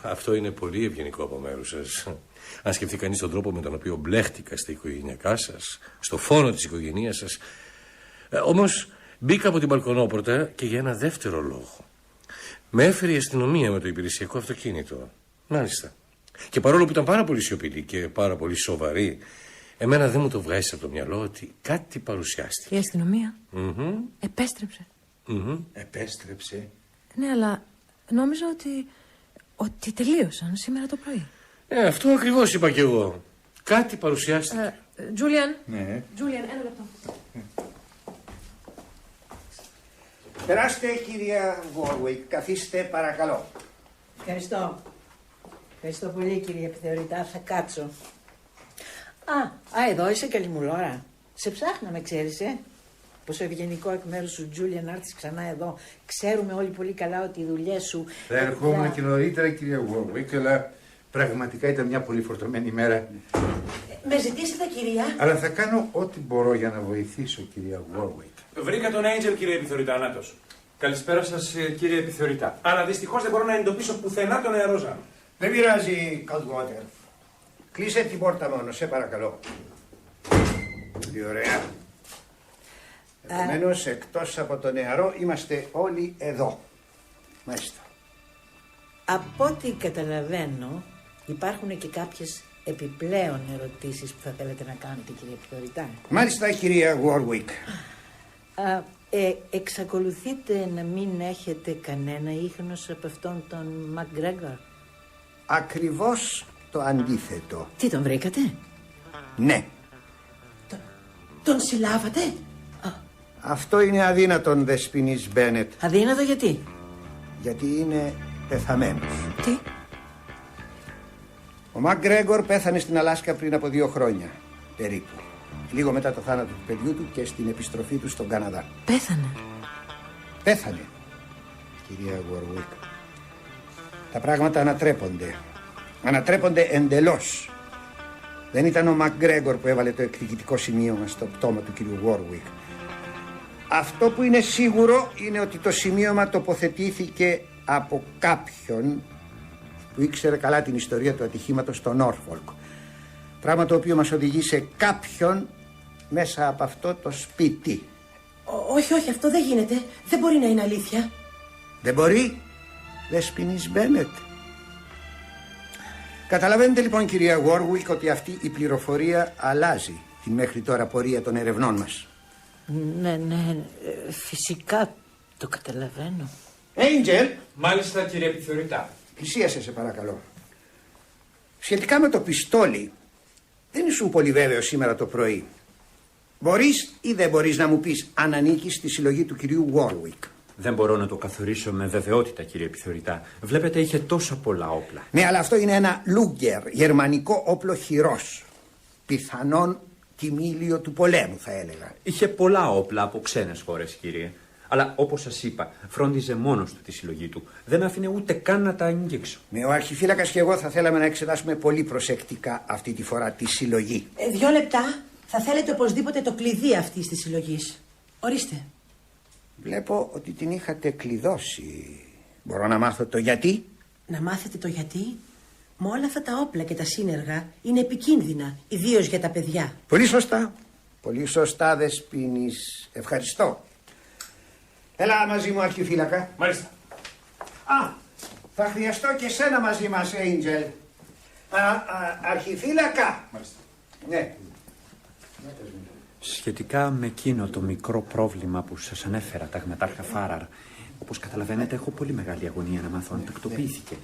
Αυτό είναι πολύ ευγενικό από μέρους σας. Αν σκεφτεί κανείς τον τρόπο με τον οποίο μπλέχτηκα στα οικογενειακά σας, στο φόνο της οικογένειας σας. Όμως μπήκα από την μπαλκονόπορτα και για ένα δεύτερο λόγο. Με έφερε η αστυνομία με το υπηρεσιακό αυτοκίνητο. Μάλιστα. Και παρόλο που ήταν πάρα πολύ σιωπηλή και πάρα πολύ σοβαρή, εμένα δεν μου το βγάζει από το μυαλό ότι κάτι παρουσιάστηκε.
Η αστυνομία επέστρεψε.
Επέστρεψε.
Ναι, αλλά νόμιζα ότι τελείωσαν σήμερα το πρωί.
Αυτό ακριβώς είπα κι εγώ. Κάτι παρουσιάστηκε.
Τζούλιαν.
Ναι.
Τζούλιαν, 1 λεπτό.
Περάστε, κυρία Βόρουικ. Καθίστε, παρακαλώ.
Ευχαριστώ. Ευχαριστώ πολύ, κύριε επιθεωρητά. Θα κάτσω. Εδώ είσαι, καλή μου Λόρα. Σε ψάχναμε, ξέρεις, Πόσο ευγενικό εκ μέρους σου, Τζούλια, να έρθεις ξανά εδώ. Ξέρουμε όλοι πολύ καλά ότι οι δουλειές σου.
Θα ερχόμουν και νωρίτερα, κυρία Warwick, αλλά πραγματικά ήταν μια πολύ φορτωμένη ημέρα.
Με ζητήσετε, κυρία.
Αλλά θα κάνω ό,τι μπορώ για να βοηθήσω, κυρία Warwick.
Βρήκα τον Angel, κύριε Επιθεωρητά, ανάτος.
Καλησπέρα σας, κύριε Επιθεωρητά.
Αλλά δυστυχώς δεν μπορώ να εντοπίσω πουθενά τον νεαρόζανο.
Δεν πειράζει, Coldwater. Κλείσε την πόρτα μόνο, σε παρακαλώ. Τι ωραία. Επομένως, εκτός από το νεαρό, είμαστε όλοι εδώ. Μάλιστα.
Από ό,τι καταλαβαίνω, υπάρχουν και κάποιες επιπλέον ερωτήσεις που θα θέλετε να κάνετε, κύριε Επιθεωρητά.
Μάλιστα, κυρία Warwick.
Εξακολουθείτε να μην έχετε κανένα ίχνος από αυτόν τον McGregor?
Ακριβώς το αντίθετο.
Τι, τον βρήκατε?
Ναι.
Τον συλλάβατε?
Αυτό είναι αδύνατον, Δεσποινής Μπένετ.
Αδύνατο γιατί?
Γιατί είναι πεθαμένος.
Τι?
Ο McGregor πέθανε στην Αλάσκα πριν από 2 χρόνια, περίπου. Λίγο μετά το θάνατο του παιδιού του και στην επιστροφή του στον Καναδά.
Πέθανε.
Πέθανε, κυρία Warwick. Τα πράγματα ανατρέπονται. Ανατρέπονται εντελώς. Δεν ήταν ο McGregor που έβαλε το εκδικητικό σημείωμα στο πτώμα του κυρίου Warwick. Αυτό που είναι σίγουρο είναι ότι το σημείωμα τοποθετήθηκε από κάποιον που ήξερε καλά την ιστορία του ατυχήματος στο Norfolk. Πράγμα το οποίο μας οδηγεί σε κάποιον μέσα από αυτό το σπίτι.
Όχι, όχι, αυτό δεν γίνεται. Δεν μπορεί να είναι αλήθεια.
Δεν μπορεί, Δεσποινής Μπένετ. Καταλαβαίνετε λοιπόν, κυρία Warwick, ότι αυτή η πληροφορία αλλάζει την μέχρι τώρα πορεία των ερευνών μας.
Ναι, φυσικά το καταλαβαίνω.
Angel!
Μάλιστα, κύριε Επιθεωρητά.
Πλησίασε, σε παρακαλώ. Σχετικά με το πιστόλι, δεν ήσουν πολύ βέβαιος σήμερα το πρωί. Μπορείς ή δεν μπορείς να μου πεις αν ανήκεις στη συλλογή του κυρίου Warwick?
Δεν μπορώ να το καθορίσω με βεβαιότητα, κύριε Επιθεωρητά. Βλέπετε, είχε τόσα πολλά όπλα.
Ναι, αλλά αυτό είναι ένα Luger, γερμανικό όπλο χειρός. Πιθανόν τιμήλιο του πολέμου, θα έλεγα.
Είχε πολλά όπλα από ξένες χώρες, κύριε. Αλλά όπως σας είπα, φρόντιζε μόνος του τη συλλογή του. Δεν άφηνε ούτε καν να τα αγγίξω.
Ναι, ο αρχιφύλακας και εγώ θα θέλαμε να εξετάσουμε πολύ προσεκτικά αυτή τη φορά τη συλλογή.
2 λεπτά. Θα θέλετε οπωσδήποτε το κλειδί αυτής της συλλογής. Ορίστε.
Βλέπω ότι την είχατε κλειδώσει. Μπορώ να μάθω το γιατί?
Να μάθετε το γιατί? Με όλα αυτά τα όπλα και τα σύνεργα είναι επικίνδυνα, ιδίως για τα παιδιά.
Πολύ σωστά. Πολύ σωστά, Δεσποινής. Ευχαριστώ. Έλα μαζί μου, αρχιφύλακα.
Μάλιστα.
Θα χρειαστώ και σένα μαζί μας, Angel. Αρχιφύλακα.
Μάλιστα.
Ναι.
Σχετικά με εκείνο το μικρό πρόβλημα που σας ανέφερα, ταγματάρχα Φάραρ, όπως καταλαβαίνετε, έχω πολύ μεγάλη αγωνία να μάθω αν τακτοποιήθηκε.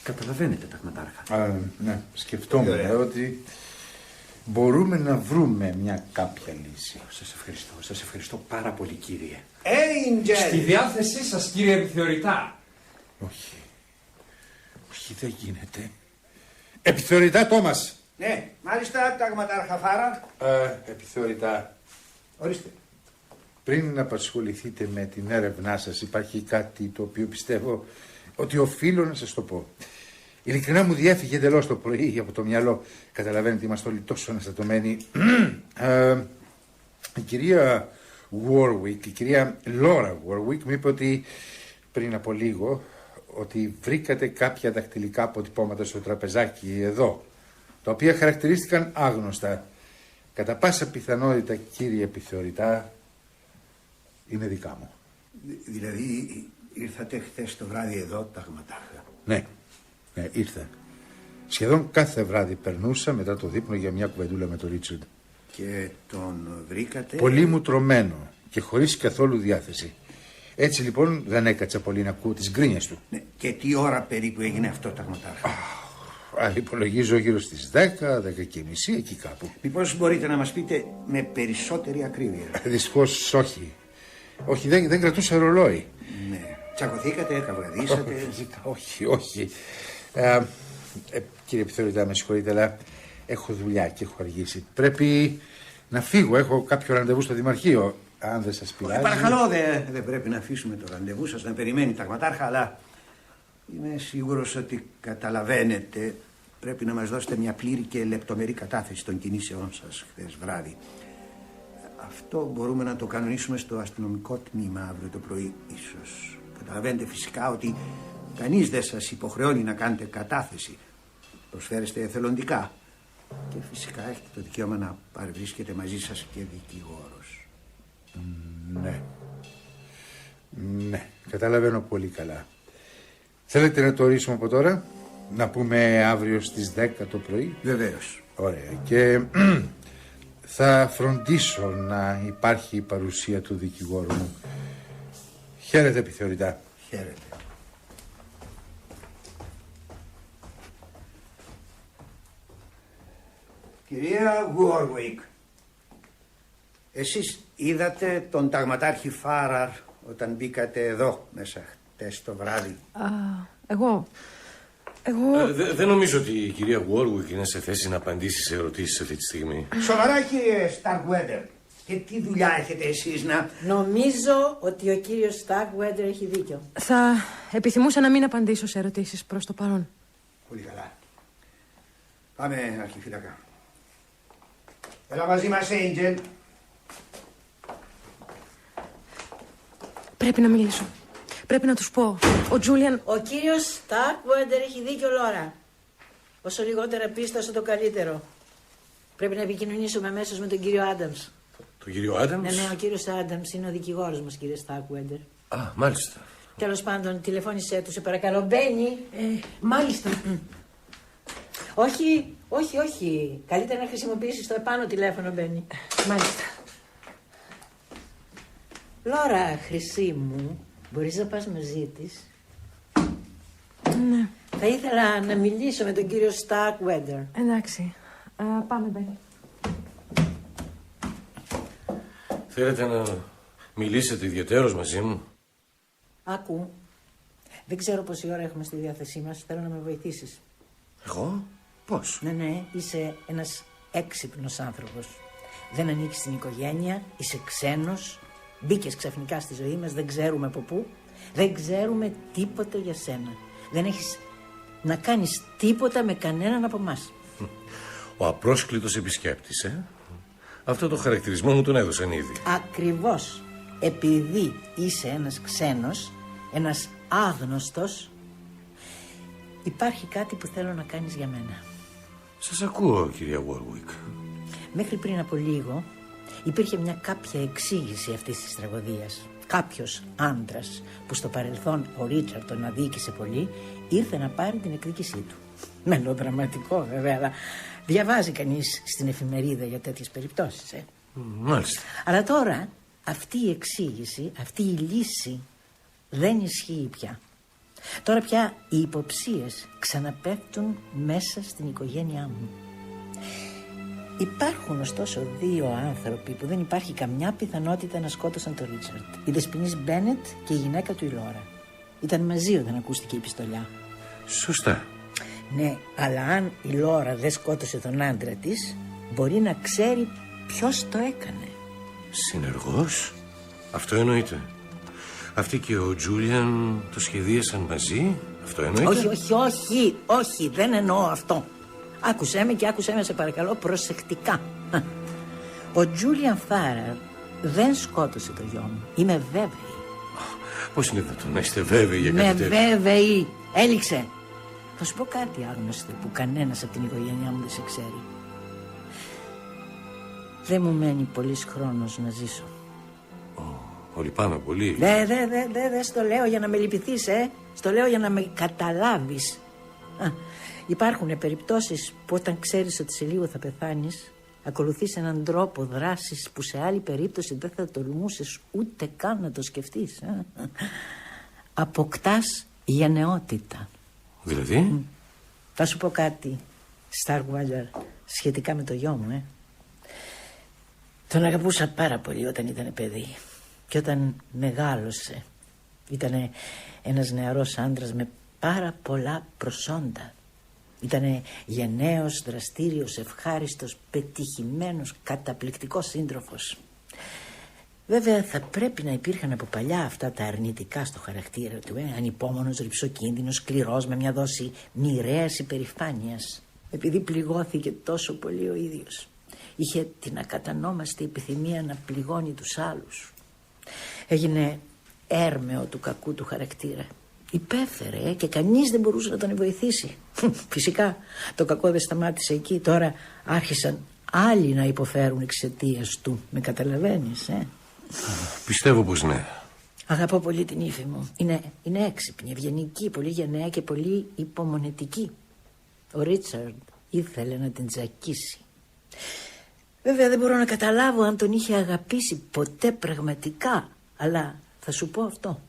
Καταλαβαίνετε, ταγματάρχα.
Ναι, σκεφτόμουν ότι μπορούμε να βρούμε μια κάποια λύση.
Σας ευχαριστώ πάρα πολύ, κύριε.
Angel!
Στη διάθεσή σας, κύριε Επιθεωρητά.
Όχι, δεν γίνεται. Επιθεωρητά, Τόμας.
Ναι, μάλιστα, ταγματάρχα Φάραρ.
Επιθεωρητά.
Ορίστε.
Πριν απασχοληθείτε με την έρευνά σας, υπάρχει κάτι το οποίο πιστεύω ότι οφείλω να σας το πω. Ειλικρινά μου διέφυγε εντελώς το πρωί από το μυαλό. Καταλαβαίνετε, είμαστε όλοι τόσο αναστατωμένοι. Η κυρία Warwick, η κυρία Laura Warwick, μου είπε ότι πριν από λίγο ότι βρήκατε κάποια δακτυλικά αποτυπώματα στο τραπεζάκι εδώ, τα οποία χαρακτηρίστηκαν άγνωστα. Κατά πάσα πιθανότητα, κύριε Επιθεωρητά, είναι δικά μου.
Δηλαδή, ήρθατε χθες το βράδυ εδώ, ταγματάρχα?
Ναι, ήρθα. Σχεδόν κάθε βράδυ περνούσα μετά το δείπνο για μια κουβεντούλα με τον Ρίτσαρντ.
Και τον βρήκατε?
Πολύ μου τρωμένο και χωρίς καθόλου διάθεση. Έτσι λοιπόν δεν έκατσα πολύ να ακούω τις γκρίνιες του.
Ναι. Και τι ώρα περίπου έγινε αυτό, ταγματάρχα?
Υπολογίζω γύρω στις 10, 10:30, εκεί κάπου.
Μήπως μπορείτε να μας πείτε με περισσότερη ακρίβεια?
Δυστυχώς όχι. Όχι, δεν κρατούσα ρολόι.
Ναι. Τσακωθήκατε, καυγαδίσατε?
Όχι. Κύριε Επιθεωρητά, με συγχωρείτε, αλλά έχω δουλειά και έχω αργήσει. Πρέπει να φύγω, έχω κάποιο ραντεβού στο Δημαρχείο. αν δεν σας πειράζει.
Παρακαλώ, δεν πρέπει να αφήσουμε το ραντεβού σας να περιμένει ταγματάρχα, αλλά είμαι σίγουρος ότι καταλαβαίνετε. Πρέπει να μας δώσετε μια πλήρη και λεπτομερή κατάθεση των κινήσεών σας χθες βράδυ. Αυτό μπορούμε να το κανονίσουμε στο αστυνομικό τμήμα αύριο το πρωί ίσως. Καταλαβαίνετε φυσικά ότι κανείς δεν σας υποχρεώνει να κάνετε κατάθεση. Προσφέρεστε εθελοντικά. Και φυσικά έχετε το δικαίωμα να παρευρίσκεται μαζί σας και δικηγόρος.
Ναι. Ναι, καταλαβαίνω πολύ καλά. Θέλετε να το ορίσουμε από τώρα? Να πούμε αύριο στις 10 το πρωί?
Βεβαίως.
Ωραία. Και θα φροντίσω να υπάρχει η παρουσία του δικηγόρου μου. Χαίρετε, επιθεωρητά.
Χαίρετε. Κυρία Γουόρουικ, εσείς είδατε τον ταγματάρχη Φάραρ όταν μπήκατε εδώ μέσα χτες το βράδυ?
Εγώ...
Δεν νομίζω ότι η κυρία Γουόρουικ είναι σε θέση να απαντήσει σε ερωτήσεις αυτή τη στιγμή.
Σοβαρά, κύριε Σταρκουέντερ. Και τι δουλειά έχετε εσείς να...
Νομίζω ότι ο κύριος Σταρκουέντερ έχει δίκιο.
Θα επιθυμούσα να μην απαντήσω σε ερωτήσεις προς το παρόν.
Πολύ καλά. Πάμε, αρχιφύλακα. Έλα μαζί μας, Έιντζελ.
Πρέπει να μιλήσω. Πρέπει να τους πω. Ο Τζούλιαν...
Ο κύριος Σταρκουέντερ έχει δίκιο, Λόρα. Όσο λιγότερα πίστα, όσο το καλύτερο. Πρέπει να επικοινωνήσουμε αμέσως με τον κύριο Άνταμς.
Τον κύριο Άνταμς?
Ναι, ο κύριος Άνταμς είναι ο δικηγόρος μας, κύριε Σταρκουέντερ.
Α, μάλιστα.
Τέλος πάντων, τηλεφώνησέ του, σε παρακαλώ. Μπαίνει.
Μάλιστα.
Όχι. Καλύτερα να χρησιμοποιήσεις το επάνω τηλέφωνο, Μπαίνει.
Μάλιστα.
Λόρα, χρυσή μου, μπορείς να πας μαζί της?
Ναι.
Θα ήθελα να μιλήσω με τον κύριο Σταρκουέντερ.
Εντάξει. Πάμε, Μπένι.
Θέλετε να μιλήσετε ιδιαιτέρως μαζί μου?
Άκου. Δεν ξέρω πόση ώρα έχουμε στη διάθεσή μας. Θέλω να με βοηθήσεις.
Εγώ? Πώς?
Ναι, είσαι ένας έξυπνος άνθρωπος. Δεν ανήκεις στην οικογένεια, είσαι ξένος. Μπήκες ξαφνικά στη ζωή μας, δεν ξέρουμε από πού. Δεν ξέρουμε τίποτα για σένα. Δεν έχεις να κάνεις τίποτα με κανέναν από εμάς.
Ο απρόσκλητος επισκέπτης, Αυτό το χαρακτηρισμό μου τον έδωσαν ήδη.
Ακριβώς. Επειδή είσαι ένας ξένος, ένας άγνωστος, υπάρχει κάτι που θέλω να κάνεις για μένα.
Σας ακούω, κυρία Γουόρουικ.
Μέχρι πριν από λίγο υπήρχε μια κάποια εξήγηση αυτής της τραγωδίας. Κάποιος άντρας που στο παρελθόν ο Ρίτσαρντ τον αδίκησε πολύ, ήρθε να πάρει την εκδίκησή του. Μελοδραματικό βέβαια, αλλά διαβάζει κανείς στην εφημερίδα για τέτοιες περιπτώσεις.
Μάλιστα.
Αλλά τώρα αυτή η εξήγηση, αυτή η λύση δεν ισχύει πια. Τώρα πια οι υποψίες ξαναπέφτουν μέσα στην οικογένειά μου. Υπάρχουν ωστόσο δύο άνθρωποι που δεν υπάρχει καμιά πιθανότητα να σκότωσαν τον Ρίτσαρντ. Η δεσποινής Μπένετ και η γυναίκα του η Λόρα. Ήταν μαζί όταν ακούστηκε η πιστολιά.
Σωστά.
Ναι, αλλά αν η Λόρα δεν σκότωσε τον άντρα της, μπορεί να ξέρει ποιος το έκανε.
Συνεργός? Αυτό εννοείται. Αυτή και ο Τζούλιαν το σχεδίασαν μαζί? Αυτό εννοείται?
Όχι, δεν εννοώ αυτό. Άκουσέ με και άκουσέ με σε παρακαλώ προσεκτικά. Ο Τζούλιαν Φάραρ δεν σκότωσε το γιο μου. Είμαι βέβαιη.
Πώς είναι δυνατόν να είστε βέβαιοι για κάτι τέτοιο?
Βέβαιη. Έληξε. Θα σου πω κάτι άγνωστο που κανένας από την οικογένειά μου δεν σε ξέρει. Δεν μου μένει πολύς χρόνος να ζήσω.
Λυπάμαι πολύ.
Δεν στο λέω για να με λυπηθείς, Στο λέω για να με καταλάβεις. Υπάρχουν περιπτώσεις που όταν ξέρεις ότι σε λίγο θα πεθάνεις, ακολουθείς έναν τρόπο δράσης που σε άλλη περίπτωση δεν θα τολμούσες ούτε καν να το σκεφτείς. Αποκτάς γενναιότητα.
Δηλαδή?
Θα σου πω κάτι, Σταρκουέντερ, σχετικά με το γιο μου, Τον αγαπούσα πάρα πολύ όταν ήταν παιδί. Και όταν μεγάλωσε, ήταν ένας νεαρός άντρας με πάρα πολλά προσόντα. Ήτανε γενναίος, δραστήριος, ευχάριστος, πετυχημένος, καταπληκτικός σύντροφος. Βέβαια θα πρέπει να υπήρχαν από παλιά αυτά τα αρνητικά στο χαρακτήρα του. Ανυπόμονος, ρυψοκίνδυνος, σκληρός, με μια δόση μοιραίας υπερηφάνειας. Επειδή πληγώθηκε τόσο πολύ ο ίδιος, είχε την ακατανόμαστη επιθυμία να πληγώνει τους άλλους. Έγινε έρμεο του κακού του χαρακτήρα. Υπέφερε και κανείς δεν μπορούσε να τον βοηθήσει. Φυσικά το κακό δεν σταμάτησε εκεί. Τώρα άρχισαν άλλοι να υποφέρουν εξαιτίας του. Με καταλαβαίνεις,
Πιστεύω πως ναι.
Αγαπώ πολύ την ύφη μου. Είναι έξυπνη, ευγενική, πολύ γενναία και πολύ υπομονετική. Ο Ρίτσαρντ ήθελε να την τζακίσει. Βέβαια δεν μπορώ να καταλάβω αν τον είχε αγαπήσει ποτέ πραγματικά. Αλλά θα σου πω αυτό.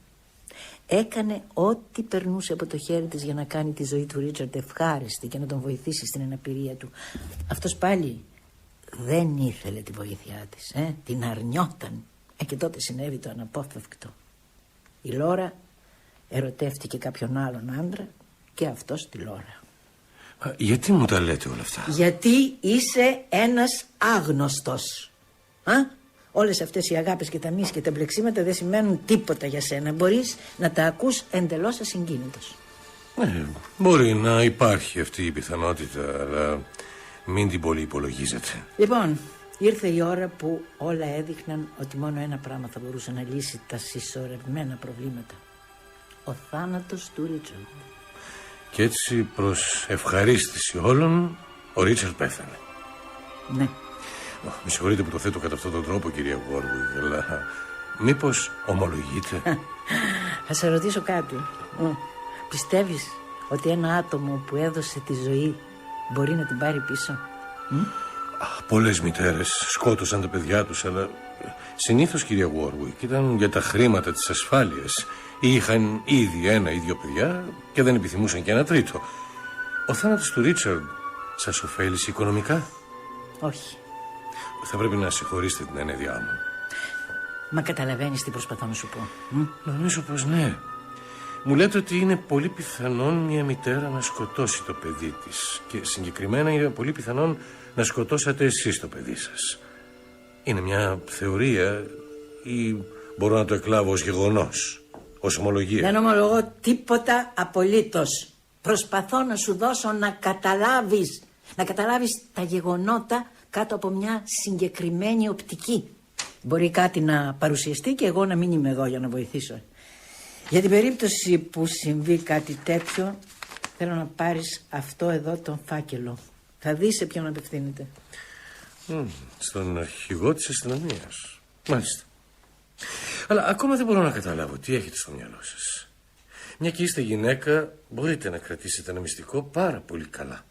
Έκανε ό,τι περνούσε από το χέρι της για να κάνει τη ζωή του Ρίτσαρντ ευχάριστη και να τον βοηθήσει στην αναπηρία του. Αυτός πάλι δεν ήθελε τη βοήθειά της, την αρνιόταν. Και τότε συνέβη το αναπόφευκτο. Η Λόρα ερωτεύτηκε κάποιον άλλον άντρα και αυτός τη Λόρα.
Γιατί μου τα λέτε όλα αυτά?
Γιατί είσαι ένας άγνωστος. Όλες αυτές οι αγάπες και τα μίση και τα μπλεξίματα δεν σημαίνουν τίποτα για σένα. Μπορείς να τα ακούς εντελώς ασυγκίνητος.
Μπορεί να υπάρχει αυτή η πιθανότητα, αλλά μην την πολύ υπολογίζετε.
Λοιπόν, ήρθε η ώρα που όλα έδειχναν ότι μόνο ένα πράγμα θα μπορούσε να λύσει τα συσσωρευμένα προβλήματα. Ο θάνατος του Ρίτσαρντ.
Και έτσι προς ευχαρίστηση όλων ο Ρίτσαρντ πέθανε.
Ναι.
Με συγχωρείτε που το θέτω κατά αυτόν τον τρόπο, κυρία Γόρουικ, αλλά μήπως ομολογείτε?
Θα σε ρωτήσω κάτι. Πιστεύεις ότι ένα άτομο που έδωσε τη ζωή μπορεί να την πάρει πίσω?
Πολλές μητέρες σκότωσαν τα παιδιά τους, αλλά συνήθως, κυρία Γόρουικ, ήταν για τα χρήματα της ασφάλειας. Είχαν ήδη ένα ή δύο παιδιά και δεν επιθυμούσαν και ένα τρίτο. Ο θάνατος του Ρίτσαρντ σας ωφέλησε οικονομικά?
Όχι.
Θα πρέπει να συγχωρήσετε την ενέδειά μου.
Μα καταλαβαίνεις τι προσπαθώ να σου πω?
Νομίζω πως ναι. Μου λέτε ότι είναι πολύ πιθανόν μια μητέρα να σκοτώσει το παιδί της. Και συγκεκριμένα είναι πολύ πιθανόν να σκοτώσατε εσείς το παιδί σας. Είναι μια θεωρία ή μπορώ να το εκλάβω ως γεγονός, ως ομολογία?
Δεν ομολογώ τίποτα απολύτως. Προσπαθώ να σου δώσω να καταλάβεις. Να καταλάβεις τα γεγονότα κάτω από μια συγκεκριμένη οπτική. Μπορεί κάτι να παρουσιαστεί και εγώ να μην είμαι εδώ για να βοηθήσω. Για την περίπτωση που συμβεί κάτι τέτοιο, θέλω να πάρεις αυτό εδώ τον φάκελο. Θα δεις σε ποιον απευθύνεται.
Στον αρχηγό της αστυνομίας. Μάλιστα. Αλλά ακόμα δεν μπορώ να καταλάβω τι έχετε στο μυαλό σας. Μια και είστε γυναίκα, μπορείτε να κρατήσετε ένα μυστικό πάρα πολύ καλά.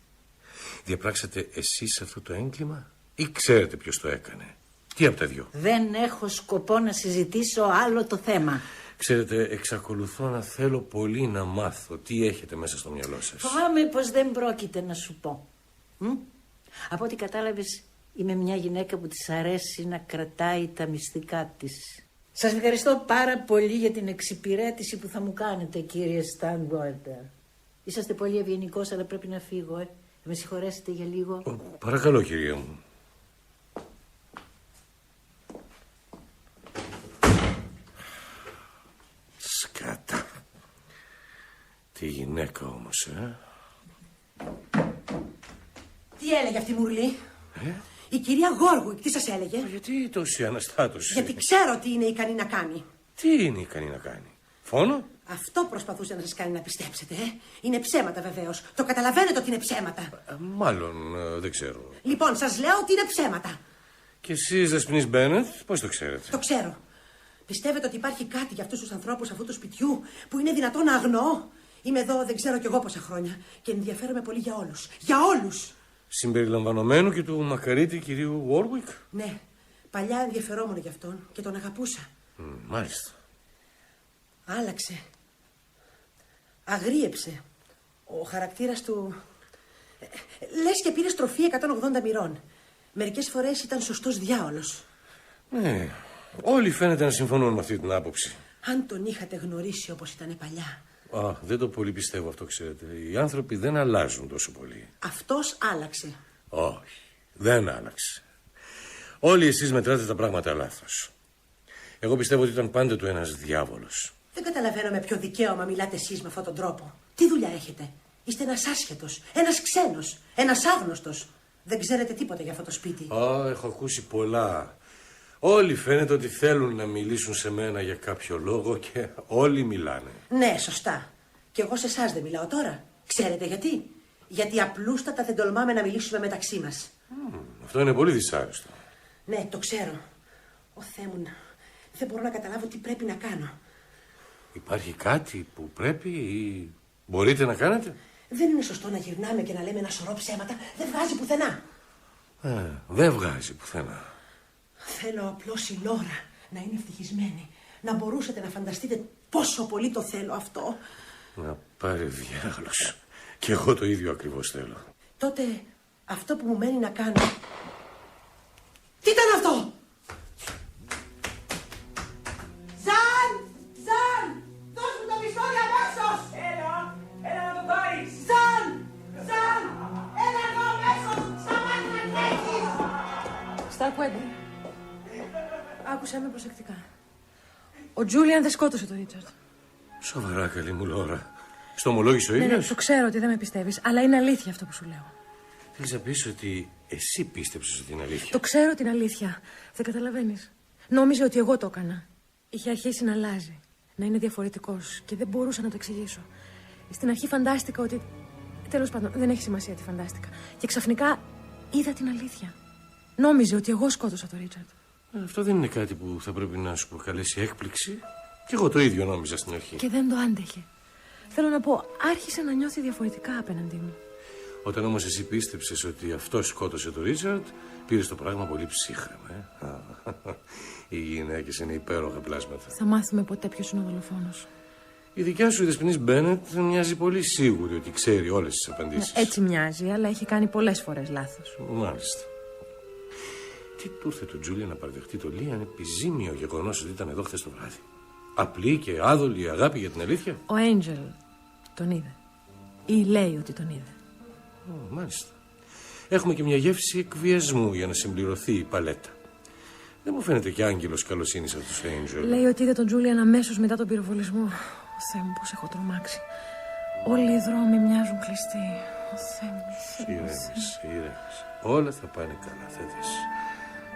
Διαπράξατε εσείς αυτό το έγκλημα ή ξέρετε ποιος το έκανε? Τι από τα δυο?
Δεν έχω σκοπό να συζητήσω άλλο το θέμα.
Ξέρετε, εξακολουθώ να θέλω πολύ να μάθω τι έχετε μέσα στο μυαλό σας.
Φοβάμαι πως δεν πρόκειται να σου πω. Από ό,τι κατάλαβες, είμαι μια γυναίκα που της αρέσει να κρατάει τα μυστικά της. Σας ευχαριστώ πάρα πολύ για την εξυπηρέτηση που θα μου κάνετε, κύριε Στάνγουαρντερ. Είσαστε πολύ ευγενικός, αλλά πρέπει να φύγω, Με συγχωρέσετε για λίγο?
Παρακαλώ, κυρία μου. Σκάτα. Τι γυναίκα όμως,
Τι έλεγε αυτή η μουρλή? Η κυρία Γόρουικ, τι σας έλεγε?
Γιατί τόση αναστάτωση?
Γιατί ξέρω τι είναι ικανή να κάνει.
Τι είναι ικανή να κάνει? Φόνο?
Αυτό προσπαθούσε να σας κάνει να πιστέψετε, Είναι ψέματα βεβαίως. Το καταλαβαίνετε ότι είναι ψέματα.
Μάλλον δεν ξέρω.
Λοιπόν, σας λέω ότι είναι ψέματα.
Και εσείς, Δεσποινής Μπένετ, πώς το ξέρετε?
Το ξέρω. Πιστεύετε ότι υπάρχει κάτι για αυτούς τους ανθρώπους αυτού του σπιτιού που είναι δυνατόν να αγνοώ? Είμαι εδώ δεν ξέρω κι εγώ πόσα χρόνια και ενδιαφέρομαι πολύ για όλους. Για όλους!
Συμπεριλαμβανομένου και του μακαρίτη κυρίου Γόρουικ?
Ναι. Παλιά ενδιαφερόμουν για αυτόν και τον αγαπούσα.
Μάλιστα.
Άλλαξε. Αγρίεψε. Ο χαρακτήρας του... λες και πήρε στροφή 180 μοιρών. Μερικές φορές ήταν σωστός διάολος.
Ναι. Όλοι φαίνεται να συμφωνούν με αυτή την άποψη.
Αν τον είχατε γνωρίσει όπως ήταν παλιά.
Δεν το πολύ πιστεύω αυτό, ξέρετε. Οι άνθρωποι δεν αλλάζουν τόσο πολύ.
Αυτός άλλαξε.
Όχι, δεν άλλαξε. Όλοι εσείς μετράτε τα πράγματα λάθος. Εγώ πιστεύω ότι ήταν πάντοτε ένας διάβολος.
Δεν καταλαβαίνω με ποιο δικαίωμα μιλάτε εσείς με αυτόν τον τρόπο. Τι δουλειά έχετε? Είστε ένας άσχετος, ένας ξένος, ένας άγνωστος. Δεν ξέρετε τίποτα για αυτό το σπίτι.
Έχω ακούσει πολλά. Όλοι φαίνεται ότι θέλουν να μιλήσουν σε μένα για κάποιο λόγο και όλοι μιλάνε.
Ναι, σωστά. Και εγώ σε εσάς δεν μιλάω τώρα. Ξέρετε γιατί? Γιατί απλούστατα δεν τολμάμε να μιλήσουμε μεταξύ μας.
Αυτό είναι πολύ δυσάρεστο.
Ναι, το ξέρω. Ω Θεέ μου, δεν μπορώ να καταλάβω τι πρέπει να κάνω.
Υπάρχει κάτι που πρέπει ή μπορείτε να κάνετε?
Δεν είναι σωστό να γυρνάμε και να λέμε ένα σωρό ψέματα. Δεν βγάζει πουθενά.
Δεν βγάζει πουθενά.
Θέλω απλώς η Λόρα να είναι ευτυχισμένη. Να μπορούσατε να φανταστείτε πόσο πολύ το θέλω αυτό.
Να πάρει διάγλος. Και εγώ το ίδιο ακριβώς θέλω.
Τότε αυτό που μου μένει να κάνω... Τι ήταν αυτό? Ζαν! Ζαν! Δώσ' μου το πιστόλι αμέσως!
Έλα να το πάρεις!
Ζαν! Ζαν! Έλα εδώ αμέσως! Σταμάτη να τρέχεις!
Σταρκουέντε. Άκουσα με προσεκτικά. Ο Τζούλιαν δεν σκότωσε τον Ρίτσαρντ.
Σοβαρά, καλή μου Λόρα. Στο ομολόγησε ο
Ναι,
ίδιος?
το ξέρω ότι δεν με πιστεύεις, αλλά είναι αλήθεια αυτό που σου λέω.
Θέλεις να πεις ότι εσύ πίστεψες ότι είναι αλήθεια?
Το ξέρω την αλήθεια. Δεν καταλαβαίνεις. Νόμιζε ότι εγώ το έκανα. Είχε αρχίσει να αλλάζει. Να είναι διαφορετικός και δεν μπορούσα να το εξηγήσω. Στην αρχή φαντάστηκα ότι... Τέλος πάντων, δεν έχει σημασία τι φαντάστηκα. Και ξαφνικά είδα την αλήθεια. Νόμιζε ότι εγώ σκότωσα τον Ρίτσαρντ.
Αυτό δεν είναι κάτι που θα πρέπει να σου προκαλέσει έκπληξη. Και εγώ το ίδιο νόμιζα στην αρχή.
Και δεν το άντεχε. Θέλω να πω, άρχισε να νιώθει διαφορετικά απέναντί μου.
Όταν όμως εσύ πίστεψες ότι αυτός σκότωσε τον Ρίτσαρντ, πήρες το πράγμα πολύ ψύχρεμα. Οι γυναίκες είναι υπέροχα πλάσματα.
Θα μάθουμε ποτέ ποιος είναι ο δολοφόνος.
Η δικιά σου η δεσποινής Μπένετ μοιάζει πολύ σίγουρη ότι ξέρει όλες τις απαντήσεις.
Έτσι μοιάζει, αλλά έχει κάνει πολλές φορές λάθος.
Μάλιστα. Τι του ήρθε του Τζούλια να παραδεχτεί το Λίαν επιζήμιο γεγονός ότι ήταν εδώ χθες το βράδυ? Απλή και άδολη αγάπη για την αλήθεια.
Ο Έντζελ τον είδε. Ή λέει ότι τον είδε.
Μάλιστα. Έχουμε και μια γεύση εκβιασμού για να συμπληρωθεί η παλέτα. Δεν μου φαίνεται και άγγελος καλοσύνης αυτός ο Έντζελ.
Λέει ότι είδε τον Τζούλιαν αμέσως μετά τον πυροβολισμό. Ο Θεέ μου, πώς έχω τρομάξει. Όλοι οι δρόμοι μοιάζουν κλειστοί. Ο Θεέ μου.
Ηρέμησε. Όλα θα πάνε καλά, θα δεις.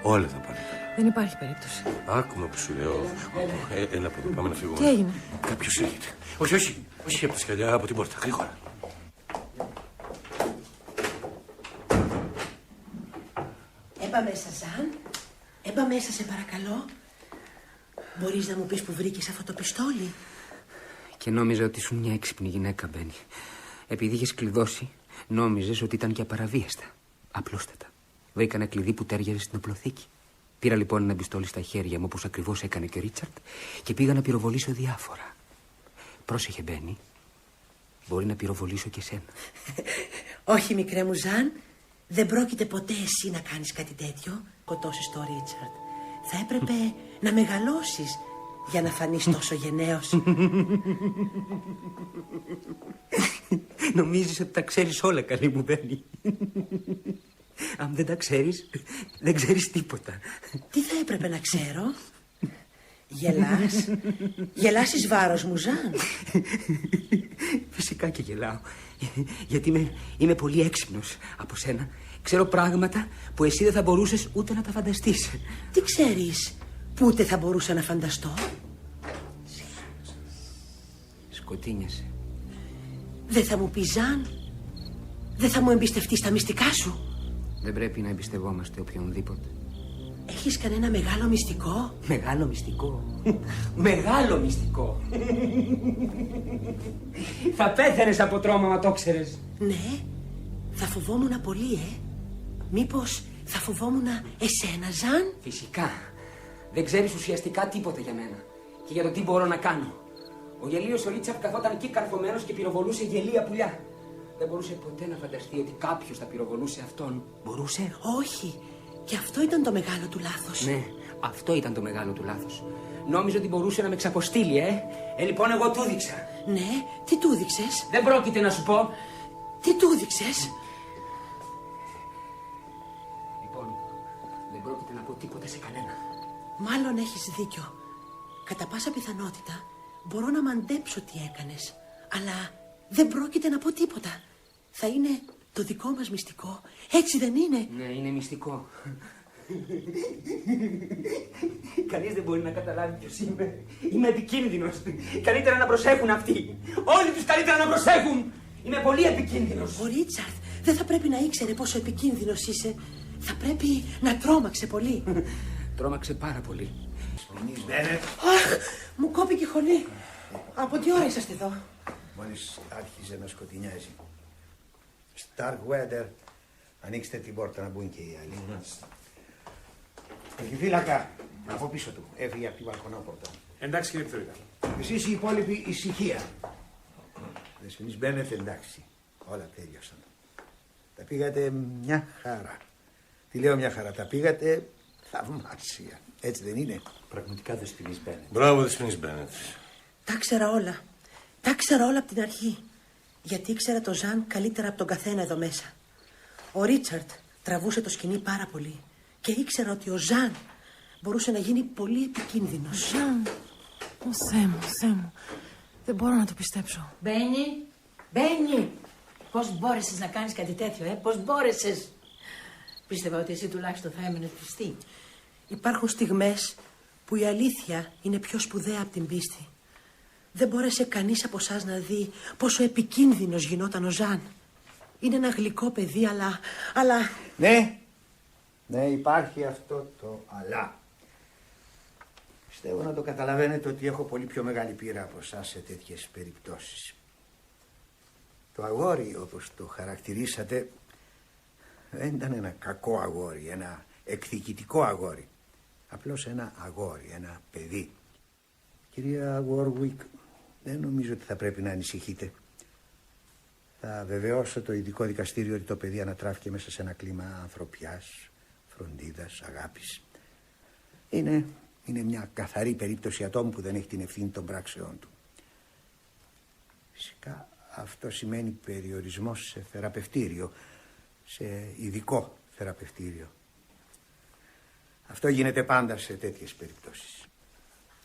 Όλα θα πάνε καλά.
Δεν υπάρχει περίπτωση.
Άκουμε που σου λέω. Έλα από εδώ, πάμε να φύγουμε.
Τι έγινε?
Κάποιος έρχεται. Όχι από τα σκαλιά, από την πόρτα. Γρήγορα.
Έμπα μέσα, Ζαν. Έμπα μέσα, σε παρακαλώ. Μπορείς να μου πεις που βρήκες αυτό το πιστόλι?
Και νόμιζα ότι ήσουν μια έξυπνη γυναίκα, Μπένι. Επειδή είχες κλειδώσει, νόμιζες ότι ήταν και απαραβίαστα. Απλούστατα. Βρήκα ένα κλειδί που τέριαζε στην οπλοθήκη. Πήρα λοιπόν ένα πιστόλι στα χέρια μου, όπως ακριβώς έκανε και ο Ρίτσαρντ, και πήγα να πυροβολήσω διάφορα. Πρόσεχε, Μπένι. Μπορεί να πυροβολήσω και σένα.
Όχι, μικρέ μου Ζαν. Δεν πρόκειται ποτέ εσύ να κάνεις κάτι τέτοιο. Σκοτώσεις τον Ρίτσαρντ. Θα έπρεπε να μεγαλώσεις για να φανείς τόσο γενναίος.
Νομίζεις ότι τα ξέρεις όλα, καλή μου, Μπένι. Αν δεν τα ξέρεις, δεν ξέρεις τίποτα.
Τι θα έπρεπε να ξέρω? Γελάς? Γελάς εις βάρος μου, Ζαν?
Φυσικά και γελάω. Γιατί είμαι πολύ έξυπνος από σένα. Ξέρω πράγματα που εσύ δεν θα μπορούσες ούτε να τα φανταστείς.
Τι ξέρεις που ούτε θα μπορούσα να φανταστώ?
Σκοτίνιασε.
Δεν θα μου πεις, Ζαν? Δεν θα μου εμπιστευτείς τα μυστικά σου?
Δεν πρέπει να εμπιστευόμαστε οποιονδήποτε.
Έχεις κανένα μεγάλο μυστικό?
Μεγάλο μυστικό. Μεγάλο μυστικό. Θα πέθαινες από τρόμα, μα το ξέρεις.
Ναι, θα φοβόμουν πολύ, Μήπως θα φοβόμουν εσένα, Ζαν?
Φυσικά. Δεν ξέρεις ουσιαστικά τίποτα για μένα. Και για το τι μπορώ να κάνω. Ο γελίος ο Ρίτσαρντ καθόταν εκεί καρφωμένος και πυροβολούσε γελία πουλιά. Δεν μπορούσε ποτέ να φανταστεί ότι κάποιος θα πυροβολούσε αυτόν. Μπορούσε?
Όχι. Και αυτό ήταν το μεγάλο του λάθος.
Ναι, αυτό ήταν το μεγάλο του λάθος. Νόμιζε ότι μπορούσε να με ξαποστείλει, λοιπόν εγώ του έδειξα.
Ναι, τι του έδειξες?
Δεν πρόκειται να σου πω.
Τι του έδειξες?
Λοιπόν, δεν πρόκειται να πω τίποτα σε κανένα.
Μάλλον έχεις δίκιο. Κατά πάσα πιθανότητα μπορώ να μαντέψω τι έκανες, αλλά δεν πρόκειται να πω τίποτα. Θα είναι το δικό μας μυστικό, έτσι δεν είναι?
Ναι, είναι μυστικό. Κανείς δεν μπορεί να καταλάβει ποιος είμαι. Είμαι επικίνδυνος. Καλύτερα να προσέχουν αυτοί. Όλοι τους καλύτερα να προσέχουν. Είμαι πολύ επικίνδυνος.
Ο Ρίτσαρντ δεν θα πρέπει να ήξερε πόσο επικίνδυνος είσαι. Θα πρέπει να τρόμαξε πολύ.
Τρόμαξε πάρα πολύ.
Σπινής Μπένετ.
Αχ, μου κόπηκε η χολή. Από τι ώρα είσαστε εδώ?
Μόλις άρχιζε να σκοτεινιάζει. Starkweather, ανοίξτε την πόρτα να μπουν και οι άλλοι. Αρχιφύλακα, από πίσω του. Έφυγε από την μπαλκονόπορτα.
Εντάξει, κύριε Επιθεωρητά.
Εσείς οι υπόλοιποι ησυχία. Δεσποινής Μπένετ, εντάξει. Όλα τέλειωσαν. Τα πήγατε μια χαρά. Τι λέω μια χαρά, τα πήγατε θαυμάσια. Έτσι δεν είναι?
Πραγματικά Δεσποινής Μπένετ.
Μπράβο, Δεσποινής Μπένετ.
Τα ξέρα όλα. Τα ξέρα όλα από την αρχή. Γιατί ήξερα τον Ζαν καλύτερα από τον καθένα εδώ μέσα. Ο Ρίτσαρντ τραβούσε το σκηνή πάρα πολύ. Και ήξερα ότι ο Ζαν μπορούσε να γίνει πολύ επικίνδυνος.
Ζαν, ο Θεέ μου, Θεέ μου. Δεν μπορώ να το πιστέψω.
Μπένι, πώς μπόρεσες να κάνεις κάτι τέτοιο, πώς μπόρεσες? Πίστευα ότι εσύ τουλάχιστον θα έμενες πιστή.
Υπάρχουν στιγμές που η αλήθεια είναι πιο σπουδαία από την πίστη. Δεν μπόρεσε κανείς από εσάς να δει πόσο επικίνδυνος γινόταν ο Ζαν. Είναι ένα γλυκό παιδί, αλλά...
Ναι, υπάρχει αυτό το αλλά. Πιστεύω να το καταλαβαίνετε ότι έχω πολύ πιο μεγάλη πείρα από εσάς σε τέτοιες περιπτώσεις. Το αγόρι, όπως το χαρακτηρίσατε, δεν ήταν ένα κακό αγόρι, ένα εκδικητικό αγόρι. Απλώς ένα αγόρι, ένα παιδί. Κυρία Warwick, δεν νομίζω ότι θα πρέπει να ανησυχείτε. Θα βεβαιώσω το ειδικό δικαστήριο ότι το παιδί ανατράφηκε μέσα σε ένα κλίμα ανθρωπιάς, φροντίδας, αγάπης. Είναι μια καθαρή περίπτωση ατόμου που δεν έχει την ευθύνη των πράξεών του. Φυσικά αυτό σημαίνει περιορισμό σε θεραπευτήριο, σε ειδικό θεραπευτήριο. Αυτό γίνεται πάντα σε τέτοιες περιπτώσεις.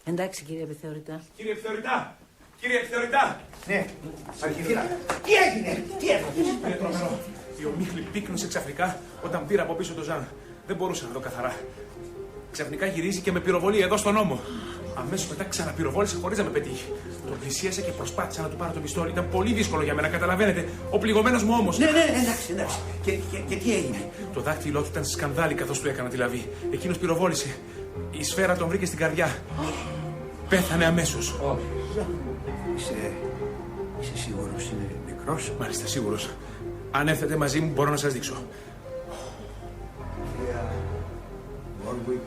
Εντάξει, κύριε Επιθεωρητά.
Κύριε Επιθεωρητά! Κύριε Επιθεωρητά!
Ναι, αρχιφύλακα. Τι έγινε!
Είναι τρομερό. Η ομίχλη πύκνωσε ξαφνικά όταν πήρα από πίσω το Ζαν. Δεν μπορούσα να δω καθαρά. Ξαφνικά γυρίζει και με πυροβολεί εδώ στον ώμο. Αμέσως μετά ξαναπυροβόλησε χωρίς να με πετύχει. Τον πλησίασα και προσπάθησα να του πάρω το πιστόλι. Ήταν πολύ δύσκολο για μένα, καταλαβαίνετε. Ο πληγωμένος μου ώμος.
Ναι, εντάξει. Και τι έγινε?
Το δάχτυλό του ήταν σκανδάλι καθώς του έκανα τη λαβή. Εκείνος πυροβόλησε. Η σφαίρα τον βρήκε στην καρδιά. Πέθανε αμέσως.
Είσαι σίγουρος είναι νεκρός?
Μάλιστα, σίγουρος. Αν έρθετε μαζί μου μπορώ να σας δείξω.
Κυρία Warwick,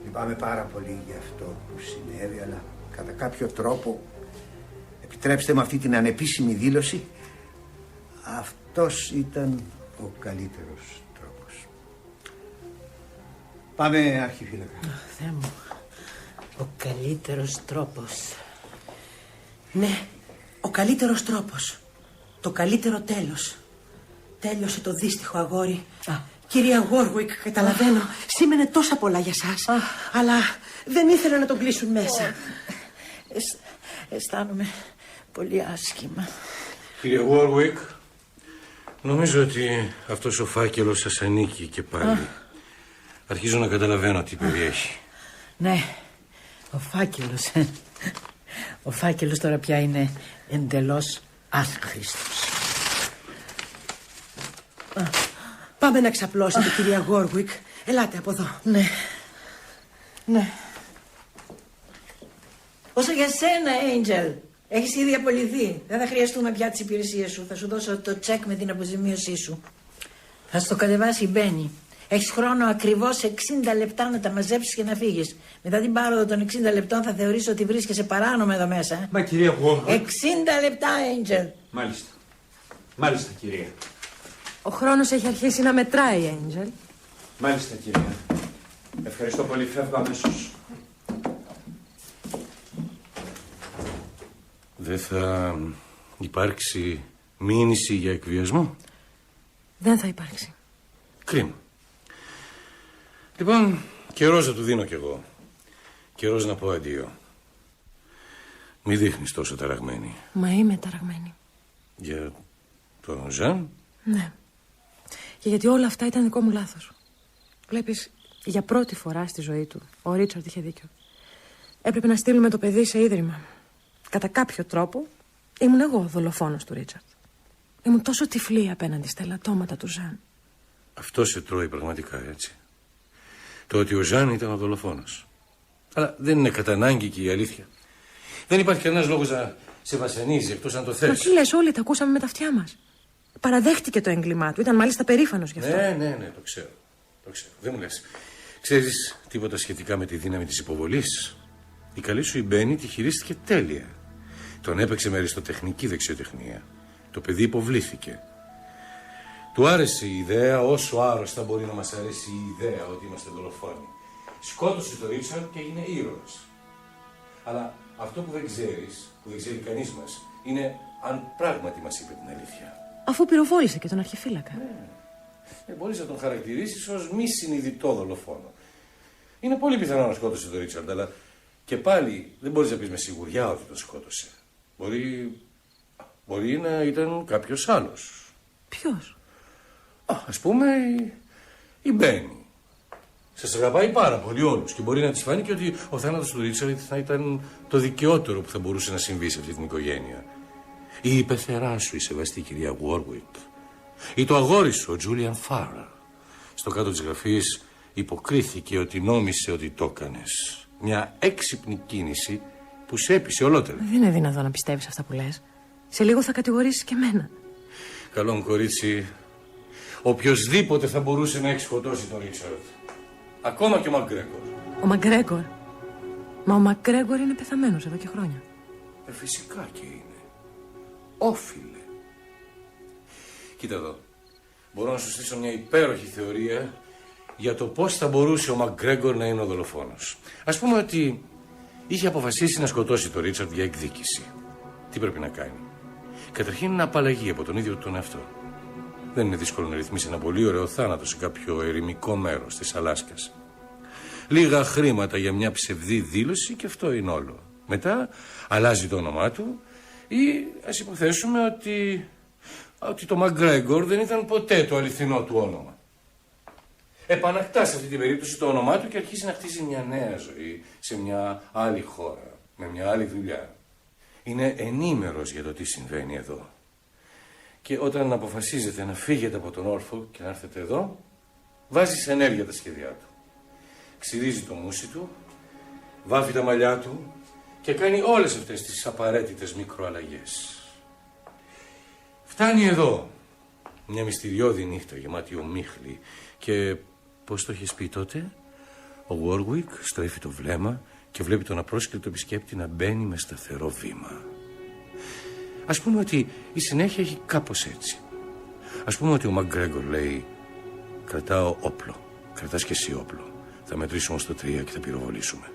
λυπάμαι πάρα πολύ για αυτό που συνέβη, αλλά κατά κάποιο τρόπο, επιτρέψτε μου αυτή την ανεπίσημη δήλωση, αυτός ήταν ο καλύτερος τρόπος. Πάμε, αρχιφύλακα.
Θεέ μου, ο καλύτερος τρόπος.
Ναι, ο καλύτερος τρόπος. Το καλύτερο τέλος. Τέλειωσε το δύστιχο αγόρι. Κυρία Warwick, καταλαβαίνω, σήμαινε τόσα πολλά για σας. Αλλά δεν ήθελα να τον κλείσουν μέσα.
Αισθάνομαι πολύ άσχημα.
Κύριε Warwick, νομίζω ότι αυτός ο φάκελος σας ανήκει και πάλι. Αρχίζω να καταλαβαίνω τι περιέχει.
Ναι, ο φάκελος. Ο φάκελος τώρα πια είναι εντελώς άχρηστος.
Πάμε να ξαπλώσετε, κυρία Warwick. Ελάτε από εδώ.
Ναι. Όσο για σένα, Angel, έχεις ήδη απολυθεί. Δεν θα χρειαστούμε πια τις υπηρεσίες σου. Θα σου δώσω το τσεκ με την αποζημίωσή σου. Θα στο κατεβάσει η Μπένι. Έχεις χρόνο ακριβώς 60 λεπτά να τα μαζέψεις και να φύγεις. Μετά την πάροδο των 60 λεπτών θα θεωρήσω ότι βρίσκεσαι παράνομα εδώ μέσα.
Μα κυρία Warwick.
60 λεπτά, Angel.
Μάλιστα κυρία.
Ο χρόνος έχει αρχίσει να μετράει, Angel.
Μάλιστα κυρία. Ευχαριστώ πολύ, φεύγω αμέσως.
Δεν θα υπάρξει μήνυση για εκβιασμό?
Δεν θα υπάρξει.
Κρίμα. Λοιπόν, καιρός θα του δίνω κι εγώ. Καιρός να πω αντίο. Μη δείχνεις τόσο ταραγμένη.
Μα είμαι ταραγμένη.
Για τον Ζαν?
Ναι. Και γιατί όλα αυτά ήταν δικό μου λάθος. Βλέπεις, για πρώτη φορά στη ζωή του ο Ρίτσαρντ είχε δίκιο. Έπρεπε να στείλουμε το παιδί σε ίδρυμα. Κατά κάποιο τρόπο ήμουν εγώ ο δολοφόνος του Ρίτσαρντ. Ήμουν τόσο τυφλή απέναντι στα ελαττώματα του Ζαν.
Αυτό σε τρώει πραγματικά, έτσι? Το ότι ο Ζαν ήταν ο δολοφόνος. Αλλά δεν είναι κατά ανάγκη και η αλήθεια. Δεν υπάρχει κανένας λόγος να σε βασανίζει εκτός αν το θες.
Μα τι λες, όλοι τα ακούσαμε με τα αυτιά μας. Παραδέχτηκε το έγκλημά του, ήταν μάλιστα περήφανος γι' αυτό.
Ναι, το ξέρω. Δεν μου λες. Ξέρεις τίποτα σχετικά με τη δύναμη της υποβολής? Η καλή σου η Μπέννη τη χειρίστηκε τέλεια. Τον έπαιξε με αριστοτεχνική δεξιοτεχνία. Το παιδί υποβλήθηκε. Του άρεσε η ιδέα, όσο άρρωστα μπορεί να μας αρέσει η ιδέα ότι είμαστε δολοφόνοι. Σκότωσε το Ρίτσαρντ και έγινε ήρωας. Αλλά αυτό που δεν ξέρεις, που δεν ξέρει κανείς μας, είναι αν πράγματι μας είπε την αλήθεια.
Αφού πυροβόλησε και τον αρχιφύλακα.
Μπορείς να τον χαρακτηρίσεις ως μη συνειδητό δολοφόνο. Είναι πολύ πιθανό να σκότωσε τον Ρίτσαρντ, αλλά και πάλι δεν μπορείς να πεις με σιγουριά ότι τον σκότωσε. Μπορεί να ήταν κάποιος άλλος.
Ποιος?
Ας πούμε η Μπέννη. Σας αγαπάει πάρα πολύ όλους και μπορεί να της φάνηκε ότι ο θάνατος του Ρίτσαρντ θα ήταν το δικαιότερο που θα μπορούσε να συμβεί σε αυτή την οικογένεια. Ή η πεθερά σου, η σεβαστή κυρία Warwick. Ή το αγόρι σου, ο Τζούλιαν Φάρα. Στο κάτω της γραφής υποκρίθηκε ότι νόμισε ότι το έκανες. Μια έξυπνη κίνηση που σε έπεισε ολότερα.
Δεν είναι δυνατόν να πιστεύεις αυτά που λες. Σε λίγο θα κατηγορήσεις και εμένα.
Καλό μου κορίτσι, οποιοσδήποτε θα μπορούσε να έχει σκοτώσει τον Ρίτσαρντ. Ακόμα και ο Μακγκρέγκορ.
Ο Μακγκρέγκορ? Μα ο Μακγκρέγκορ είναι πεθαμένος εδώ και χρόνια.
Φυσικά και είναι. Όφιλε. Κοίτα εδώ. Μπορώ να σου στήσω μια υπέροχη θεωρία για το πώς θα μπορούσε ο Μακγκρέγκορ να είναι ο δολοφόνος. Ας πούμε ότι είχε αποφασίσει να σκοτώσει τον Ρίτσαρντ για εκδίκηση. Τι πρέπει να κάνει? Καταρχήν να απαλλαγεί από τον ίδιο τον εαυτό. Δεν είναι δύσκολο να ρυθμίσει ένα πολύ ωραίο θάνατο σε κάποιο ερημικό μέρος της Αλάσκας. Λίγα χρήματα για μια ψευδή δήλωση και αυτό είναι όλο. Μετά αλλάζει το όνομά του ή ας υποθέσουμε ότι το Μακγκρέγκορ δεν ήταν ποτέ το αληθινό του όνομα. Επανακτά σε αυτή την περίπτωση το όνομά του και αρχίζει να χτίζει μια νέα ζωή σε μια άλλη χώρα, με μια άλλη δουλειά. Είναι ενήμερος για το τι συμβαίνει εδώ. Και όταν αποφασίζετε να φύγετε από τον όρφο και να έρθετε εδώ, βάζει σε ενέργεια τα σχέδιά του. Ξυρίζει το μουσι του, βάφει τα μαλλιά του και κάνει όλες αυτές τις απαραίτητες μικροαλλαγές. Φτάνει εδώ, μια μυστηριώδη νύχτα γεμάτη ομίχλη και πώς το έχεις πει τότε? Ο Warwick στρέφει το βλέμμα και βλέπει τον απρόσκλητο επισκέπτη να μπαίνει με σταθερό βήμα. Ας πούμε ότι η συνέχεια έχει κάπως έτσι. Ας πούμε ότι ο Μακγκρέγκορ λέει: κρατάω όπλο, κρατάς και εσύ όπλο. Θα μετρήσουμε στο 3 και θα πυροβολήσουμε.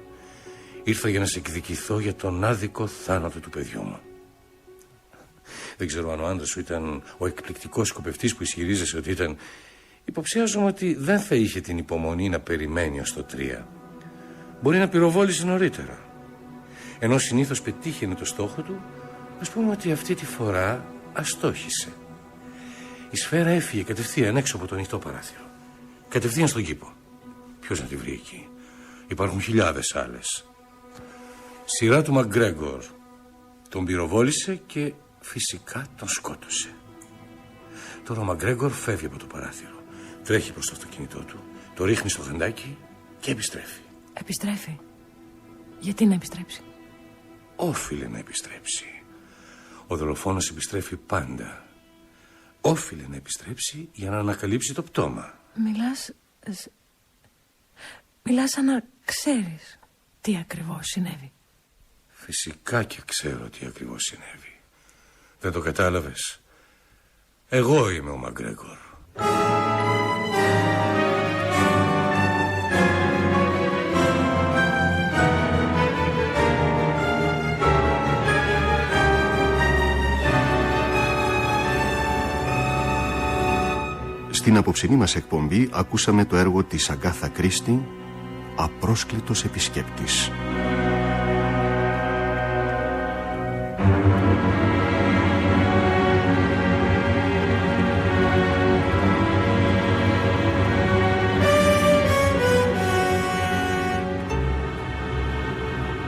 Ήρθα για να σε εκδικηθώ για τον άδικο θάνατο του παιδιού μου. Δεν ξέρω αν ο άντρας σου ήταν ο εκπληκτικός σκοπευτής που ισχυρίζεσαι ότι ήταν. Υποψιάζομαι ότι δεν θα είχε την υπομονή να περιμένει ως το 3. Μπορεί να πυροβόλησε νωρίτερα. Ενώ συνήθως πετύχαινε το στόχο του, ας πούμε ότι αυτή τη φορά αστόχησε. Η σφαίρα έφυγε κατευθείαν έξω από το ανοιχτό παράθυρο. Κατευθείαν στον κήπο. Ποιος να τη βρει εκεί? Υπάρχουν χιλιάδες άλλες. Σειρά του Μακγκρέγκορ. Τον πυροβόλησε και φυσικά τον σκότωσε. Τώρα ο Μακγκρέγκορ φεύγει από το παράθυρο. Τρέχει προς το αυτοκίνητό του, το ρίχνει στο γαντάκι και επιστρέφει.
Επιστρέφει? Γιατί να επιστρέψει?
Όφιλε να επιστρέψει. Ο δολοφόνος επιστρέφει πάντα. Όφιλε να επιστρέψει για να ανακαλύψει το πτώμα.
Μιλάς σαν να ξέρεις τι ακριβώς συνέβη.
Φυσικά και ξέρω τι ακριβώς συνέβη. Δεν το κατάλαβες? Εγώ είμαι ο Μακγκρέγκορ.
Στην απόψινή μας εκπομπή ακούσαμε το έργο της Αγκάθα Κρίστη απρόσκλητος επισκέπτης.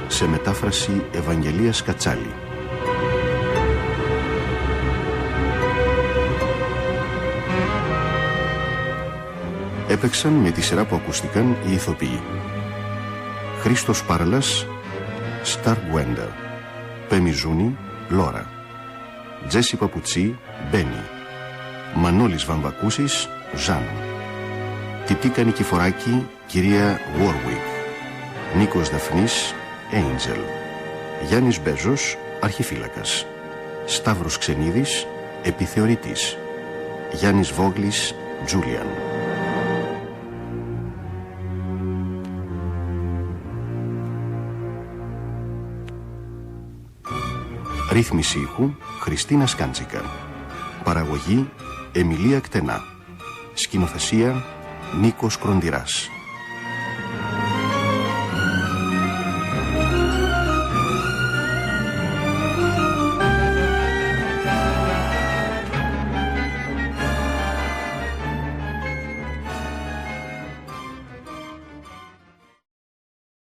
Σε μετάφραση Ευαγγελίας Κατσάλη. Έπαιξαν με τη σειρά που ακούστηκαν οι ηθοποιοί: Χρήστος Πάρλας, Σταρ Γκουέντα, Πέμι Ζούνη, Λόρα, Τζέσι Παπουτσί, Μπένι, Μανώλης Βαμβακούσης, Ζαν, Τιτίκα Νικηφοράκη, κυρία Βόρουικ, Νίκος Δαφνής, Έιντζελ, Γιάννης Μπέζος, αρχιφύλακας, Σταύρος Ξενίδης, επιθεωρητής, Γιάννης Βόγλης, Τζούλιαν. Ρύθμιση ήχου Χριστίνα Σκάντζικα. Παραγωγή Εμιλία Κτενά. Σκηνοθεσία Νίκος Κροντιράς.